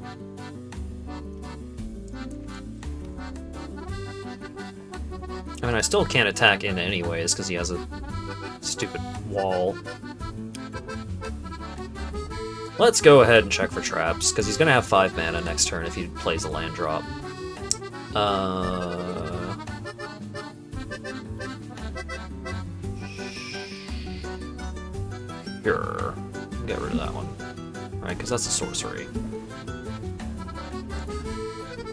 I mean, I still can't attack in anyways, because he has a stupid wall. Let's go ahead and check for traps, because he's going to have 5 mana next turn if he plays a land drop. Sure. Get rid of that one. Alright, because that's a sorcery.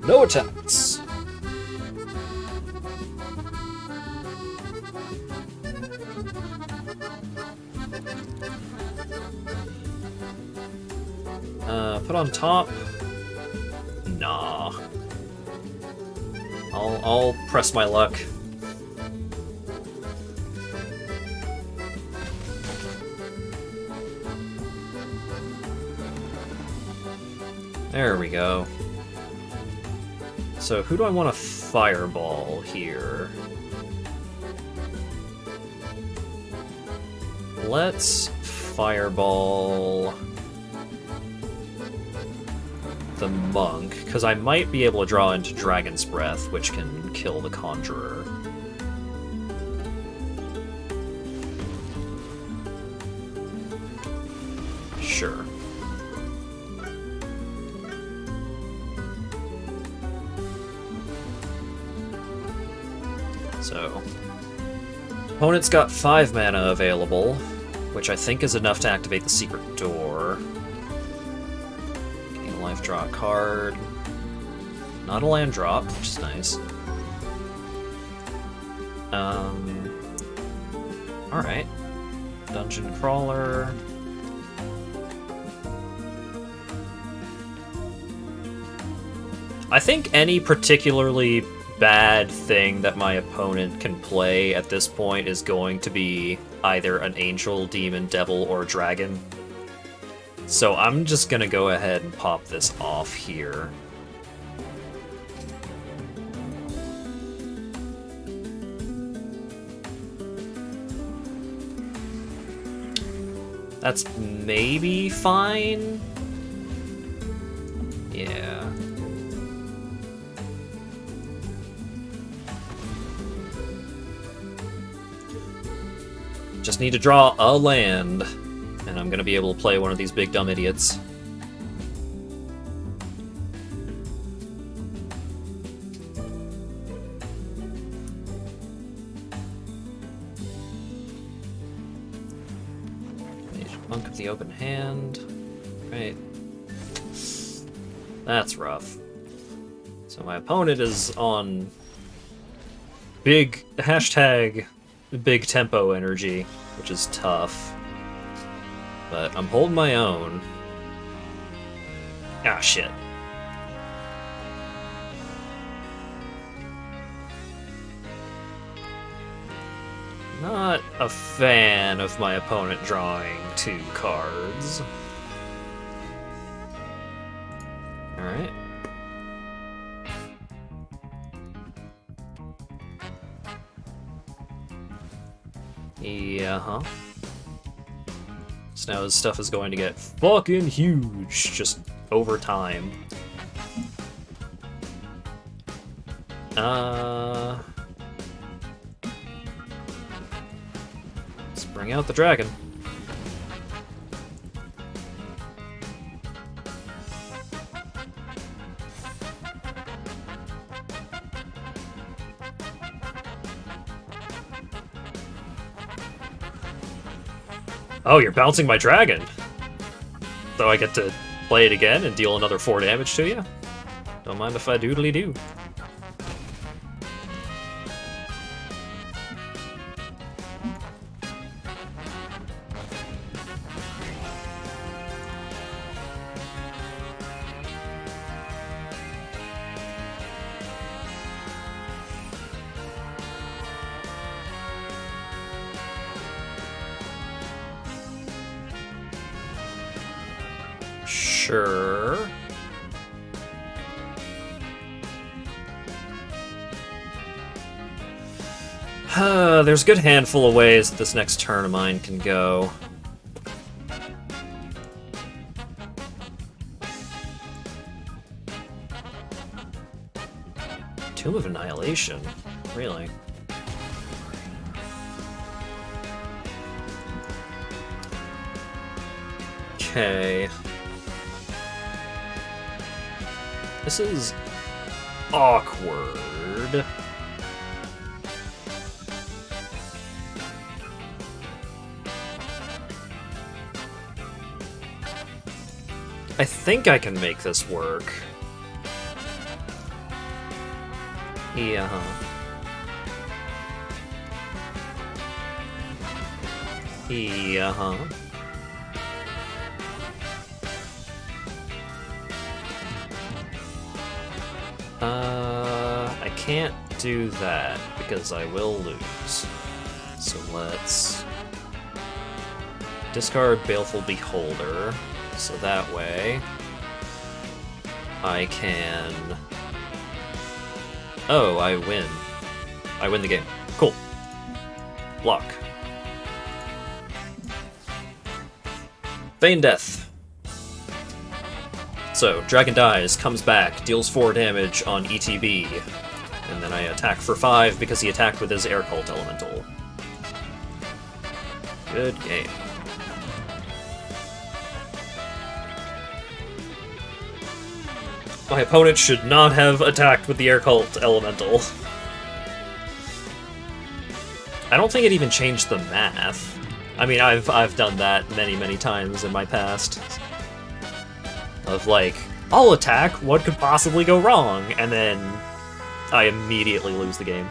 No attacks! Put on top? Nah. I'll press my luck. There we go. So who do I want to fireball here? Let's fireball the monk, because I might be able to draw into Dragon's Breath, which can kill the Conjurer. Sure. So, opponent's got 5 mana available, which I think is enough to activate the secret door. Gain a life, draw a card. Not a land drop, which is nice. Alright. Dungeon Crawler. I think any particularly bad thing that my opponent can play at this point is going to be either an angel, demon, devil, or dragon. So I'm just gonna go ahead and pop this off here. That's maybe fine? Yeah. Just need to draw a land, and I'm gonna be able to play one of these big dumb idiots. Monk of the open hand. Right. That's rough. So my opponent is on big hashtag big tempo energy, which is tough. But I'm holding my own. Ah, shit. Not a fan of my opponent drawing 2 cards. Alright. Yeah, So now his stuff is going to get fucking huge, just over time. Let's bring out the dragon. Oh, you're bouncing my dragon! So I get to play it again and deal another 4 damage to you? Don't mind if I doodly do. Sure. There's a good handful of ways that this next turn of mine can go. Tomb of Annihilation? Really? Okay. This is awkward. I think I can make this work. Yeah. Yeah. I can't do that because I will lose. So let's discard Baleful Beholder, so that way I can... Oh, I win. I win the game. Cool. Block. Feign Death. So, Dragon dies, comes back, deals 4 damage on ETB, and then I attack for 5 because he attacked with his Air Cult Elemental. Good game. My opponent should not have attacked with the Air Cult Elemental. I don't think it even changed the math. I mean, I've done that many times in my past. Of like, I'll attack, what could possibly go wrong? And then I immediately lose the game.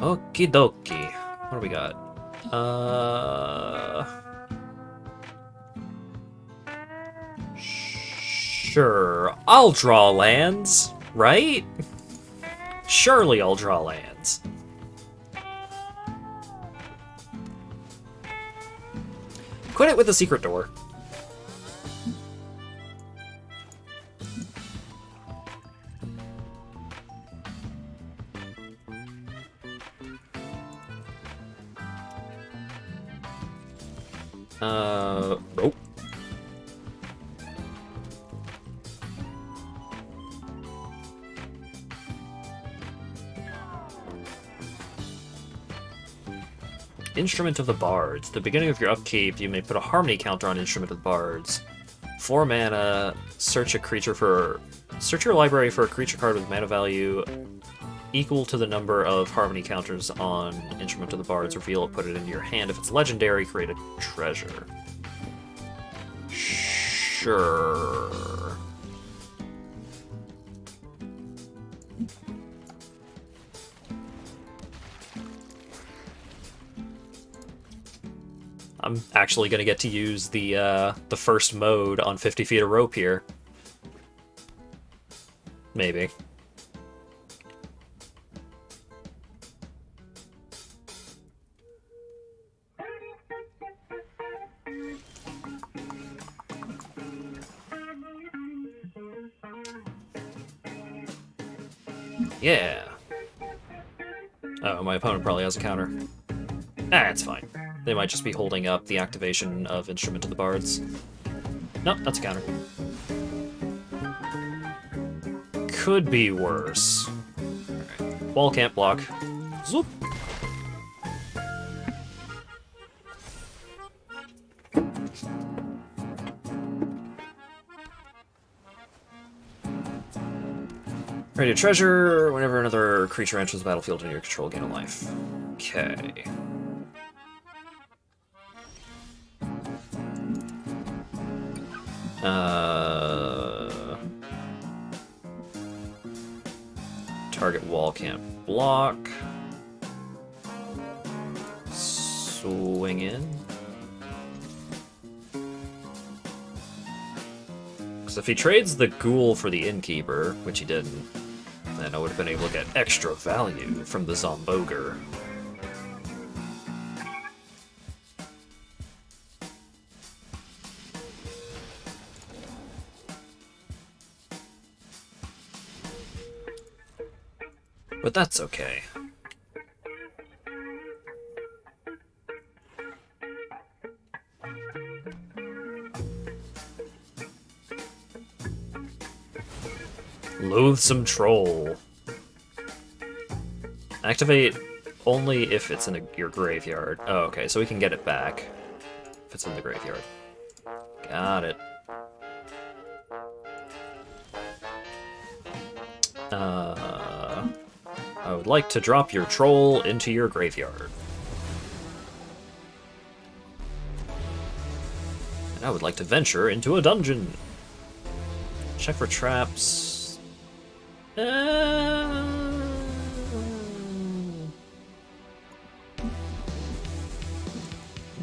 Okie dokie. What do we got? Sure. I'll draw lands, right? Surely I'll draw lands. Quit it with the secret door. Rope. Instrument of the Bards. At the beginning of your upkeep, you may put a harmony counter on Instrument of the Bards. 4 mana, search your library for a creature card with mana value equal to the number of harmony counters on Instrument of the Bards. Reveal it, put it into your hand. If it's legendary, create a treasure. Sure. I'm actually gonna get to use the first mode on 50 feet of rope here. Maybe. Yeah. Oh, my opponent probably has a counter. Ah, it's fine. They might just be holding up the activation of Instrument of the Bards. Nope, that's a counter. Could be worse. Alright. Wall can't block. Zoop! Create a treasure. Whenever another creature enters the battlefield under your control, gain a life. Okay. Target wall can't block. Swing in. Because if he trades the ghoul for the innkeeper, which he didn't, then I would have been able to get extra value from the Zomboger. But that's okay. Loathsome Troll. Activate only if it's in your graveyard. Oh, okay, so we can get it back if it's in the graveyard. Got it. I would like to drop your troll into your graveyard. And I would like to venture into a dungeon. Check for traps.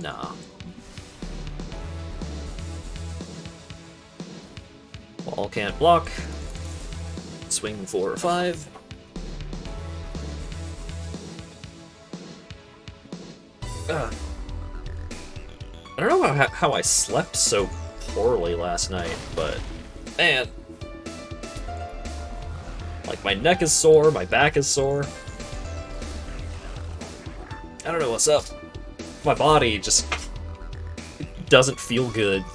Nah. Wall can't block. Swing 4 or 5. I don't know how I slept so poorly last night, but man, like my neck is sore, my back is sore. I don't know what's up. My body just doesn't feel good.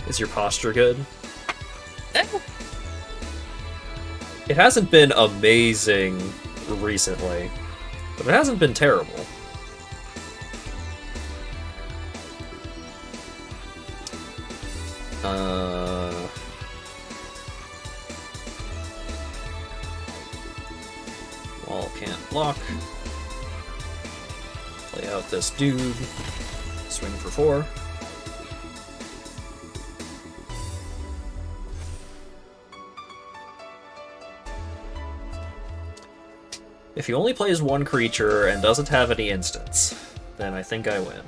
Is your posture good? It hasn't been amazing recently, but it hasn't been terrible. Wall can't block. Play out this dude. Swing for 4. If he only plays one creature and doesn't have any instants, then I think I win.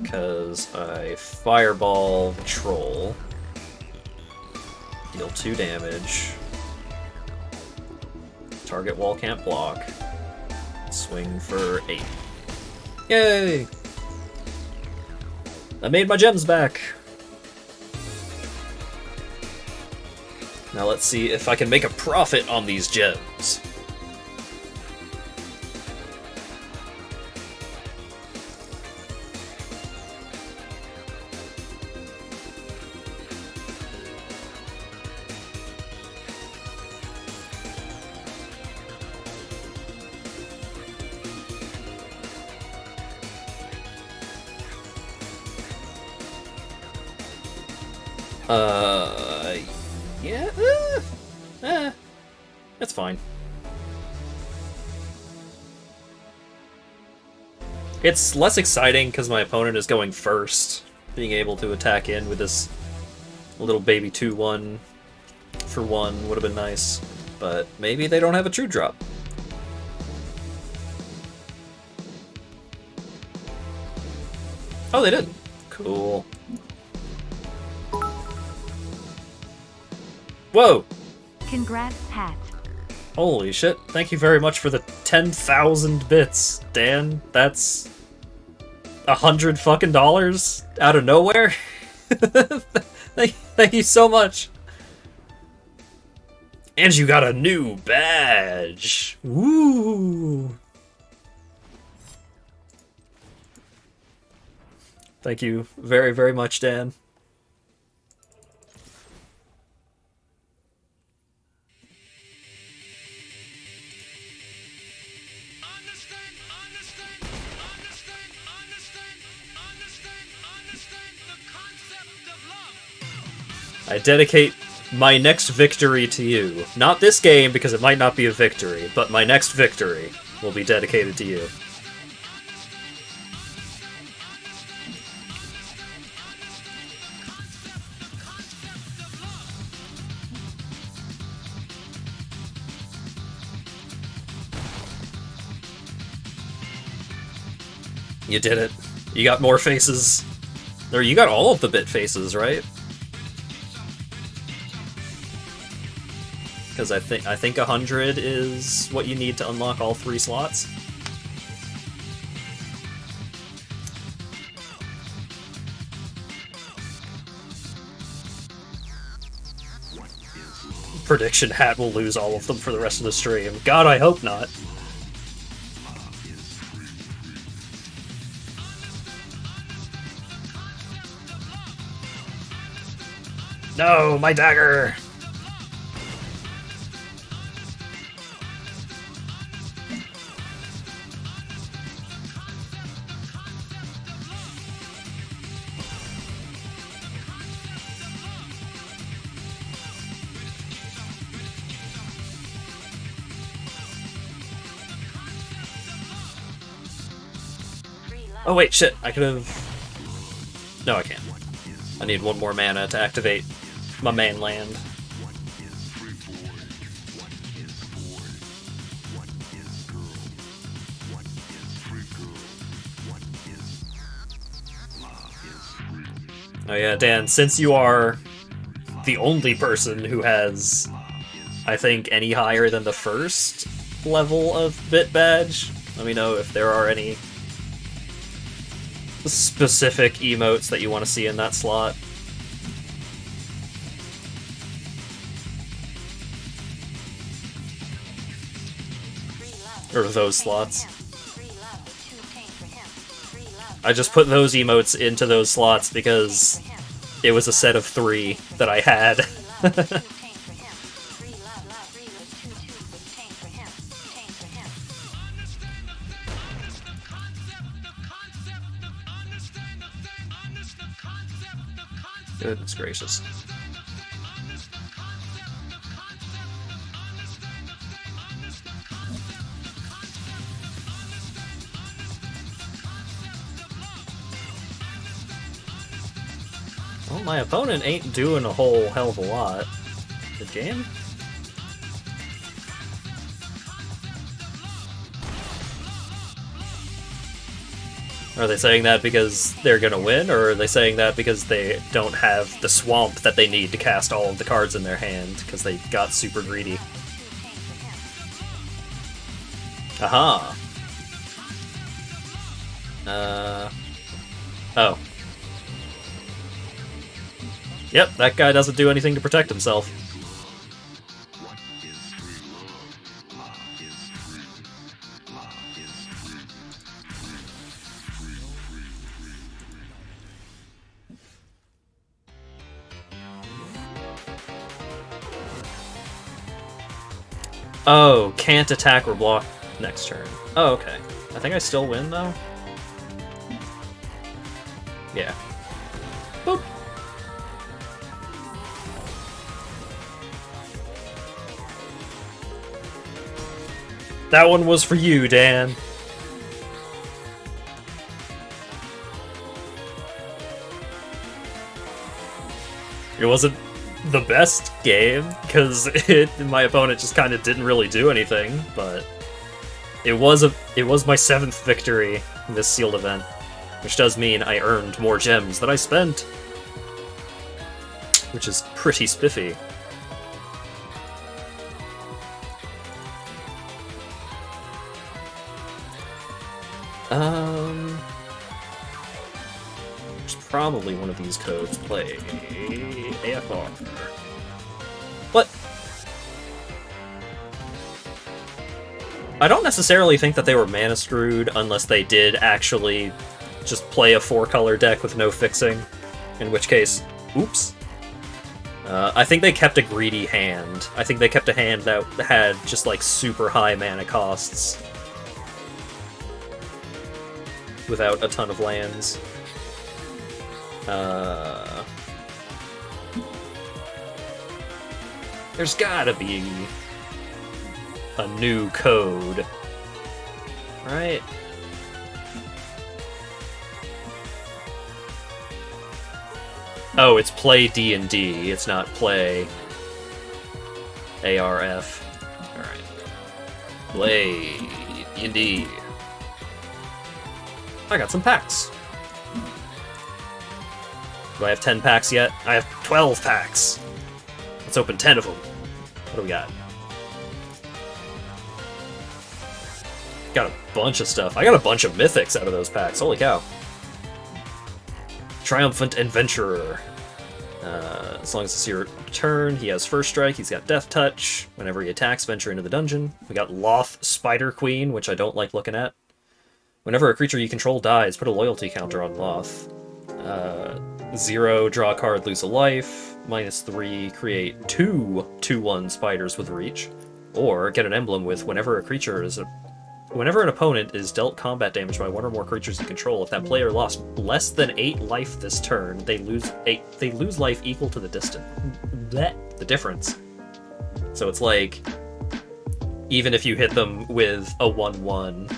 Because I fireball the troll, deal 2 damage, target wall can't block, swing for 8. Yay! I made my gems back! Now let's see if I can make a profit on these gems. Yeah, that's fine. It's less exciting because my opponent is going first. Being able to attack in with this little baby 2/1 for 1 would have been nice, but maybe they don't have a true drop. Oh, they did. Cool. Whoa! Congrats, Hat. Holy shit, thank you very much for the 10,000 bits, Dan. That's $100 fucking dollars out of nowhere? Thank you so much. And you got a new badge. Woo! Thank you very, very much, Dan. I dedicate my next victory to you. Not this game, because it might not be a victory, but my next victory will be dedicated to you. You did it. You got more faces. Or you got all of the bit faces, right? Because I think 100 is what you need to unlock all 3 slots. Prediction Hat will lose all of them for the rest of the stream. God, I hope not. No, my dagger! Oh wait, shit, I could have... No, I can't. I need 1 more mana to activate my main land. Oh yeah, Dan, since you are the only person who has, I think, any higher than the first level of bit badge, let me know if there are any specific emotes that you want to see in that slot. Or those slots. I just put those emotes into those slots because it was a set of 3 that I had. Goodness gracious. Well, my opponent ain't doing a whole hell of a lot. Good game? Are they saying that because they're gonna win, or are they saying that because they don't have the swamp that they need to cast all of the cards in their hand, because they got super greedy? Aha! Oh. Yep, that guy doesn't do anything to protect himself. Oh, can't attack or block next turn. Oh, okay. I think I still win, though? Yeah. Boop. That one was for you, Dan. It wasn't the best game, because my opponent just kind of didn't really do anything, but it was my 7th victory in this sealed event, which does mean I earned more gems than I spent, which is pretty spiffy. There's probably one of these codes play AFR. What? I don't necessarily think that they were mana screwed unless they did actually just play a 4-color deck with no fixing, in which case, oops. I think they kept a greedy hand. I think they kept a hand that had just like super high mana costs without a ton of lands. There's gotta be a new code, right? Oh, it's play D&D. It's not play ARF. All right, play D&D. I got some packs. Do I have 10 packs yet? I have 12 packs. Let's open 10 of them. What do we got? Got a bunch of stuff. I got a bunch of mythics out of those packs. Holy cow. Triumphant Adventurer. As long as it's your turn, he has First Strike, he's got Death Touch. Whenever he attacks, venture into the dungeon. We got Loth Spider Queen, which I don't like looking at. Whenever a creature you control dies, put a loyalty counter on Loth. 0, draw a card, lose a life. -3, create 2 2/1 spiders with reach. Or get an emblem with whenever an opponent is dealt combat damage by one or more creatures you control, if that player lost less than 8 life this turn, they lose life equal to the the difference. So it's like, even if you hit them with a 1/1,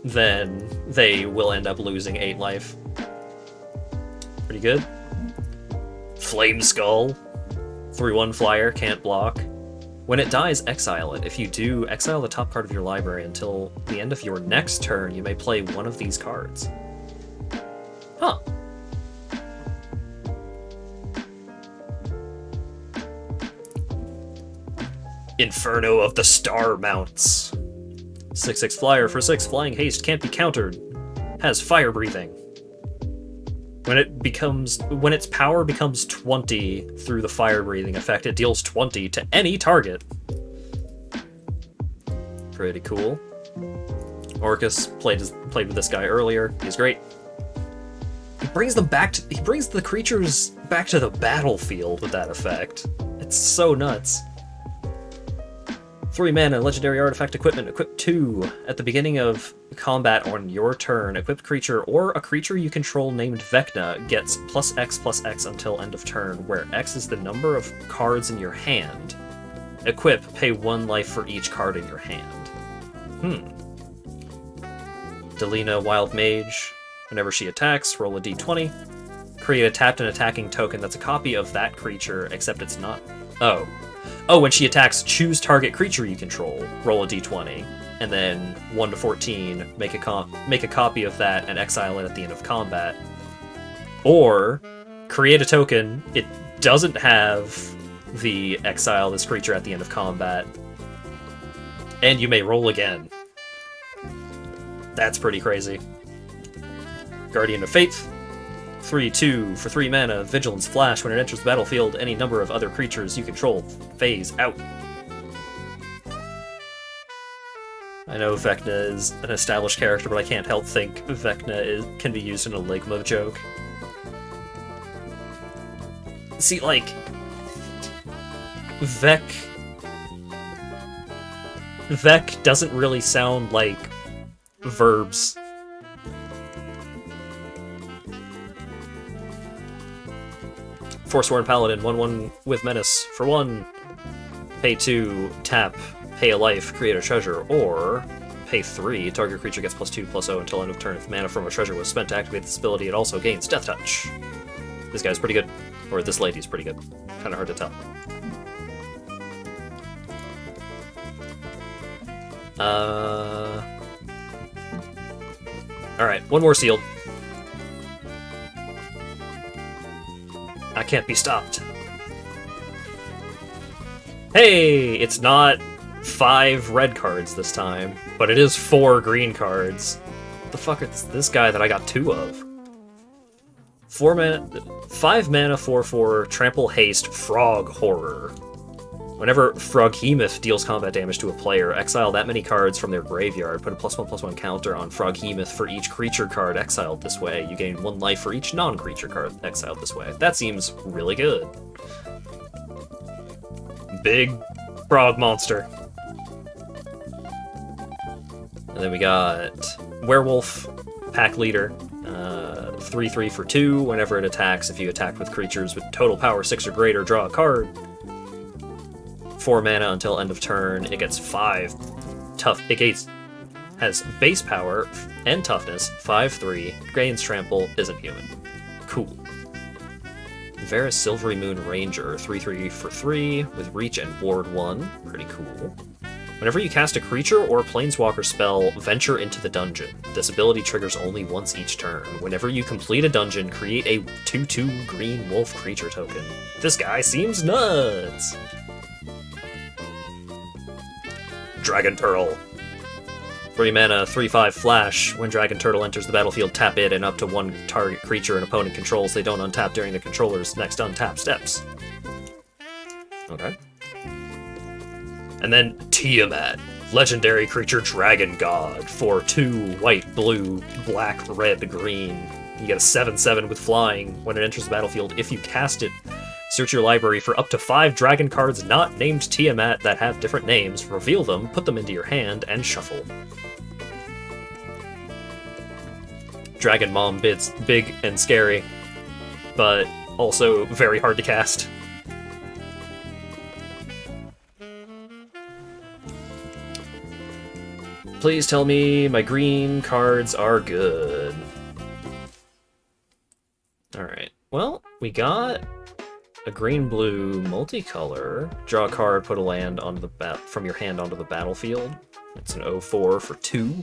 then they will end up losing 8 life. Pretty good. Flame Skull. 3/1 flyer, can't block. When it dies, exile it. If you do, exile the top card of your library until the end of your next turn. You may play one of these cards. Huh. Inferno of the Star Mounts. 6/6 flyer for 6 flying haste, can't be countered. Has fire breathing. When its power becomes 20 through the fire breathing effect, it deals 20 to any target. Pretty cool. Orcus played with this guy earlier. He's great. He brings the creatures back to the battlefield with that effect. It's so nuts. 3 mana, legendary artifact equipment, equip 2. At the beginning of combat on your turn, equipped creature or a creature you control named Vecna gets +X/+X until end of turn, where X is the number of cards in your hand. Equip, pay 1 life for each card in your hand. Delina, Wild Mage. Whenever she attacks, roll a d20. Create a tapped and attacking token that's a copy of that creature, except it's not. Oh, when she attacks, choose target creature you control, roll a d20, and then 1 to 14, make a copy of that and exile it at the end of combat. Or, create a token, it doesn't have the exile this creature at the end of combat, and you may roll again. That's pretty crazy. Guardian of Faith. 3/2 for 3 mana, Vigilance Flash. When it enters the battlefield, any number of other creatures you control phase out. I know Vecna is an established character, but I can't help think Vecna can be used in a Ligma joke. See, like, Vec doesn't really sound like verbs. Forsworn Paladin, 1/1 with Menace. For 1, pay 2, tap, pay a life, create a treasure, or pay 3, target creature gets +2/+0 until end of turn. If mana from a treasure was spent to activate this ability, it also gains Death Touch. This guy's pretty good. Or this lady's pretty good. Kinda hard to tell. Alright, one more sealed. I can't be stopped. Hey! It's not 5 red cards this time, but it is 4 green cards. What the fuck is this guy that I got 2 of? 5 mana, 4/4, trample haste, frog horror. Whenever Froghemoth deals combat damage to a player, exile that many cards from their graveyard, put a +1/+1 counter on Froghemoth for each creature card exiled this way. You gain 1 life for each non-creature card exiled this way. That seems really good. Big frog monster. And then we got Werewolf, Pack Leader. 3/3 for 2. Whenever it attacks, if you attack with creatures with total power 6 or greater, draw a card. 4 mana until end of turn. It gets 5 tough. Has base power and toughness, 5/3, gains trample, isn't human. Cool. Varus Silvery Moon Ranger, 3/3 for 3, with reach and ward 1. Pretty cool. Whenever you cast a creature or planeswalker spell, venture into the dungeon. This ability triggers only once each turn. Whenever you complete a dungeon, create a 2/2 green wolf creature token. This guy seems nuts! Dragon Turtle. 3 mana, 3/5 flash. When Dragon Turtle enters the battlefield, tap it and up to 1 target creature an opponent controls. They don't untap during the controller's next untap steps. Okay. And then Tiamat, legendary creature Dragon God, for 2 white, blue, black, red, green. You get a 7/7 with flying. When it enters the battlefield, if you cast it, search your library for up to 5 dragon cards not named Tiamat that have different names, reveal them, put them into your hand, and shuffle. Dragon Mom bids big and scary, but also very hard to cast. Please tell me my green cards are good. Alright, well, we got a green-blue multicolor. Draw a card, put a land onto the from your hand onto the battlefield. It's an 0/4 for 2.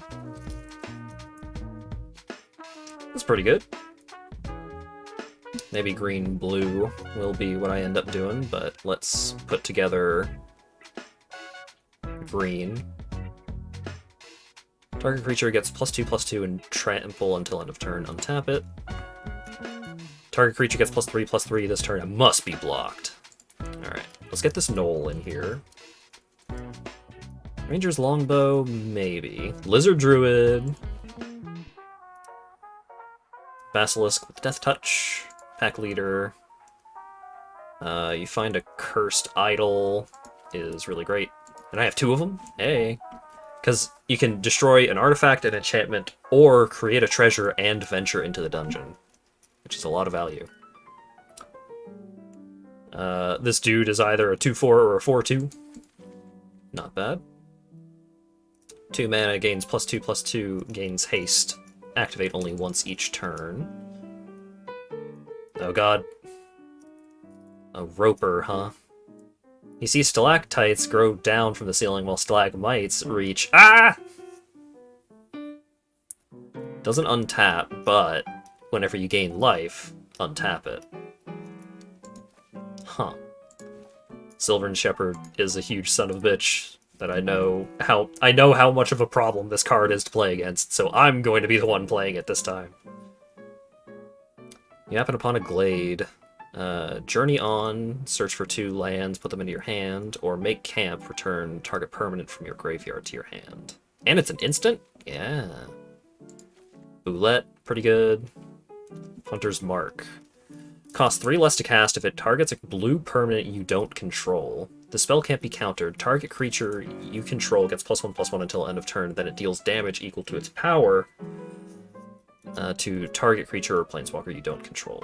That's pretty good. Maybe green-blue will be what I end up doing, but let's put together green. Target creature gets +2/+2 and trample until end of turn. Untap it. Target creature gets +3/+3 this turn. It must be blocked. Alright, let's get this Knoll in here. Ranger's Longbow, maybe. Lizard Druid. Basilisk with Death Touch. Pack Leader. You find a Cursed Idol is really great. And I have 2 of them. Hey. Because you can destroy an artifact, an enchantment, or create a treasure and venture into the dungeon, which is a lot of value. This dude is either a 2/4 or a 4/2. Not bad. 2 mana, gains +2/+2, gains haste. Activate only once each turn. Oh god. A Roper, huh? You see stalactites grow down from the ceiling while stalagmites reach... Ah! Doesn't untap, but whenever you gain life, untap it. Huh. Sylvan Shepherd is a huge son of a bitch that I know how much of a problem this card is to play against, so I'm going to be the one playing it this time. You happen upon a glade. Journey on, search for 2 lands, put them into your hand, or make camp, return target permanent from your graveyard to your hand. And it's an instant? Yeah. Boulette, pretty good. Hunter's Mark. Costs 3 less to cast if it targets a blue permanent you don't control. The spell can't be countered. Target creature you control gets +1/+1 until end of turn, then it deals damage equal to its power to target creature or planeswalker you don't control.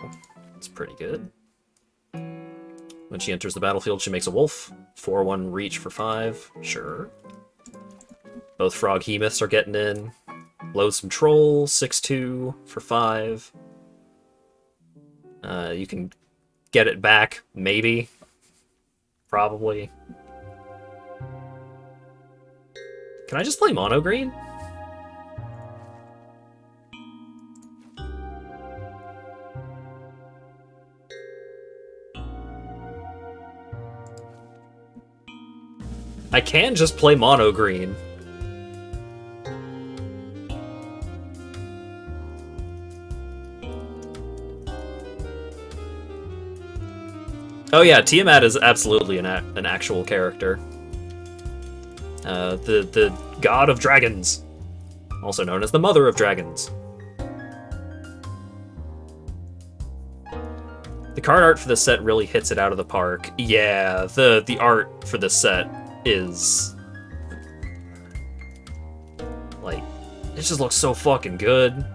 It's pretty good. When she enters the battlefield, she makes a wolf. 4/1 reach for 5. Sure. Both Froghemoths are getting in. Loathsome Troll, 6/2 for 5. You can get it back, maybe. Probably. Can I just play mono green? I can just play mono green. Oh yeah, Tiamat is absolutely an actual character. The god of dragons, also known as the mother of dragons. The card art for this set really hits it out of the park. Yeah, the art for this set is like, it just looks so fucking good.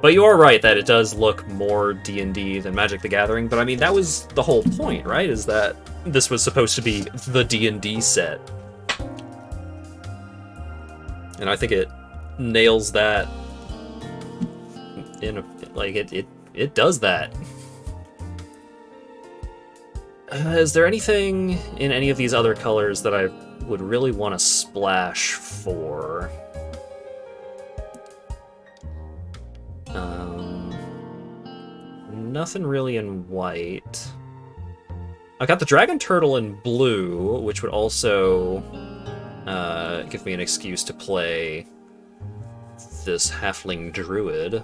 But you are right that it does look more D&D than Magic the Gathering, but I mean, that was the whole point, right? Is that this was supposed to be the D&D set. And I think it nails that in a, like, it does that. Is there anything in any of these other colors that I would really want to splash for? Nothing really in white. I got the Dragon Turtle in blue, which would also give me an excuse to play this Halfling Druid.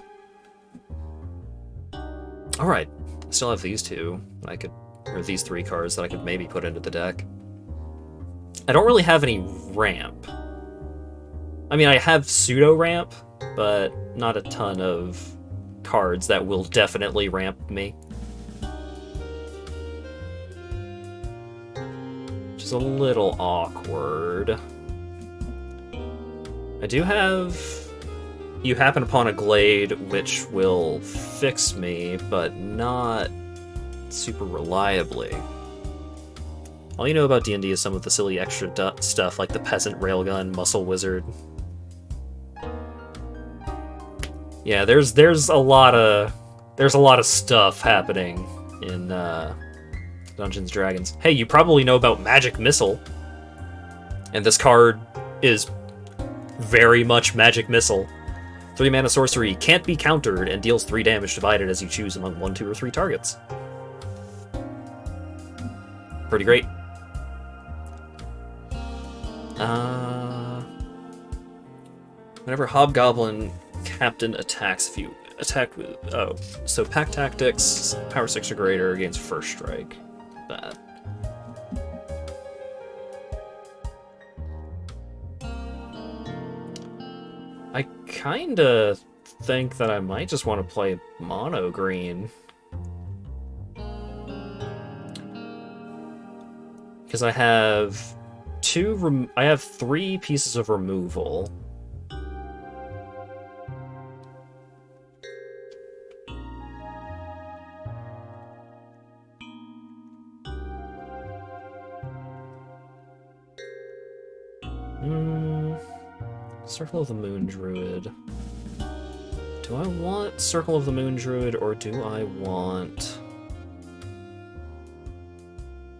Alright, I still have these two that I could, or these three cards that I could maybe put into the deck. I don't really have any ramp. I mean, I have pseudo-ramp, but not a ton of cards that will definitely ramp me. Which is a little awkward. I do have You Happen Upon a Glade, which will fix me, but not super reliably. All you know about D&D is some of the silly extra stuff, like the Peasant Railgun, Muscle Wizard. Yeah, there's a lot of stuff happening in Dungeons & Dragons. Hey, you probably know about Magic Missile, and this card is very much Magic Missile. 3-mana sorcery, can't be countered, and deals 3 damage divided as you choose among 1, 2, or 3 targets. Pretty great. Whenever Hobgoblin Captain attacks, if you attack with... Oh, so Pack Tactics, Power 6 or greater, gains First Strike. Bad. I kinda think that I might just want to play mono green. Because I have I have 3 pieces of removal. Circle of the Moon Druid. Do I want Circle of the Moon Druid, or do I want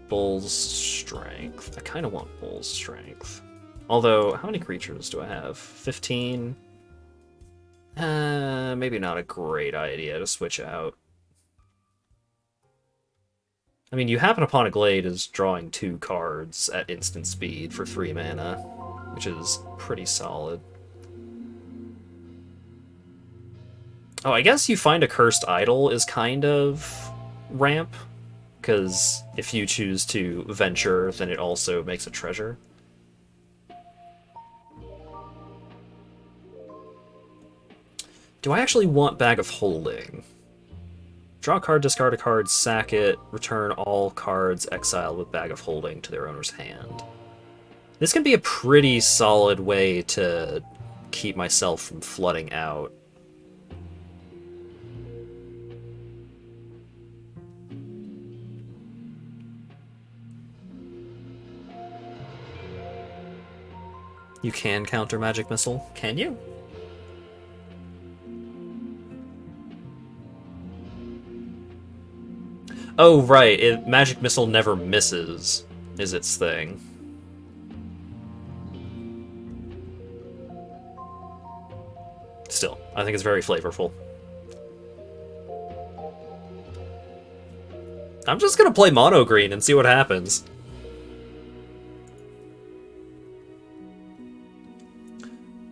Bull's Strength? I kind of want Bull's Strength. Although, how many creatures do I have? 15? Maybe not a great idea to switch out. I mean, You Happen Upon a Glade is drawing 2 cards at instant speed for 3 mana, which is pretty solid. Oh, I guess You Find a Cursed Idol is kind of ramp, because if you choose to venture, then it also makes a treasure. Do I actually want Bag of Holding? Draw a card, discard a card, sack it, return all cards exiled with Bag of Holding to their owner's hand. This can be a pretty solid way to keep myself from flooding out. You can counter Magic Missile, can you? Oh, right, Magic Missile never misses, is its thing. Still, I think it's very flavorful. I'm just gonna play mono green and see what happens.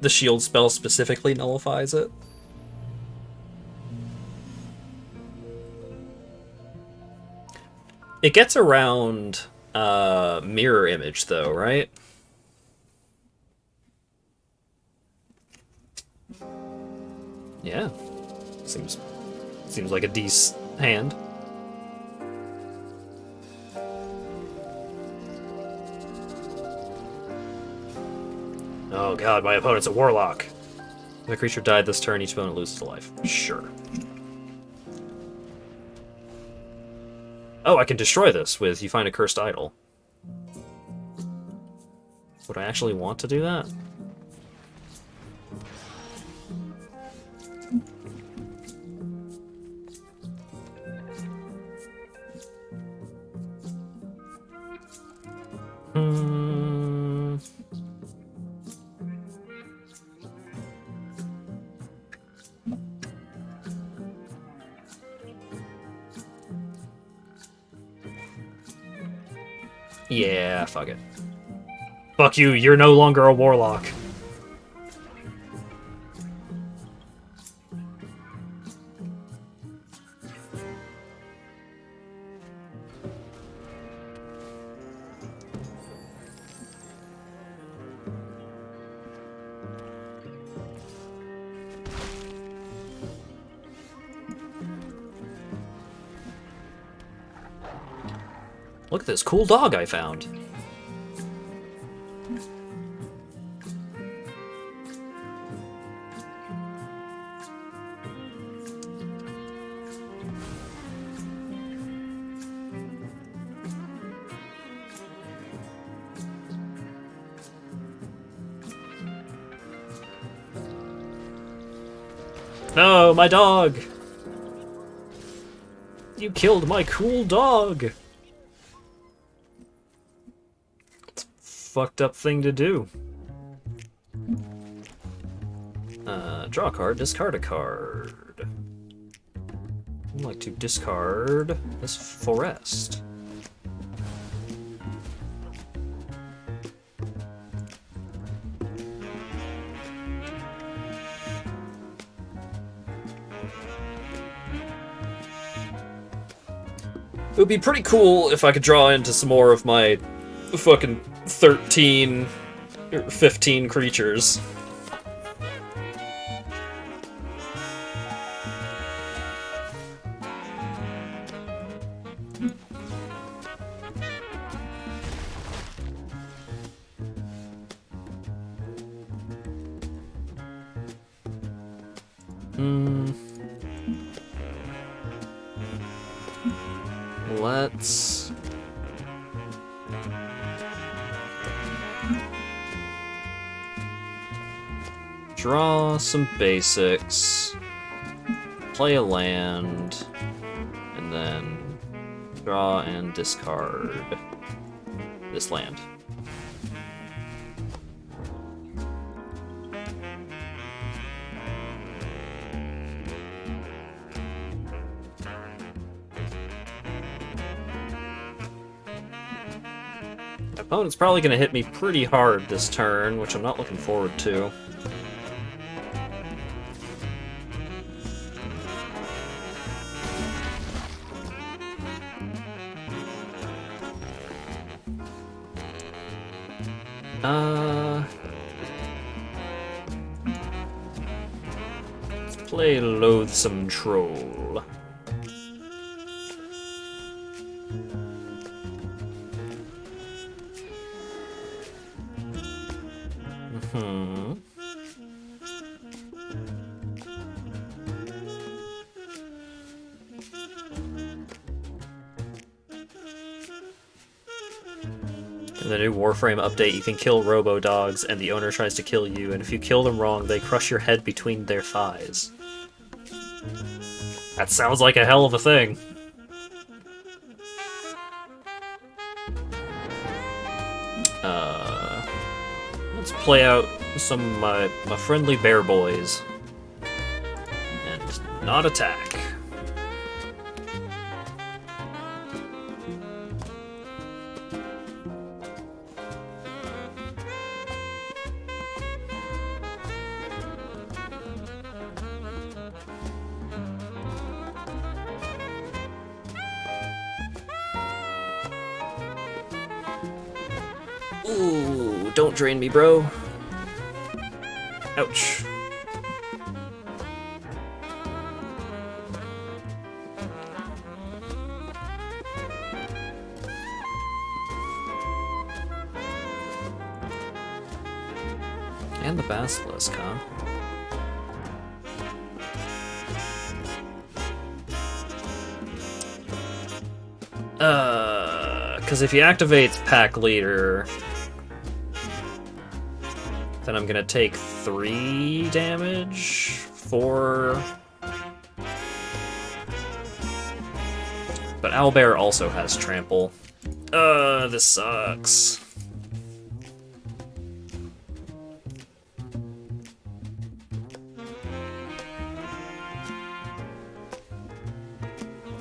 The shield spell specifically nullifies it. It gets around mirror image though, right? Yeah. Seems like a decent hand. Oh god, my opponent's a warlock. If a creature died this turn, each opponent loses a life. Sure. Oh, I can destroy this with you find a cursed idol. Would I actually want to do that? Yeah, fuck it. Fuck you, you're no longer a warlock. Look at this cool dog I found. No, my dog! You killed my cool dog! Fucked up thing to do. Draw a card, discard a card. I'd like to discard this forest. It would be pretty cool if I could draw into some more of my fucking 13 or 15 creatures. Let's draw some basics, play a land, and then draw and discard this land. Opponent's probably going to hit me pretty hard this turn, which I'm not looking forward to. Let's play Loathsome Troll. In the new Warframe update, you can kill robo-dogs, and the owner tries to kill you, and if you kill them wrong, they crush your head between their thighs. That sounds like a hell of a thing. Let's play out some of my friendly bear boys. And not attack. Ooh, don't drain me, bro. Ouch. And the Basilisk, huh? Because if he activates Pack Leader, then I'm gonna take 3 damage, 4. But Owlbear also has Trample. This sucks.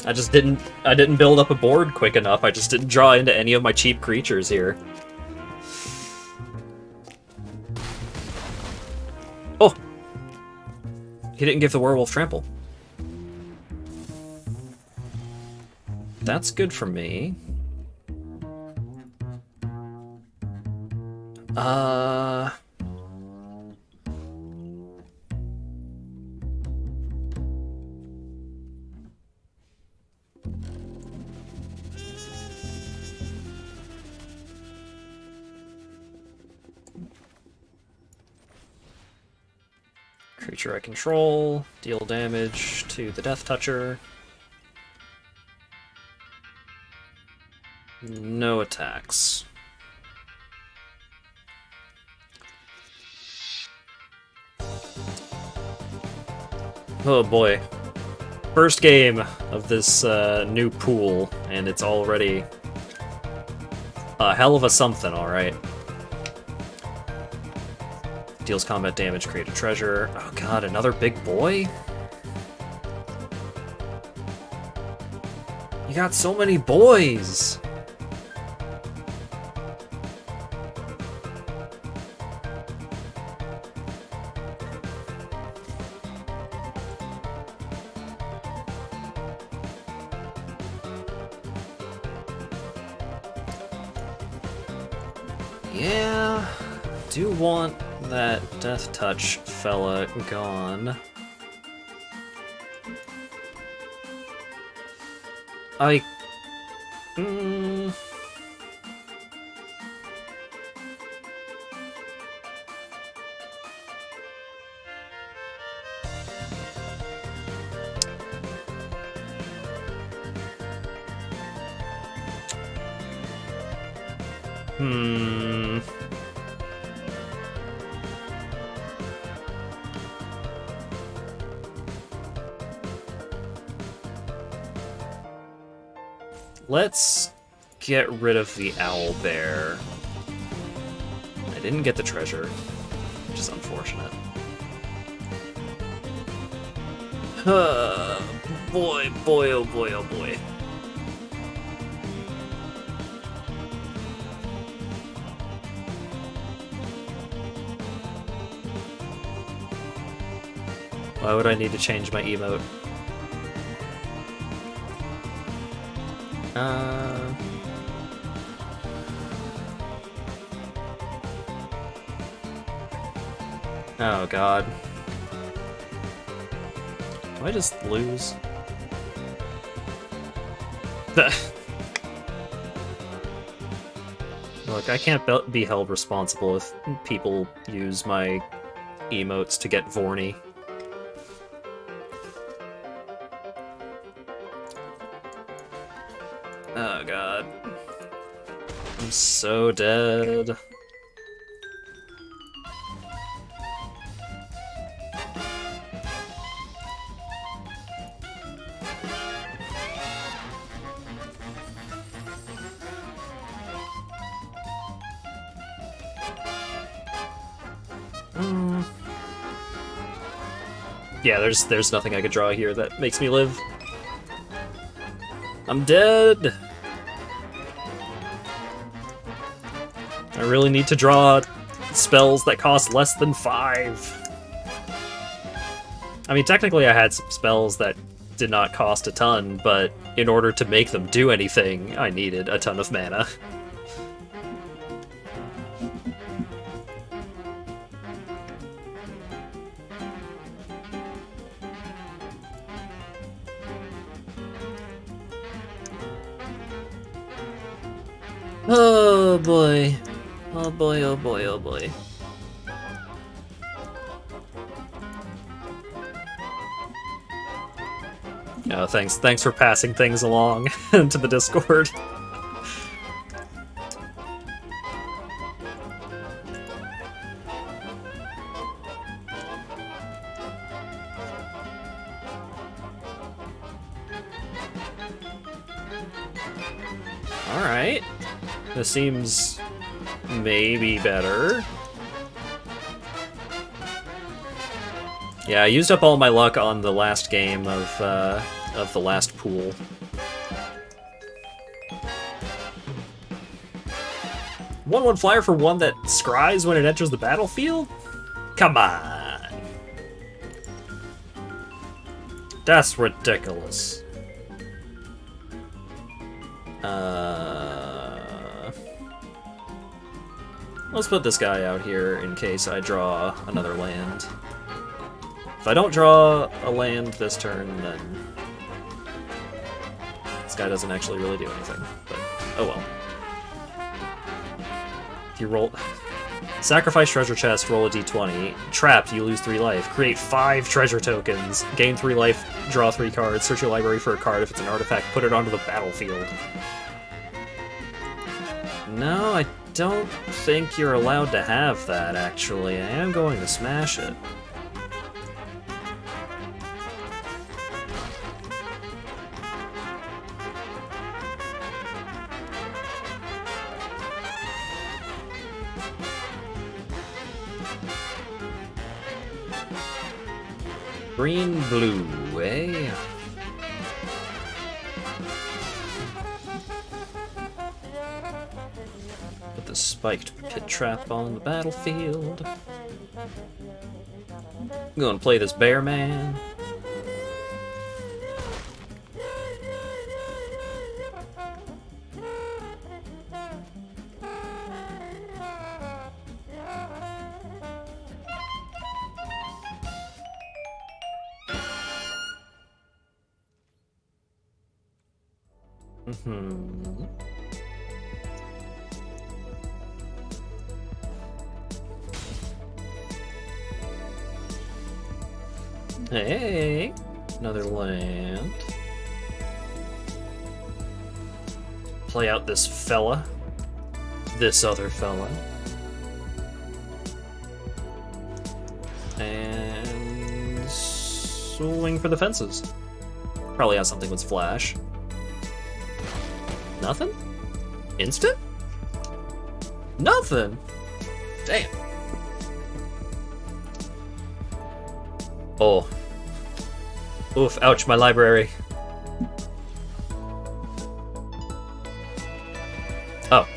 I didn't build up a board quick enough. I just didn't draw into any of my cheap creatures here. Oh! He didn't give the werewolf trample. That's good for me. Creature I control, deal damage to the Death Toucher. No attacks. Oh boy. First game of this new pool, and it's already a hell of a something, alright. Deals combat damage, create a treasure. Oh god, another big boy? You got so many boys! Yeah, do want that Death Touch fella gone. Let's get rid of the Owlbear. I didn't get the treasure, which is unfortunate. Boy, boy, oh boy, oh boy. Why would I need to change my emote? Oh god. Do I just lose? Look, I can't be held responsible if people use my emotes to get Vorny. Oh god. I'm so dead. Yeah, there's nothing I could draw here that makes me live. I'm dead! I really need to draw spells that cost less than 5. I mean, technically I had some spells that did not cost a ton, but in order to make them do anything, I needed a ton of mana. Oh boy. Oh boy, oh boy, oh boy. Thanks for passing things along to the Discord. Alright. This seems maybe better. Yeah, I used up all my luck on the last game of the last pool. One flyer for one that scries when it enters the battlefield? Come on. That's ridiculous. Let's put this guy out here in case I draw another land. If I don't draw a land this turn, then this guy doesn't actually really do anything. But oh well. If you roll... Sacrifice treasure chest, roll a d20. Trapped, you lose 3 life. Create 5 treasure tokens. Gain 3 life, draw 3 cards. Search your library for a card. If it's an artifact, put it onto the battlefield. No, I don't think you're allowed to have that, actually. I am going to smash it. Green, blue, eh? Put the spiked pit trap on the battlefield. I'm gonna play this bear man. Hey, another land. Play out this fella. This other fella. And swing for the fences. Probably has something with flash. Nothing? Instant? Nothing? Damn. Oh. Oof, ouch, my library. Oh.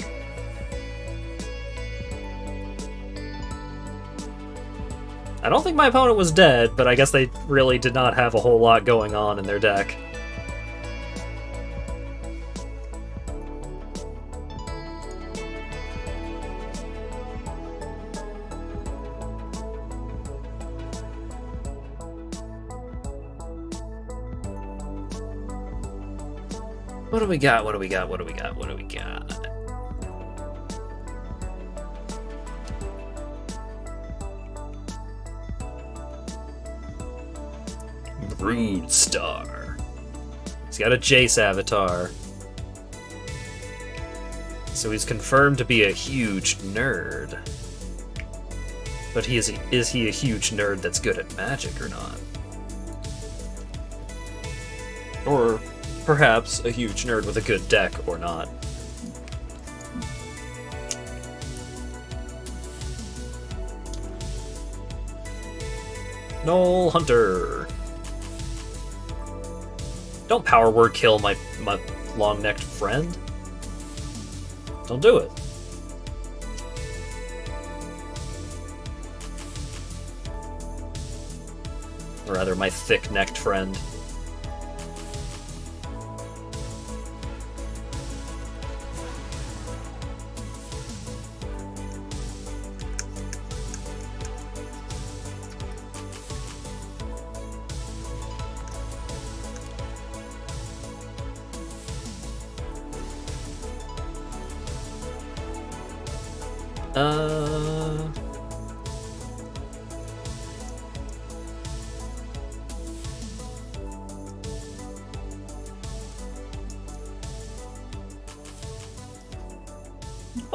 I don't think my opponent was dead, but I guess they really did not have a whole lot going on in their deck. What do we got? What do we got? What do we got? What do we got? Brood Star. He's got a Jace avatar. So he's confirmed to be a huge nerd. But is he a huge nerd that's good at magic or not? Or perhaps a huge nerd with a good deck or not. Knoll Hunter. Don't power word kill my long-necked friend. Don't do it. Or rather, my thick-necked friend.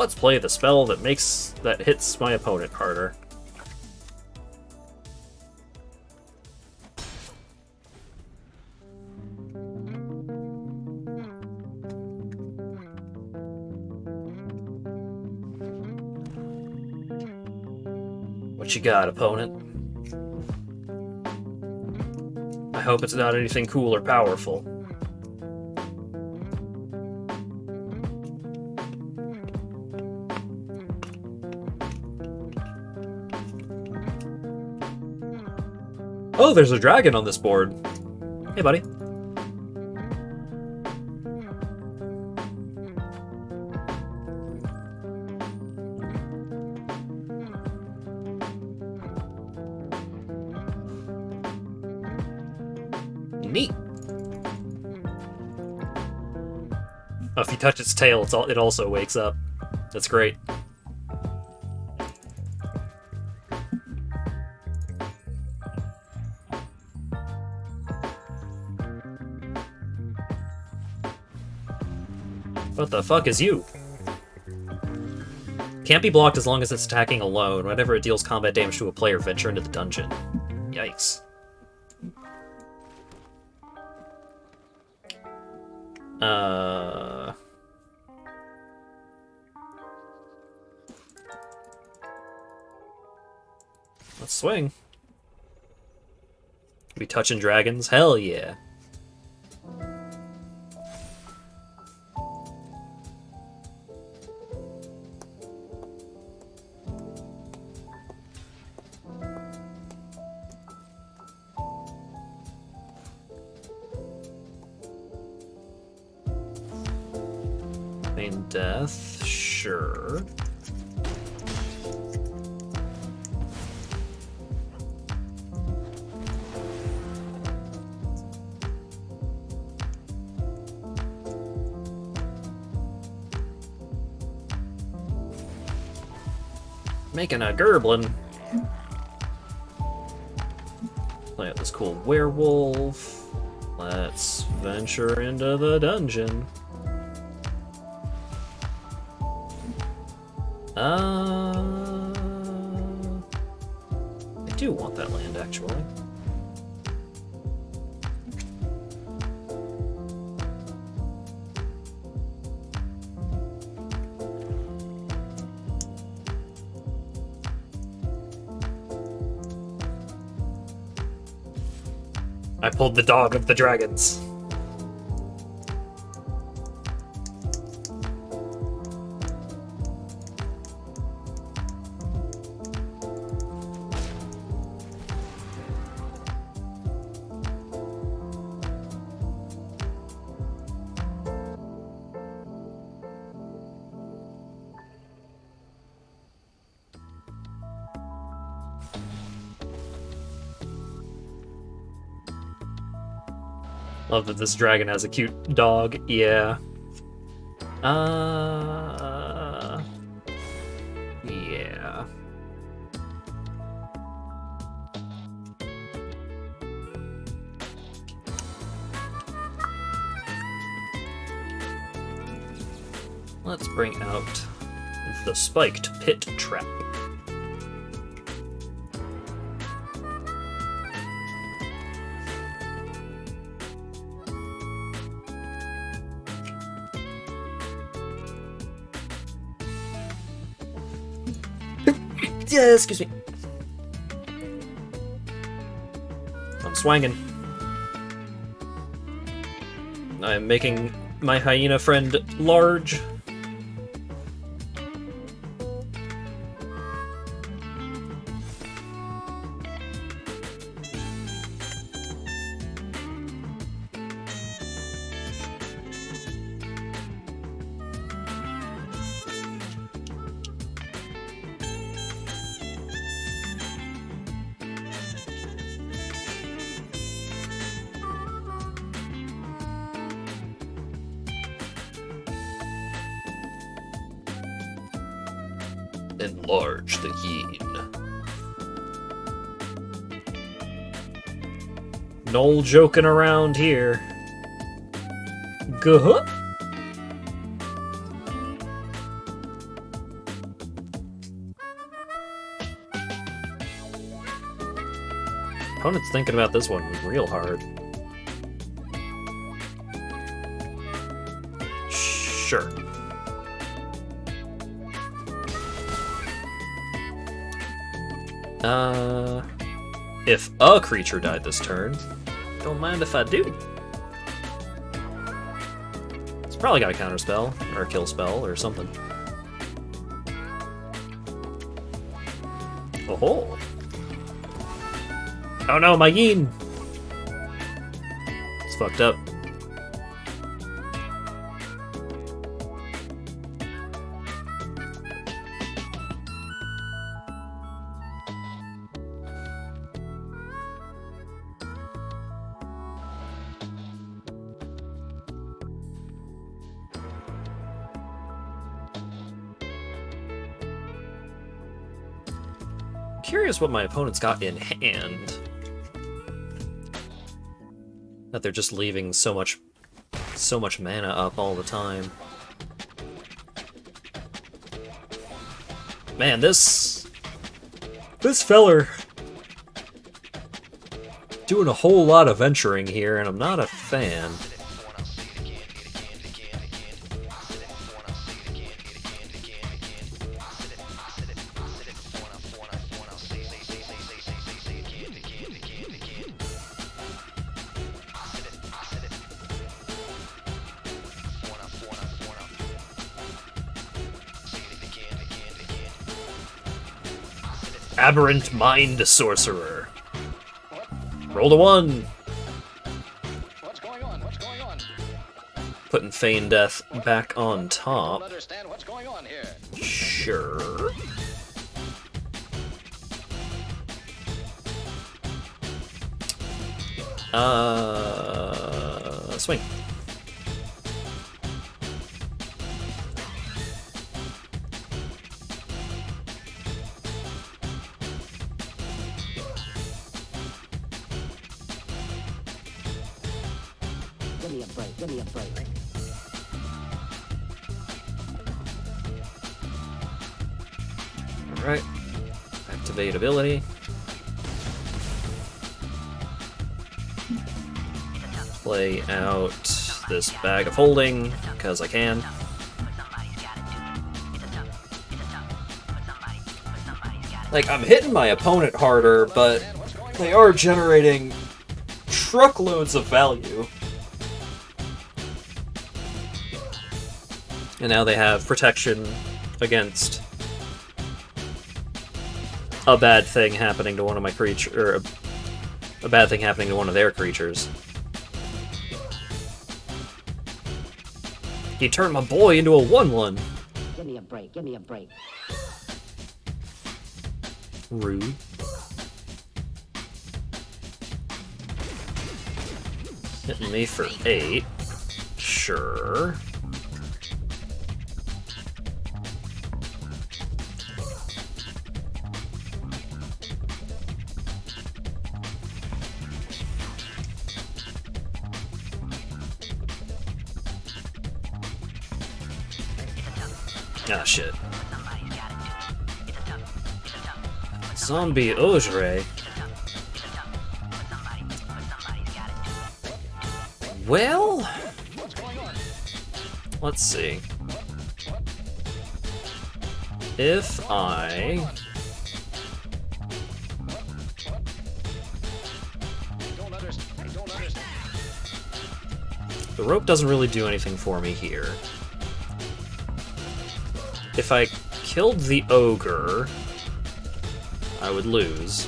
Let's play the spell that hits my opponent harder. What you got, opponent? I hope it's not anything cool or powerful. Oh, there's a dragon on this board. Hey, buddy. Neat. Oh, if you touch its tail, it also wakes up. That's great. What the fuck is you? Can't be blocked as long as it's attacking alone. Whenever it deals combat damage to a player, venture into the dungeon. Yikes. Let's swing. We touching dragons? Hell yeah. Main death, sure. Making a gerblin. Play out this cool werewolf. Let's venture into the dungeon. I do want that land, actually. I pulled the dog of the dragons. Love that this dragon has a cute dog. Yeah. Yeah. Let's bring out the spiked pit trap. Yeah, excuse me. I'm swanging. I'm making my hyena friend large. Enlarge the yin. No joking around here. Guh. Opponent's thinking about this one real hard. Sure. If a creature died this turn, don't mind if I do. It's probably got a counter spell, or a kill spell, or something. Oh-ho! Oh no, my Yin! It's fucked up. Curious what my opponent's got in hand. That they're just leaving so much mana up all the time. Man, this feller doing a whole lot of venturing here, and I'm not a fan. Aberrant Mind Sorcerer. Roll a 1. What's going on? What's going on? Putting Feign Death back on top. Understand what's going on here. Sure. Swing. Give me a break, give me a break. Alright. Activate ability. Play out this Bag of Holding, because I can. Like, I'm hitting my opponent harder, but they are generating truckloads of value. And now they have protection against a bad thing happening to one of my creatures, or a bad thing happening to one of their creatures. He turned my boy into a 1/1. Give me a break, give me a break. Rude. Hitting me for 8. Sure. Ah, shit. Zombie Ojre. Well, let's see. If I the rope doesn't really do anything for me here. If I killed the ogre, I would lose.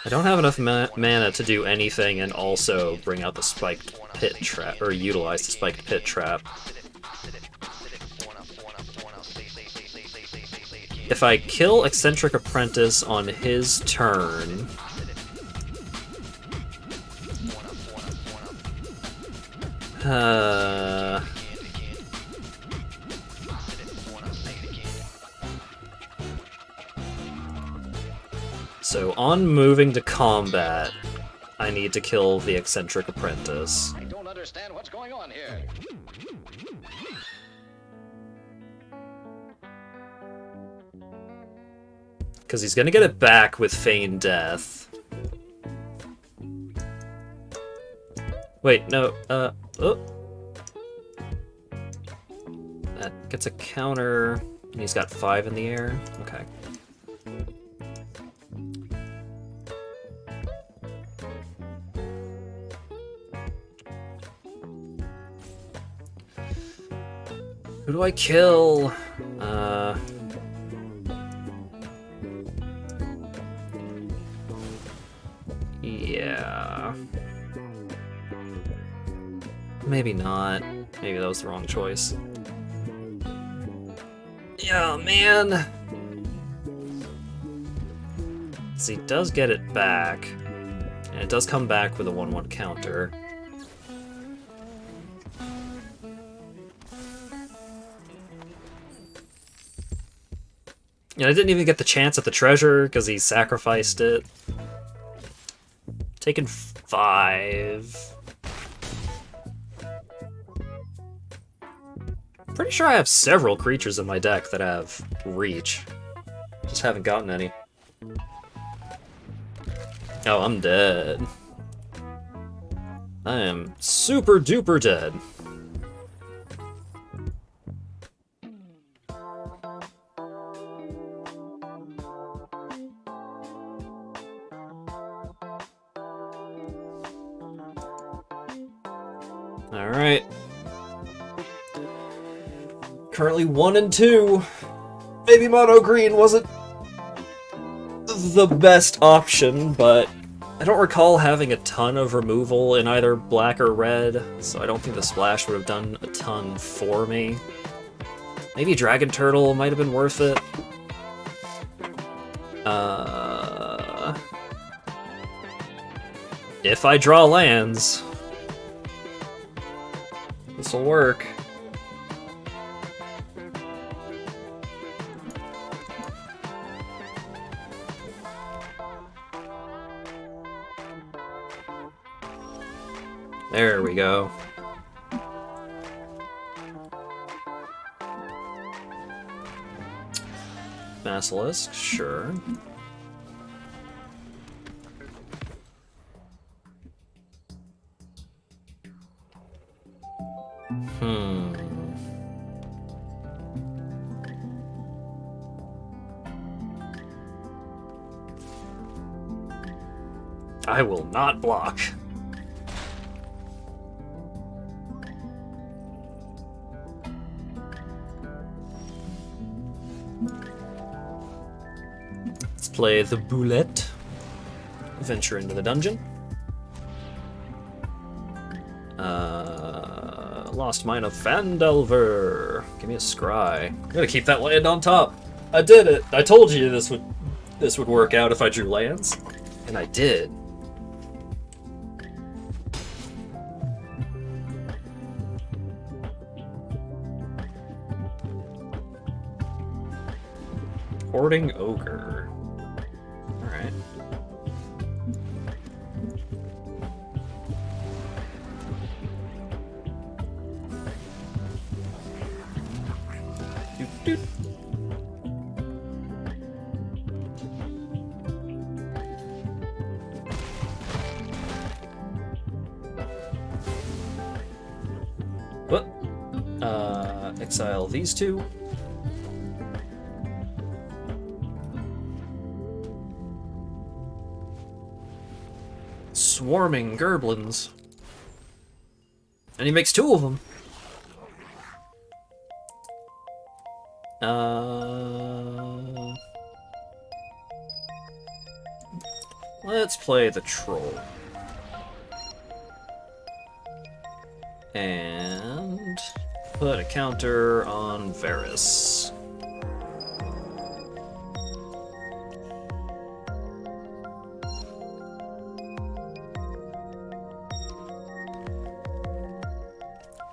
I don't have enough mana to do anything and also bring out the spiked pit trap, or utilize the spiked pit trap. If I kill Eccentric Apprentice on his turn, so on moving to combat, I need to kill the Eccentric Apprentice. I don't understand what's going on here. Because he's gonna get it back with Feign Death. Wait, no, oh. That gets a counter, and he's got 5 in the air. Okay. Who do I kill? Yeah. Maybe not. Maybe that was the wrong choice. Yeah, man! So he does get it back, and it does come back with a 1/1 counter. And I didn't even get the chance at the treasure because he sacrificed it. Taking 5. Pretty sure I have several creatures in my deck that have reach. Just haven't gotten any. Oh, I'm dead. I am super duper dead. Alright. Currently 1 and 2. Maybe mono green wasn't the best option, but I don't recall having a ton of removal in either black or red, so I don't think the splash would have done a ton for me. Maybe Dragon Turtle might have been worth it. If I draw lands, this'll work. There we go. Basilisk, sure. I will not block. Let's play the Boulette. Venture into the dungeon. Lost Mine of Phandelver. Give me a scry. I'm gonna keep that land on top. I did it. I told you this would work out if I drew lands, and I did. Hoarding Ogre. Alright. Doot, doot. What? Exile these two. Swarming Gerblins. And he makes 2 of them. Let's play the troll. And put a counter on Varus.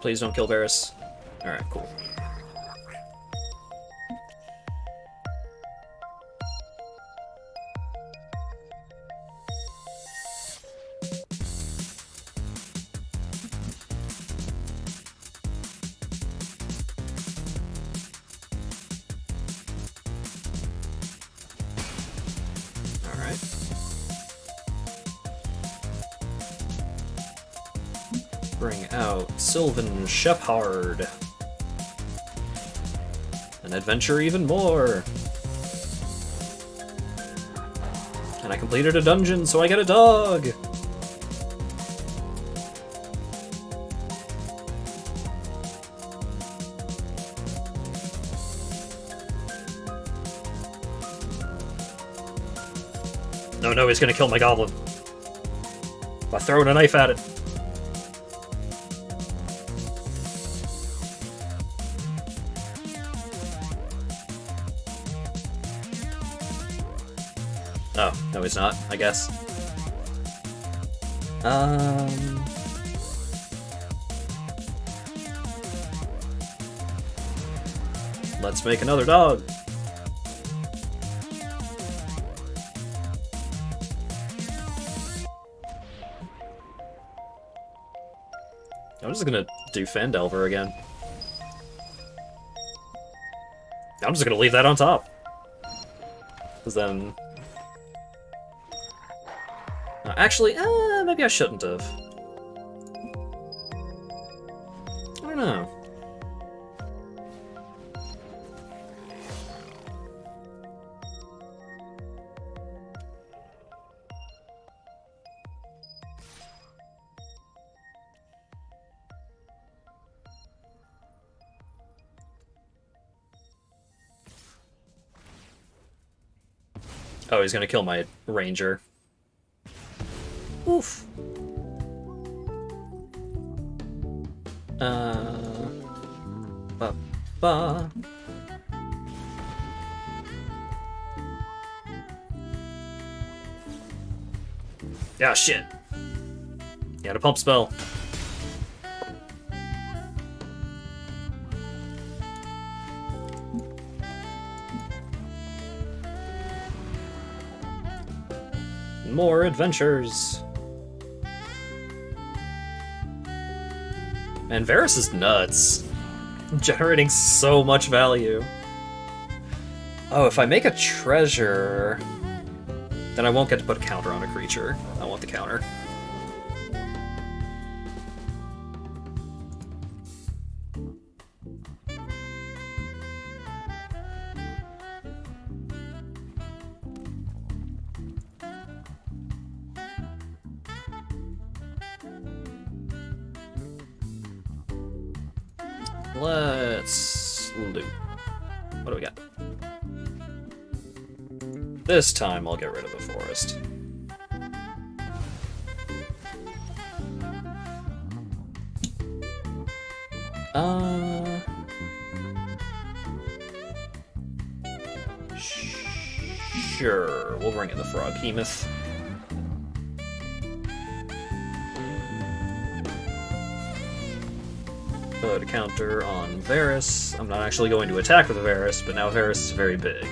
Please don't kill Varus. Alright, cool. Bring out Sylvan Shepherd. And adventure even more. And I completed a dungeon, so I get a dog! No, no, he's gonna kill my goblin. By throwing a knife at it. Oh, no he's not, I guess. Let's make another dog. I'm just gonna do Fandelver again. I'm just gonna leave that on top. Because then... actually, maybe I shouldn't have. I don't know. Oh, he's gonna kill my ranger. Oof. Ba. Yeah, shit. He had a pump spell. More adventures. Man, Varus is nuts. Generating so much value. Oh, if I make a treasure, then I won't get to put a counter on a creature. I want the counter. Let's loot. What do we got? This time I'll get rid of the forest. Sure, we'll bring in the frog hemoth. Put a counter on Varus. I'm not actually going to attack with Varus, but now Varus is very big.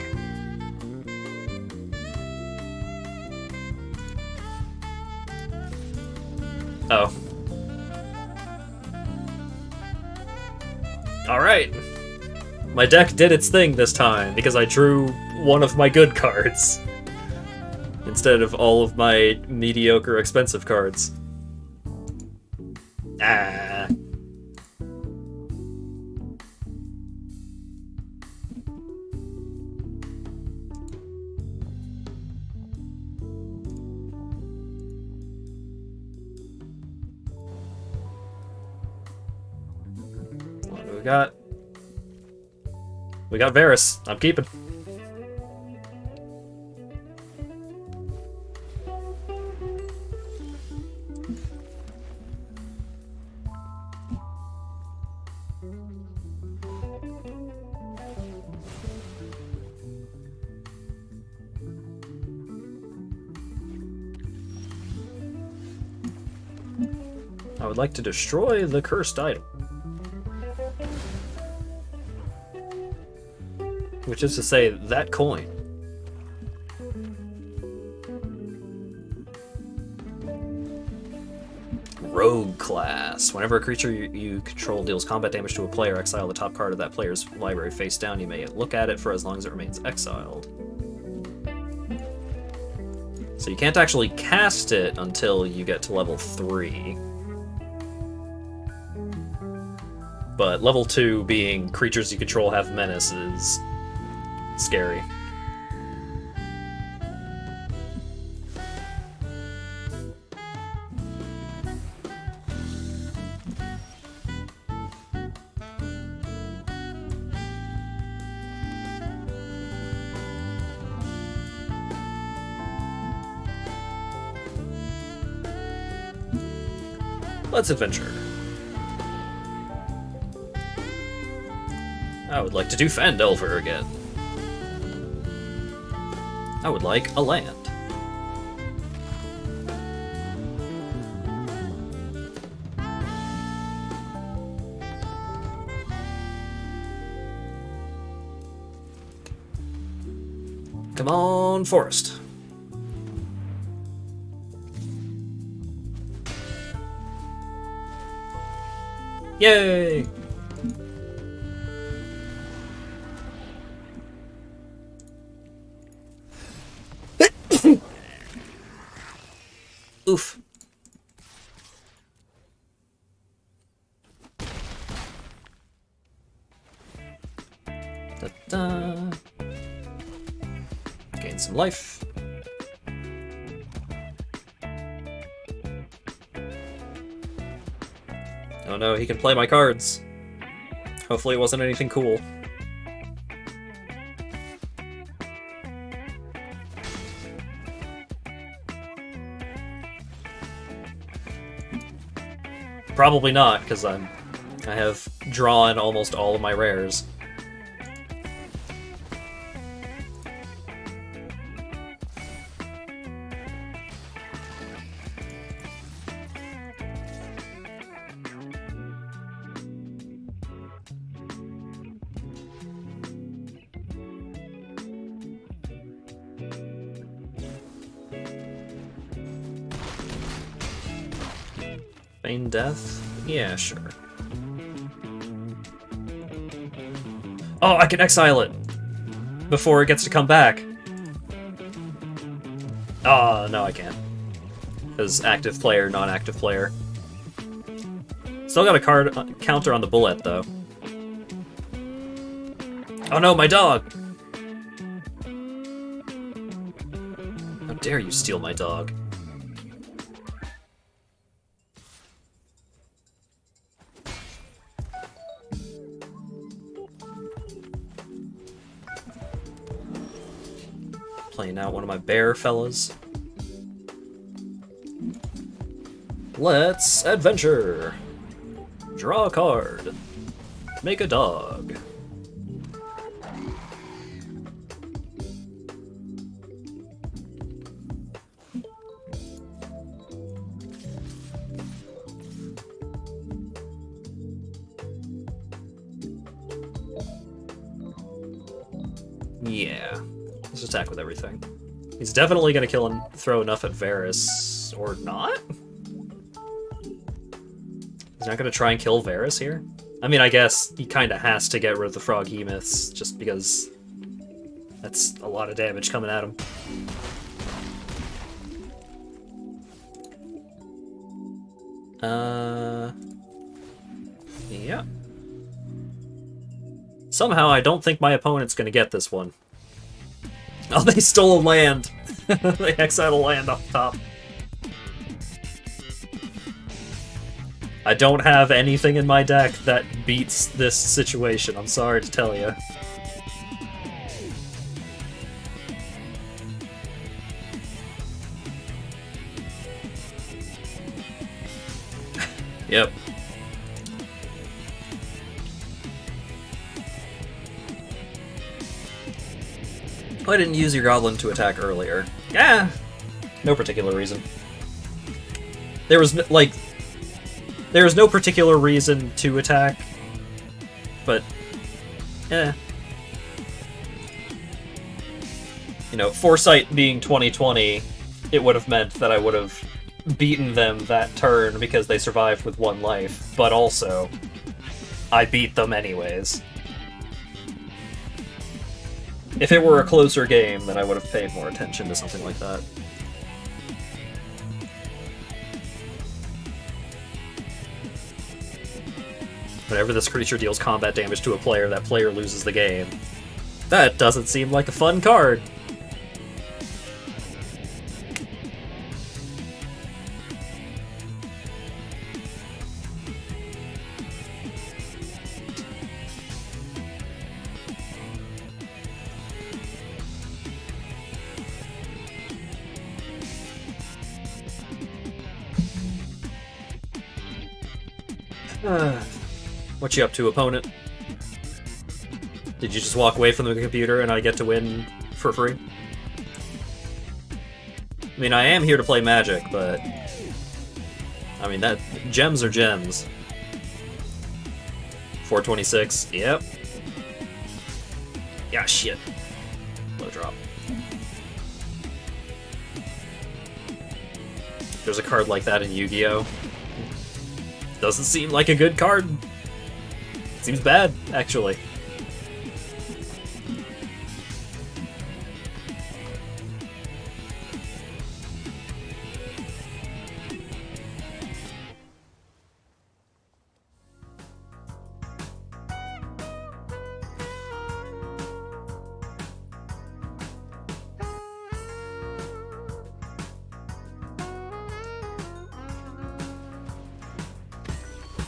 Oh. Alright. My deck did its thing this time, because I drew one of my good cards. Instead of all of my mediocre expensive cards. Ah. What do we got? We got Varus. I'm keeping. I would like to destroy the cursed item. Which is to say, that coin. Rogue class. Whenever a creature you control deals combat damage to a player, exile the top card of that player's library face down. You may look at it for as long as it remains exiled. So you can't actually cast it until you get to level 3. but level 2 being creatures you control have menace is scary. Let's adventure. I would like to do Fandelver again. I would like a land. Come on, forest. Yay! Oof. Da-da. Gain some life. Oh no, he can play my cards. Hopefully it wasn't anything cool. Probably not, because I have drawn almost all of my rares. Feign death? Yeah, sure. Oh, I can exile it! Before it gets to come back! Oh, no, I can't. Because active player, non-active player. Still got a card counter on the bullet, though. Oh no, my dog! How dare you steal my dog? Playing out one of my bear fellas. Let's adventure! Draw a card. Make a dog. Yeah. Let's attack with everything. He's definitely gonna kill and throw enough at Varus, or not? He's not gonna try and kill Varus here? I mean, I guess he kinda has to get rid of the Froghemoths, just because that's a lot of damage coming at him. Yeah. Somehow I don't think my opponent's gonna get this one. Oh, they stole a land! They exiled a land off the top. I don't have anything in my deck that beats this situation, I'm sorry to tell you. Yep. Why didn't you use your goblin to attack earlier? Yeah, no particular reason. There was no particular reason to attack, but yeah. You know, Foresight being 2020, it would have meant that I would have beaten them that turn because they survived with 1 life, but also I beat them anyways. If it were a closer game, then I would have paid more attention to something like that. Whenever this creature deals combat damage to a player, that player loses the game. That doesn't seem like a fun card. What you up to, opponent? Did you just walk away from the computer and I get to win for free? I mean, I am here to play Magic, but... I mean, that... gems are gems. 426, yep. Yeah, shit. Low drop. There's a card like that in Yu-Gi-Oh! Doesn't seem like a good card. Seems bad, actually.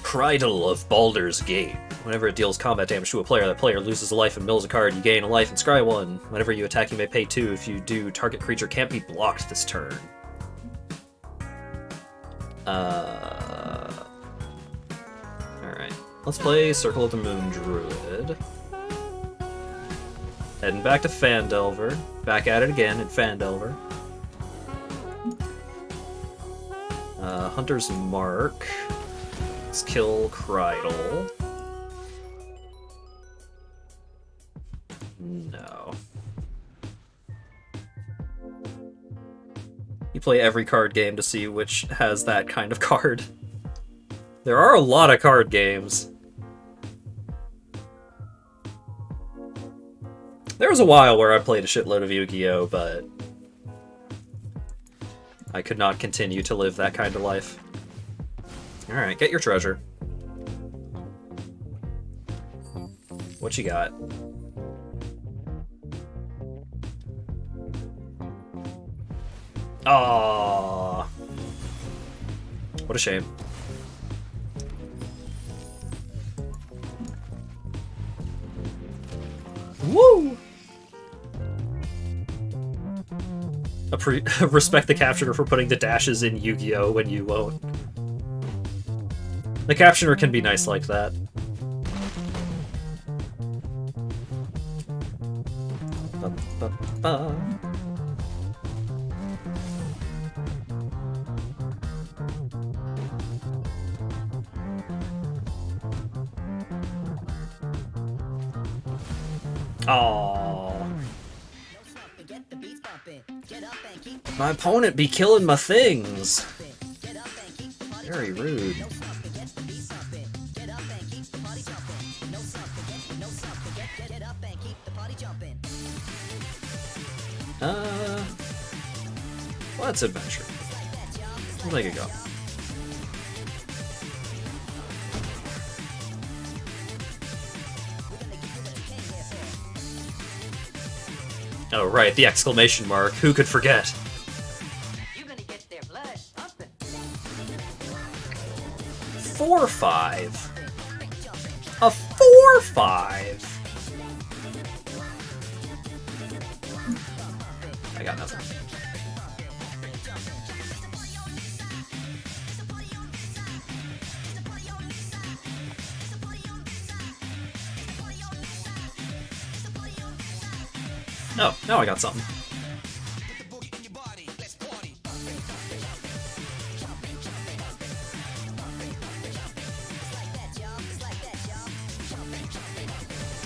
Cridle of Baldur's Gate. Whenever it deals combat damage to a player, that player loses a life and mills a card. You gain a life and scry 1. Whenever you attack, you may pay 2. If you do, target creature can't be blocked this turn. Alright. Let's play Circle of the Moon Druid. Heading back to Phandelver. Back at it again in Phandelver. Hunter's Mark. Let's kill Cridle. No. You play every card game to see which has that kind of card. There are a lot of card games. There was a while where I played a shitload of Yu-Gi-Oh, but I could not continue to live that kind of life. Alright, get your treasure. What you got? Aww. What a shame. Woo! Respect the captioner for putting the dashes in Yu-Gi-Oh! When you won't. The captioner can be nice like that. Ba-ba-ba. Aww. My opponent be killing my things. Very rude. Let's adventure. We'll make it go. Oh right, the exclamation mark. Who could forget? You're gonna get their blood pumping. 4/5. A 4/5. I got nothing. Oh, now I got something.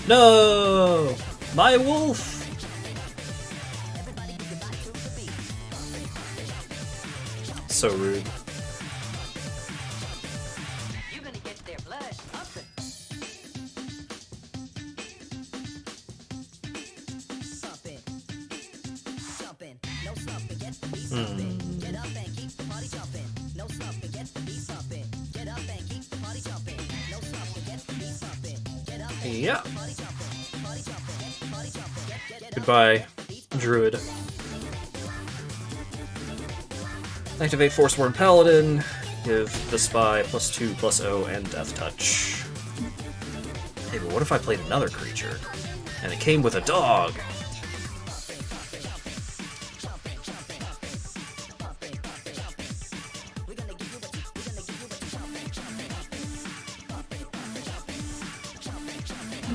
No! My wolf! So rude. You're gonna get their blood pumping. Get up and keep the party jumping. No slumping, get the beat bumping. Get up and keep the party jumping. No slumping, get the Yeah. Goodbye, Druid. Activate Forceborn Paladin. Give the Spy +2/+0 and Death Touch. Hey, but what if I played another creature? And it came with a dog!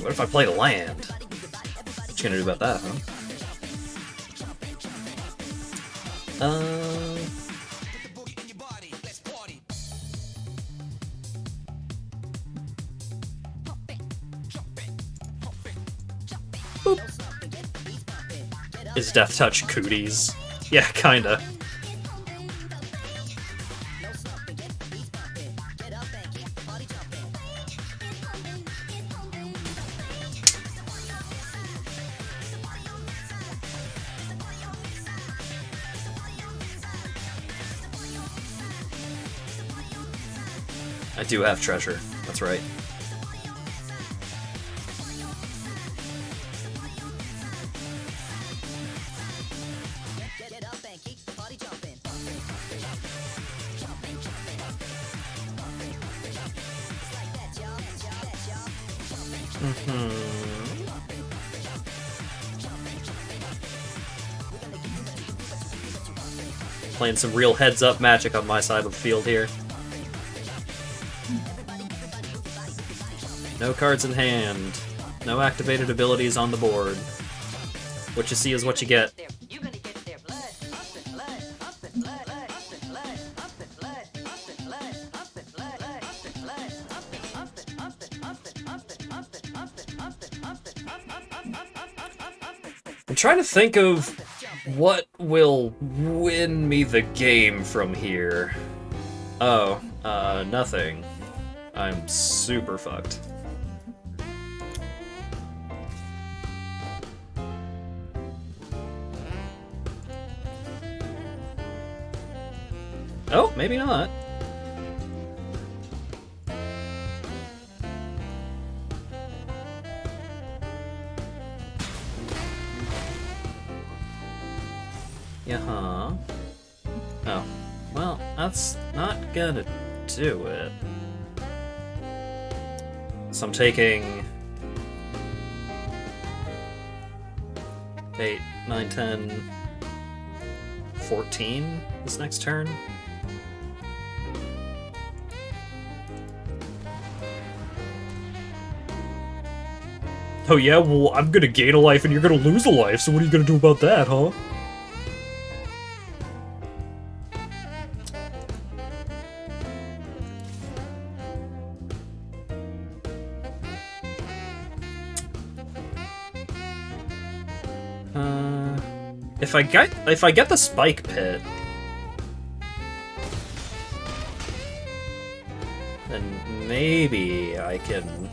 What if I played a land? What you gonna do about that, huh? Boop. Is Death Touch cooties? Yeah, kinda. I do have treasure, that's right. Playing some real heads-up magic on my side of the field here. No cards in hand. No activated abilities on the board. What you see is what you get. You're gonna get their blood, up and blood, up and blood, up and blood, up and blood, up and blood, up and blood, up and blood, up and up and up and up and up and up and up and up and up and I'm trying to think of what will win me the game from here. Oh, nothing. I'm super fucked. Oh, maybe not. Yeah-huh. Oh. Well, that's not gonna do it. So I'm taking 8, 9, 10, 14 this next turn. Oh yeah, well, I'm gonna gain a life and you're gonna lose a life, so what are you gonna do about that, huh? If I get the Spike Pit, then maybe I can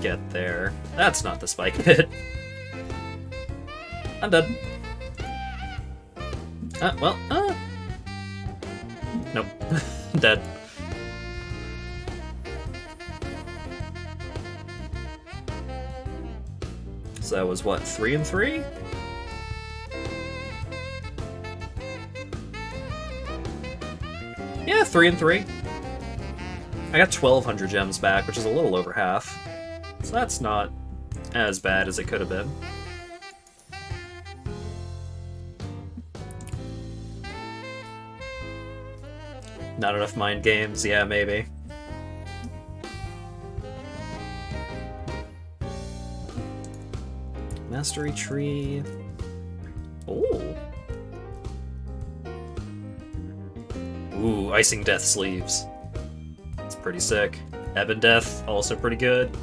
get there. That's not the Spike Pit. I'm dead. Nope. Dead. So that was what, 3 and 3? Yeah, 3 and 3. I got 1,200 gems back, which is a little over half. So that's not as bad as it could have been. Not enough mind games? Yeah, maybe. Mastery tree. Oh. Ooh, Icing Death sleeves. That's pretty sick. Ebon Death, also pretty good.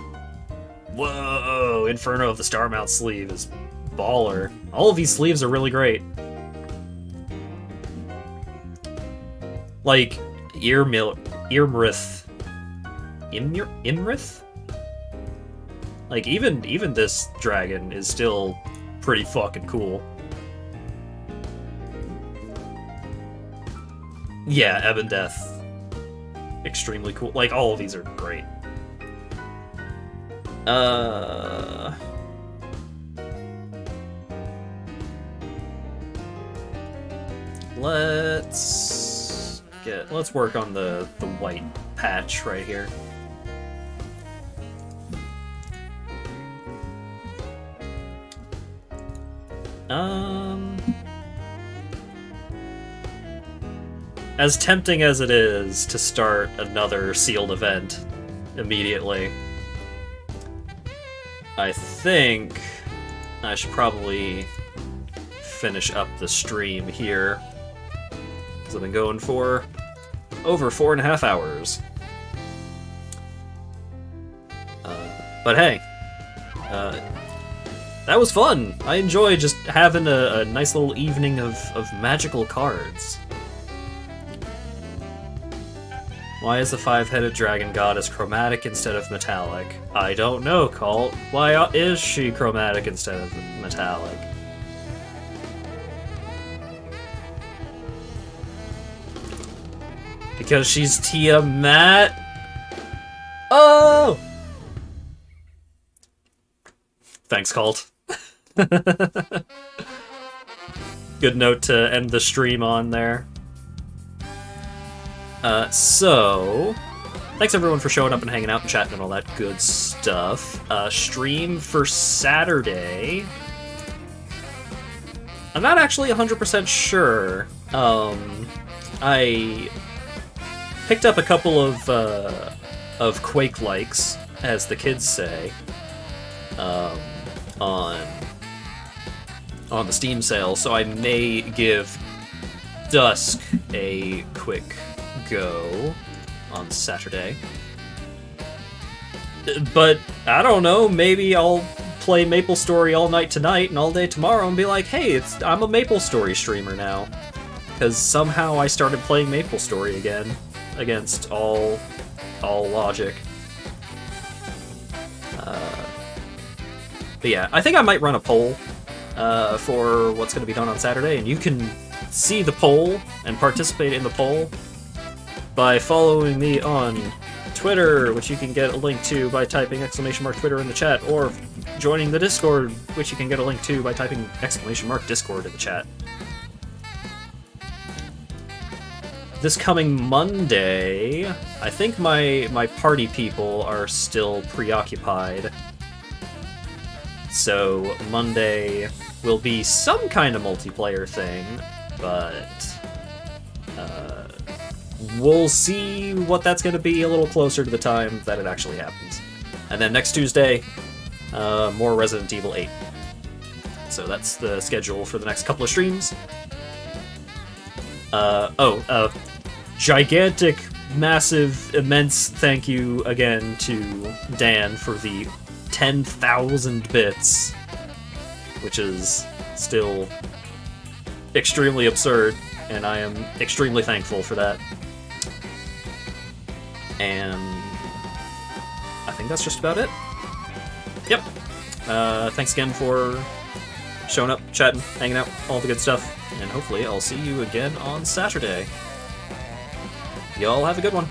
Whoa! Inferno of the Starmount sleeve is baller. All of these sleeves are really great. Like, Irmrith. Imrith? Like, even this dragon is still pretty fucking cool. Yeah, Ebon Death. Extremely cool. Like, all of these are great. Let's work on the white patch right here. As tempting as it is to start another sealed event immediately, I think I should probably finish up the stream here, because I've been going for over 4.5 hours. But hey, that was fun. I enjoy just having a nice little evening of magical cards. Why is the 5-headed dragon goddess chromatic instead of metallic? I don't know, Colt. Why is she chromatic instead of metallic? Because she's Tiamat? Oh! Thanks, Colt. Good note to end the stream on there. So, thanks everyone for showing up and hanging out and chatting and all that good stuff. Stream for Saturday. I'm not actually 100% sure. I picked up a couple of Quake likes, as the kids say, on the Steam sale, so I may give Dusk a quick go on Saturday. But I don't know, maybe I'll play MapleStory all night tonight and all day tomorrow and be like, hey, I'm a MapleStory streamer now. Because somehow I started playing MapleStory again, against all logic. But yeah, I think I might run a poll for what's going to be done on Saturday, and you can see the poll and participate in the poll by following me on Twitter, which you can get a link to by typing !Twitter in the chat, or joining the Discord, which you can get a link to by typing !Discord in the chat. This coming Monday, I think my party people are still preoccupied. So Monday will be some kind of multiplayer thing, but we'll see what that's going to be a little closer to the time that it actually happens. And then next Tuesday, more Resident Evil 8. So that's the schedule for the next couple of streams. Gigantic, massive, immense thank you again to Dan for the 10,000 bits, which is still extremely absurd, and I am extremely thankful for that. And I think that's just about it. Yep. Thanks again for showing up, chatting, hanging out, all the good stuff, and hopefully I'll see you again on Saturday. Y'all have a good one.